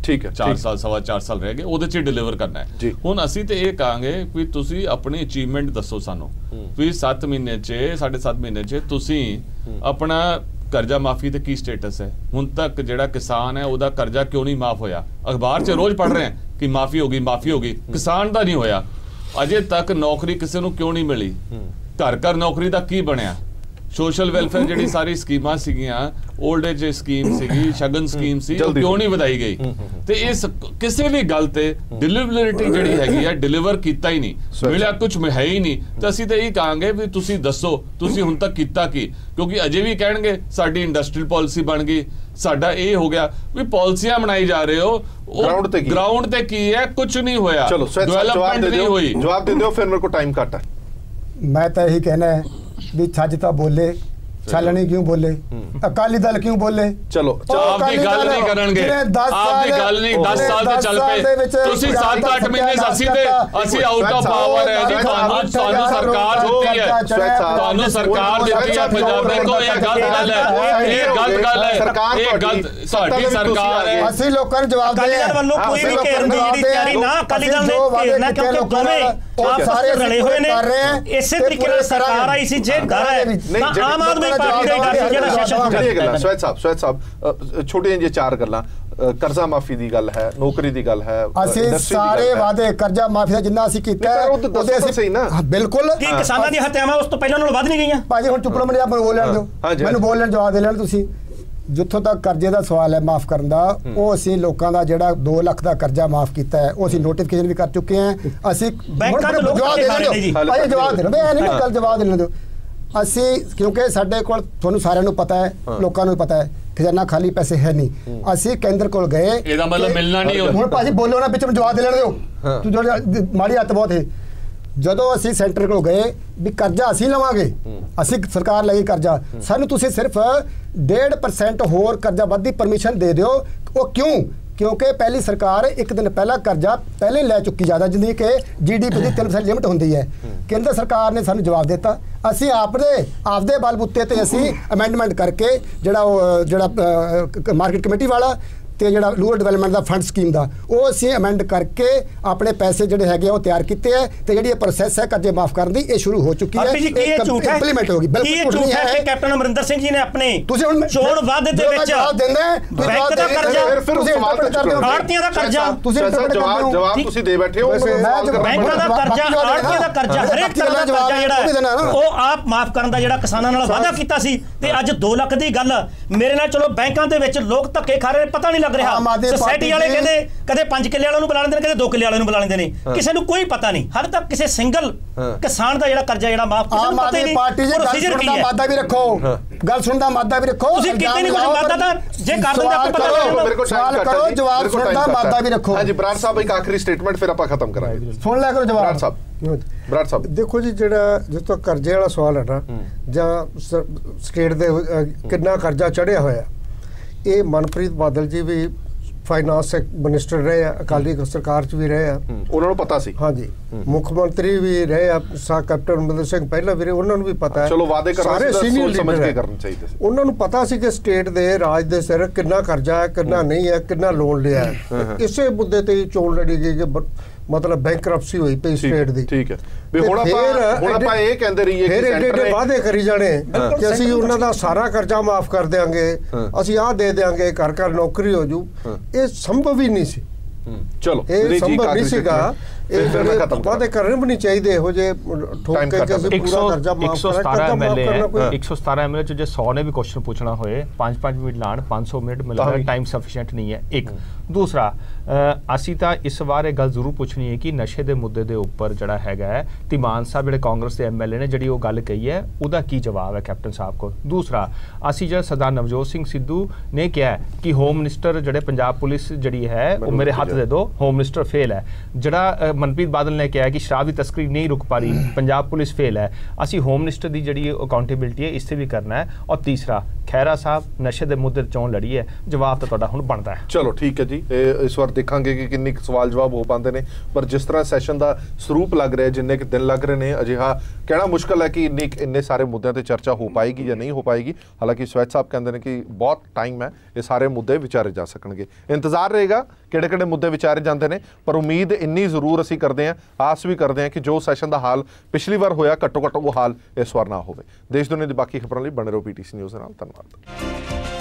ਠੀਕ ਹੈ 4 ਸਾਲ 4.25 ਸਾਲ ਰਹਿ ਗਏ ਉਹਦੇ 'ਚ ਡਿਲੀਵਰ ਕਰਨਾ ਹੈ। ਹੁਣ ਅਸੀਂ ਤੇ ਇਹ ਕਹਾਂਗੇ ਵੀ ਤੁਸੀਂ ਆਪਣੀ ਅਚੀਵਮੈਂਟ ਦੱਸੋ ਸਾਨੂੰ ਵੀ 7 ਮਹੀਨੇ 'ਚ 7.5 ਮਹੀਨੇ 'ਚ ਤੁਸੀਂ ਆਪਣਾ ਕਰਜ਼ਾ ਮਾਫੀ ਤੇ ਕੀ ਸਟੇਟਸ ਹੈ। ਹੁਣ ਤੱਕ ਜਿਹੜਾ ਕਿਸਾਨ ਹੈ ਉਹਦਾ ਕਰਜ਼ਾ ਕਿਉਂ ਨਹੀਂ ਮਾਫ ਹੋਇਆ? ਅਖਬਾਰ 'ਚ ਰੋਜ਼ ਪੜ੍ਹ ਰਹੇ ਹਾਂ ਕਿ ਮਾਫੀ ਹੋ ਗਈ, ਕਿਸਾਨ ਦਾ ਨਹੀਂ ਹੋਇਆ। ਅਜੇ ਤੱਕ ਨੌਕਰੀ ਕਿਸੇ ਨੂੰ ਕਿਉਂ ਨਹੀਂ ਮਿਲੀ? ਘਰ ਨੌਕਰੀ ਦਾ ਕੀ ਬਣਿਆ? ਸੋਸ਼ਲ ਵੈਲਫੇਅਰ ਜਿਹੜੀ ਸਾਰੀ ਸਕੀਮਾਂ ਸੀਗੀਆਂ, 올ਡ ਏਜ ਸਕੀਮ ਸੀਗੀ, ਸ਼ਗਨ ਸਕੀਮ ਸੀ, ਉਹ ਕਿਉਂ ਨਹੀਂ ਵਧਾਈ ਗਈ? ਤੇ ਇਸ ਕਿਸੇ ਵੀ ਗੱਲ ਤੇ ਡਿਲੀਵਰਿਟੀ ਜਿਹੜੀ ਹੈਗੀ ਆ ਡਿਲੀਵਰ ਕੀਤਾ ਹੀ ਨਹੀਂ, ਮਿਲਿਆ ਕੁਝ ਹੈ ਹੀ ਨਹੀਂ। ਤਾਂ ਅਸੀਂ ਤਾਂ ਇਹ ਕਹਾਂਗੇ ਵੀ ਤੁਸੀਂ ਦੱਸੋ ਤੁਸੀਂ ਹੁਣ ਤੱਕ ਕੀਤਾ ਕੀ? ਕਿਉਂਕਿ ਅਜੇ ਵੀ ਕਹਿਣਗੇ ਸਾਡੀ ਇੰਡਸਟਰੀਅਲ ਪਾਲਿਸੀ ਬਣ ਗਈ, ਸਾਡਾ ਇਹ ਹੋ ਗਿਆ। ਵੀ ਪਾਲਿਸੀਆਂ ਬਣਾਈ ਜਾ ਰਹੇ ਹੋ, ਗਰਾਊਂਡ ਤੇ ਕੀ ਹੈ? ਕੁਝ ਨਹੀਂ ਹੋਇਆ, ਡਿਵੈਲਪਮੈਂਟ ਨਹੀਂ ਹੋਈ। ਜਵਾਬ ਦੇ ਦਿਓ, ਫਿਰ ਮੇਰੇ ਕੋਲ ਟਾਈਮ ਘੱਟ ਹੈ। ਮੈਂ ਤਾਂ ਇਹੀ ਕਹਿਣਾ ਹੈ ਵੀ ਛੱਜ ਤਾਂ ਬੋਲੇ, ਛਾਲਣੀ ਕਿਉਂ ਬੋਲੇ, ਅਕਾਲੀ ਦਲ ਕਿਉਂ ਬੋਲੇ? ਚਲੋ ਆਪਦੀ ਗੱਲ ਨਹੀਂ ਕਰਨਗੇ, ਆਪਦੀ ਗੱਲ ਨਹੀਂ। 10 ਸਾਲ ਤੇ ਚੱਲ ਪਏ, ਤੁਸੀਂ 7-8 ਮਹੀਨੇ ਅਸੀਂ ਆਊਟ ਆਫ ਪਾਵਰ ਹੈ ਜੀ। ਤੁਹਾਨੂੰ ਸਰਕਾਰ ਦਿੱਤੀ ਹੈ, ਤੁਹਾਨੂੰ ਸਰਕਾਰ ਦਿੱਤੀ ਹੈ ਪੰਜਾਬ ਦੇ। ਕੋਈ ਇਹ ਗਲਤ ਗੱਲ ਹੈ, ਇਹ ਗਲਤ ਗੱਲ ਹੈ, ਇਹ ਗਲਤ। ਸਾਡੀ ਸਰਕਾਰ ਹੈ, ਅਸੀਂ ਲੋਕਾਂ ਨੂੰ ਜਵਾਬ ਦੇ ਅਕਾਲੀ ਦਲ ਵੱਲੋਂ ਕੋਈ ਵੀ ਘੇਰਨ ਦੀ ਜਿਹੜੀ ਤਿਆਰੀ ਨਾ ਅਕਾਲੀ ਦਲ ਨੇ ਘੇਰਨਾ, ਕਿਉਂਕਿ ਦੋਵੇਂ ਆਪ ਸਾਰੇ ਰਲੇ ਹੋਏ ਨੇ। ਇਸੇ ਤਰੀਕੇ ਨਾਲ ਸਰਕਾਰ ਆਈ ਸੀ, ਜੇ ਡਰ ਹੈ ਤਾਂ ਆਮ ਆਦਮੀ ਪਾਰਟੀ ਦਾ ਡਰ ਸੀ ਜਿਹੜਾ ਸੈਸ਼ਨ। ਸਵੈਤ ਸਾਹਿਬ ਛੋਟੀਆਂ ਜਿਹੀਆਂ 4 ਗੱਲਾਂ, ਕਰਜ਼ਾ ਮਾਫੀ ਦੀ ਗੱਲ ਹੈ, ਨੌਕਰੀ ਦੀ ਗੱਲ ਹੈ, ਅਸੀਂ ਸਾਰੇ ਵਾਅਦੇ ਕਰਜ਼ਾ ਮਾਫੀ ਦਾ ਜਿੰਨਾ ਅਸੀਂ ਕੀਤਾ ਉਹਦੇ ਅਸੀਂ ਸਹੀ ਨਾ ਬਿਲਕੁਲ। ਕੀ ਕਿਸਾਨਾਂ ਦੀ ਹੱਤਿਆਵਾਂ ਉਸ ਤੋਂ ਪਹਿਲਾਂ ਨਾਲੋਂ ਵੱਧ ਨਹੀਂ ਗਈਆਂ? ਭਾਜੀ ਹੁਣ ਚੁੱਪ ਮੈਨੂੰ ਬੋਲ ਲੈਣ ਦਿਓ, ਮੈਨੂੰ ਬੋਲ ਲੈਣ ਜਵਾਬ ਦੇ ਲੈਣ ਤੁਸੀਂ। ਜਿੱਥੋਂ ਤੱਕ ਕਰਜ਼ੇ ਦਾ ਸਵਾਲ ਹੈ ਮਾਫ ਕਰਨ ਦਾ, ਉਹ ਅਸੀਂ ਲੋਕਾਂ ਦਾ ਜਿਹੜਾ 2 ਲੱਖ ਦਾ ਕਰਜ਼ਾ ਮਾਫ ਕੀਤਾ ਹੈ ਉਹ ਅਸੀਂ ਨੋਟੀਫਿਕੇਸ਼ਨ ਵੀ ਕਰ ਚੁੱਕੇ ਹਾਂ। ਅਸੀਂ ਬੈਂਕਾਂ ਦੇ ਲੋਕ ਜਵਾਬ ਦੇ ਦਿਓ, ਜਵਾਬ ਦੇ ਦਿਓ, ਇਹ ਨਹੀਂ ਗੱਲ ਜਵਾਬ ਦੇ ਦਿਓ। ਅਸੀਂ ਕਿਉਂਕਿ ਸਾਡੇ ਕੋਲ ਤੁਹਾਨੂੰ ਸਾਰਿਆਂ ਨੂੰ ਪਤਾ ਹੈ, ਲੋਕਾਂ ਨੂੰ ਪਤਾ ਹੈ ਖਜ਼ਾਨਾ ਖਾਲੀ ਪੈਸੇ ਹੈ ਨਹੀਂ। ਅਸੀਂ ਕੇਂਦਰ ਕੋਲ ਗਏ, ਇਹਦਾ ਮਤਲਬ ਮਿਲਣਾ ਨਹੀਂ। ਹੁਣ ਭਾਜੀ ਬੋਲੋ ਨਾ, ਪਿੱਛੇ ਜਵਾਬ ਦੇ ਲੈਣ ਦਿਓ, ਤੂੰ ਜਿਹੜਾ ਮਾੜੀ ਹੱਥ ਬਹੁਤ ਹੈ। ਜਦੋਂ ਅਸੀਂ ਸੈਂਟਰ ਕੋਲ ਗਏ ਵੀ ਕਰਜ਼ਾ ਅਸੀਂ ਲਵਾਂਗੇ, ਅਸੀਂ ਸਰਕਾਰ ਲਈ ਕਰਜ਼ਾ, ਸਾਨੂੰ ਤੁਸੀਂ ਸਿਰਫ 1.5% ਹੋਰ ਕਰਜ਼ਾ ਵੱਧ ਦੀ ਪਰਮਿਸ਼ਨ ਦੇ ਦਿਓ। ਉਹ ਕਿਉਂ? ਕਿਉਂਕਿ ਪਹਿਲੀ ਸਰਕਾਰ 1 ਦਿਨ ਪਹਿਲਾਂ ਕਰਜ਼ਾ ਪਹਿਲੇ ਲੈ ਚੁੱਕੀ ਜ਼ਿਆਦਾ, ਜਿੰਨੀ ਕਿ GDP ਦੀ 3% ਲਿਮਟ ਹੁੰਦੀ ਹੈ। ਕੇਂਦਰ ਸਰਕਾਰ ਨੇ ਸਾਨੂੰ ਜਵਾਬ ਦਿੱਤਾ, ਅਸੀਂ ਆਪਦੇ ਬਲਬੂਤੇ ਤੇ ਅਸੀਂ ਅਮੈਂਡਮੈਂਟ ਕਰਕੇ ਜਿਹੜਾ ਮਾਰਕੀਟ ਕਮੇਟੀ ਵਾਲਾ ਤੇ ਜਿਹੜਾ ਰੂਰਲ ਡਿਵੈਲਪਮੈਂਟ ਦਾ ਫੰਡ ਸਕੀਮ ਦਾ, ਉਹ ਅਸੀਂ ਅਮੈਂਡ ਕਰਕੇ ਆਪਣੇ ਪੈਸੇ ਜਿਹੜੇ ਹੈਗੇ ਉਹ ਤਿਆਰ ਕੀਤੇ ਹੈ। ਤੇ ਜਿਹੜੀ ਇਹ ਪ੍ਰੋਸੈਸ ਹੈ ਕਰਜ਼ੇ ਮਾਫ ਕਰਨ ਦੀ, ਇਹ ਸ਼ੁਰੂ ਹੋ ਚੁੱਕੀ ਹੈ, ਇੰਪਲੀਮੈਂਟ ਹੋ ਗਈ। ਬਿਲਕੁਲ ਝੂਠ ਹੈ ਕਿ ਕੈਪਟਨ ਅਮਰਿੰਦਰ ਸਿੰਘ ਜੀ ਨੇ ਆਪਣੇ ਚੋਣ ਵਾਅਦੇ ਦੇ ਵਿੱਚ ਬੈਂਕ ਦਾ ਕਰਜ਼ਾ, ਆੜ੍ਹਤੀਆਂ ਦਾ ਕਰਜ਼ਾ, ਜਵਾਬ ਤੁਸੀਂ ਦੇ ਬੈਠੇ ਹੋ। ਬੈਂਕਾਂ ਦਾ ਕਰਜ਼ਾ, ਆੜ੍ਹਤੀਆਂ ਦਾ ਕਰਜ਼ਾ, ਹਰੇਕ ਤਰ੍ਹਾਂ ਦਾ ਕਰਜ਼ਾ ਜਿਹੜਾ ਉਹ ਆਪ ਮਾਫ ਕਰਨ ਦਾ ਜਿਹੜਾ ਕਿਸਾਨਾਂ ਨਾਲ ਵਾਅਦਾ ਕੀਤਾ ਸੀ। ਤੇ ਅੱਜ 2 ਲੱਖ ਦੀ ਗੱਲ ਮੇਰੇ ਨਾਲ, ਚਲੋ ਬੈਂਕਾਂ ਦੇ ਵਿੱਚ ਲੋਕ ਧੱਕੇ ਖਾ ਰਹੇ, ਪਤਾ ਨਹੀਂ ਲੱਗ ਰਿਹਾ। ਸੋਸਾਇਟੀ ਵਾਲੇ ਕਹਿੰਦੇ ਕਦੇ 5 ਕਿੱਲੇ ਵਾਲਿਆਂ ਨੂੰ ਬੁਲਾ ਲੈਂਦੇ ਨੇ, ਕਦੇ 2 ਕਿੱਲੇ ਵਾਲਿਆਂ ਨੂੰ ਬੁਲਾ ਲੈਂਦੇ ਨੇ, ਕਿਸੇ ਨੂੰ ਕੋਈ ਪਤਾ ਨਹੀਂ। ਹਾਲੇ ਤੱਕ ਕਿਸੇ ਸਿੰਗਲ ਕਿਸਾਨ ਦਾ ਜਿਹੜਾ ਕਰਜ਼ਾ ਜਿਹੜਾ ਮਾਫ ਕੀਤਾ ਨੂੰ ਪਤਾ ਹੀ ਨਹੀਂ। ਪ੍ਰੋਸੀਜਰ ਕੀ ਹੈ? ਮਾਦਾ ਵੀ ਰੱਖੋ, ਗੱਲ ਸੁਣਨ ਦਾ ਮਾਦਾ ਵੀ ਰੱਖੋ। ਤੁਸੀਂ ਕਿਤੇ ਨਹੀਂ ਕੁਝ ਮਾਦਾ ਤਾਂ ਜੇ ਕਰ ਦਿੰਦੇ ਆਪਾਂ ਪਤਾ ਕਰੋ, ਸਵਾਲ ਕਰੋ, ਜਵਾਬ ਸੁਣਨ ਦਾ ਮਾਦਾ ਵੀ ਰੱਖੋ। ਹਾਂਜੀ ਬਰਾੜ ਸਾਹਿਬ, ਇੱਕ ਆਖਰੀ ਸਟੇਟਮੈਂਟ ਫਿਰ ਆਪਾਂ ਖਤਮ ਕਰਾਂਗੇ। ਸੁਣ ਲਿਆ ਕਰੋ ਜਵਾਬ। ਬਰਾੜ ਸਾਹਿਬ ਦੇਖੋ ਜੀ, ਜਿਹੜਾ ਜਿੱਥੋਂ ਕਰਜ਼ੇ ਵਾਲਾ ਸਵਾਲ ਹੈ ਨਾ, ਜਾਂ ਸਟੇਟ ਦੇ ਕਿੰਨਾ ਕਰਜ਼ਾ ਚੜਿਆ ਹੋਇਆ, ਇਹ ਮਨਪ੍ਰੀਤ ਬਾਦਲ ਜੀ ਵੀ ਫਾਈਨਾਂਸ ਮਿਨਿਸਟਰ ਰਹੇ ਆ, ਅਕਾਲੀ ਸਰਕਾਰ 'ਚ ਵੀ ਰਹੇ ਆ, ਉਹਨਾਂ ਨੂੰ ਪਤਾ ਸੀ। ਹਾਂਜੀ, ਮੁੱਖ ਮੰਤਰੀ ਵੀ ਰਹੇ ਆ, ਕੈਪਟਨ ਅਮਰਿੰਦਰ ਸਿੰਘ ਪਹਿਲਾਂ ਵੀ ਰਹੇ, ਉਹਨਾਂ ਨੂੰ ਵੀ ਪਤਾ ਹੈ। ਚਲੋ ਵਾਅਦੇ ਸਾਰੇ ਸੀਨੀਅਰ ਸਮਝ ਕੇ ਕਰਨੇ ਚਾਹੀਦੇ ਸੀ। ਉਹਨਾਂ ਨੂੰ ਪਤਾ ਸੀ ਕਿ ਸਟੇਟ ਦੇ ਰਾਜ ਦੇ ਸਿਰ ਕਿੰਨਾ ਕਰਜ਼ਾ ਹੈ, ਕਿੰਨਾ ਨਹੀਂ ਹੈ, ਕਿੰਨਾ ਲੋਨ ਲਿਆ ਹੈ। ਇਸੇ ਮੁੱਦੇ ਤੇ ਚੋਣ ਲੜੀ ਗਈ ਕਿ ਮਤਲਬ ਬੈਂਕਰਪਸੀ ਹੋਈ ਪਈ ਸਟੇਟ ਦੀ। ਠੀਕ ਹੈ ਵੀ ਹੁਣ ਆਪਾਂ ਇਹ ਕਹਿੰਦੇ ਰਹੀਏ ਕਿ ਸੈਂਟਰ ਨੇ ਵਾਅਦੇ ਕਰੀ ਜਾਣੇ ਕਿ ਅਸੀਂ ਉਹਨਾਂ ਦਾ ਸਾਰਾ ਕਰਜ਼ਾ ਮਾਫ ਕਰ ਦੇਾਂਗੇ, ਅਸੀਂ ਆਹ ਦੇ ਦੇਾਂਗੇ, ਘਰ ਨੌਕਰੀ ਹੋ ਜੂ। ਇਹ ਸੰਭਵ ਹੀ ਨਹੀਂ ਸੀ। ਚਲੋ ਇਹ ਸੰਭਵ ਨਹੀਂ ਸੀਗਾ। ਇਹ ਜਿਹੜੇ ਵਾਅਦੇ ਕਰਨੇ ਵੀ ਨਹੀਂ ਚਾਹੀਦੇ ਇਹੋ ਜਿਹੇ ਠੋਕ ਕੇ ਅਸੀਂ ਪੂਰਾ ਕਰਜ਼ਾ ਮਾਫ ਕਰਾਂਗੇ। 117 ਐਮਐਲਏ ਚ ਜੇ 100 ਨੇ ਵੀ ਕੁਐਸਚਨ ਪੁੱਛਣਾ ਹੋਏ 5-5 ਮਿੰਟ ਲਾਣ, 500 ਮਿੰਟ ਮਿਲਦਾ, ਟਾਈਮ ਸਫੀਸ਼ੀਐਂਟ ਨਹੀਂ ਹੈ। ਇੱਕ ਦੂਸਰਾ, ਅਸੀਂ ਤਾਂ ਇਸ ਵਾਰ ਇਹ ਗੱਲ ਜ਼ਰੂਰ ਪੁੱਛਣੀ ਹੈ ਕਿ ਨਸ਼ੇ ਦੇ ਮੁੱਦੇ ਦੇ ਉੱਪਰ ਜਿਹੜਾ ਹੈਗਾ ਹੈ ਧੀਮਾਨ ਸਾਹਿਬ ਜਿਹੜੇ ਕਾਂਗਰਸ ਦੇ ਐਮਐਲਏ ਨੇ ਜਿਹੜੀ ਉਹ ਗੱਲ ਕਹੀ ਹੈ, ਉਹਦਾ ਕੀ ਜਵਾਬ ਹੈ ਕੈਪਟਨ ਸਾਹਿਬ ਕੋਲ? ਦੂਸਰਾ, ਅਸੀਂ ਜਿਹੜਾ ਸਰਦਾਰ ਨਵਜੋਤ ਸਿੰਘ ਸਿੱਧੂ ਨੇ ਕਿਹਾ ਕਿ ਹੋਮ ਮਿਨਿਸਟਰ ਜਿਹੜੇ ਪੰਜਾਬ ਪੁਲਿਸ ਜਿਹੜੀ ਹੈ ਉਹ ਮੇਰੇ ਹੱਥ ਦੇ ਦਿਓ, ਹੋਮ ਮਿਨਿਸਟਰ ਫੇਲ ਹੈ। ਜਿਹੜਾ ਮਨਪ੍ਰੀਤ ਬਾਦਲ ਨੇ ਕਿਹਾ ਕਿ ਸ਼ਰਾਬ ਦੀ ਤਸਕਰੀ ਨਹੀਂ ਰੁਕ ਪਾ ਰਹੀ, ਪੰਜਾਬ ਪੁਲਿਸ ਫੇਲ ਹੈ, ਅਸੀਂ ਹੋਮ ਮਿਨਿਸਟਰ ਦੀ ਜਿਹੜੀ ਅਕਾਊਂਟੇਬਿਲਿਟੀ ਹੈ ਇਸ ਤੇ ਵੀ ਕਰਨਾ ਹੈ। ਔਰ ਤੀਸਰਾ, ਖੈਰਾ ਸਾਹਿਬ ਨਸ਼ੇ ਦੇ ਮੁੱਦੇ ਤੇ ਚੋਣ ਲੜੀ ਹੈ, ਜਵਾਬ ਤਾਂ ਤੁਹਾਡਾ ਹੁਣ ਬਣਦਾ ਹੈ। ਚਲੋ ਠੀਕ ਹੈ ਜੀ, ਇਸ ਵਾਰ ਦੇਖਾਂਗੇ ਕਿ ਕਿੰਨੇ ਸਵਾਲ ਜਵਾਬ ਹੋ ਪਾਉਂਦੇ ਨੇ, ਪਰ ਜਿਸ ਤਰ੍ਹਾਂ ਸੈਸ਼ਨ ਦਾ ਸਰੂਪ ਲੱਗ ਰਿਹਾ, ਜਿੰਨੇ ਕਿ ਦਿਨ ਲੱਗ ਰਹੇ ਨੇ, ਅਜਿਹਾ ਕਹਿਣਾ ਮੁਸ਼ਕਲ ਹੈ ਕਿ ਇੰਨੇ ਸਾਰੇ ਮੁੱਦਿਆਂ ਤੇ ਚਰਚਾ ਹੋ ਪਾਏਗੀ ਜਾਂ ਨਹੀਂ ਹੋ ਪਾਏਗੀ। ਹਾਲਾਂਕਿ ਸਵੈਤ ਸਾਹਿਬ ਕਹਿੰਦੇ ਨੇ ਕਿ ਬਹੁਤ ਟਾਈਮ ਹੈ, ਇਹ ਸਾਰੇ ਮੁੱਦੇ ਵਿਚਾਰੇ ਜਾ ਸਕਣਗੇ। ਇੰਤਜ਼ਾਰ ਰਹੇਗਾ ਕਿਹੜੇ ਕਿਹੜੇ ਮੁੱਦੇ ਵਿਚਾਰੇ ਜਾਂਦੇ ਨੇ, ਪਰ ਉਮੀਦ ਇੰਨੀ ਜ਼ਰੂਰ ਅਸੀਂ ਕਰਦੇ ਹਾਂ, ਆਸ ਵੀ ਕਰਦੇ ਹਾਂ ਕਿ ਜੋ ਸੈਸ਼ਨ ਦਾ ਹਾਲ ਪਿਛਲੀ ਵਾਰ ਹੋਇਆ, ਘੱਟੋ ਘੱਟ ਉਹ ਹਾਲ ਇਸ ਵਾਰ ਨਾ ਹੋਵੇ। ਦੇਸ਼ ਦੁਨੀਆ ਦੀ ਬਾਕੀ ਖਬਰਾਂ ਲਈ ਬਣੇ ਰਹੋ PTC ਨਿਊਜ਼ ਨਾਲ। ਧੰਨਵਾਦ।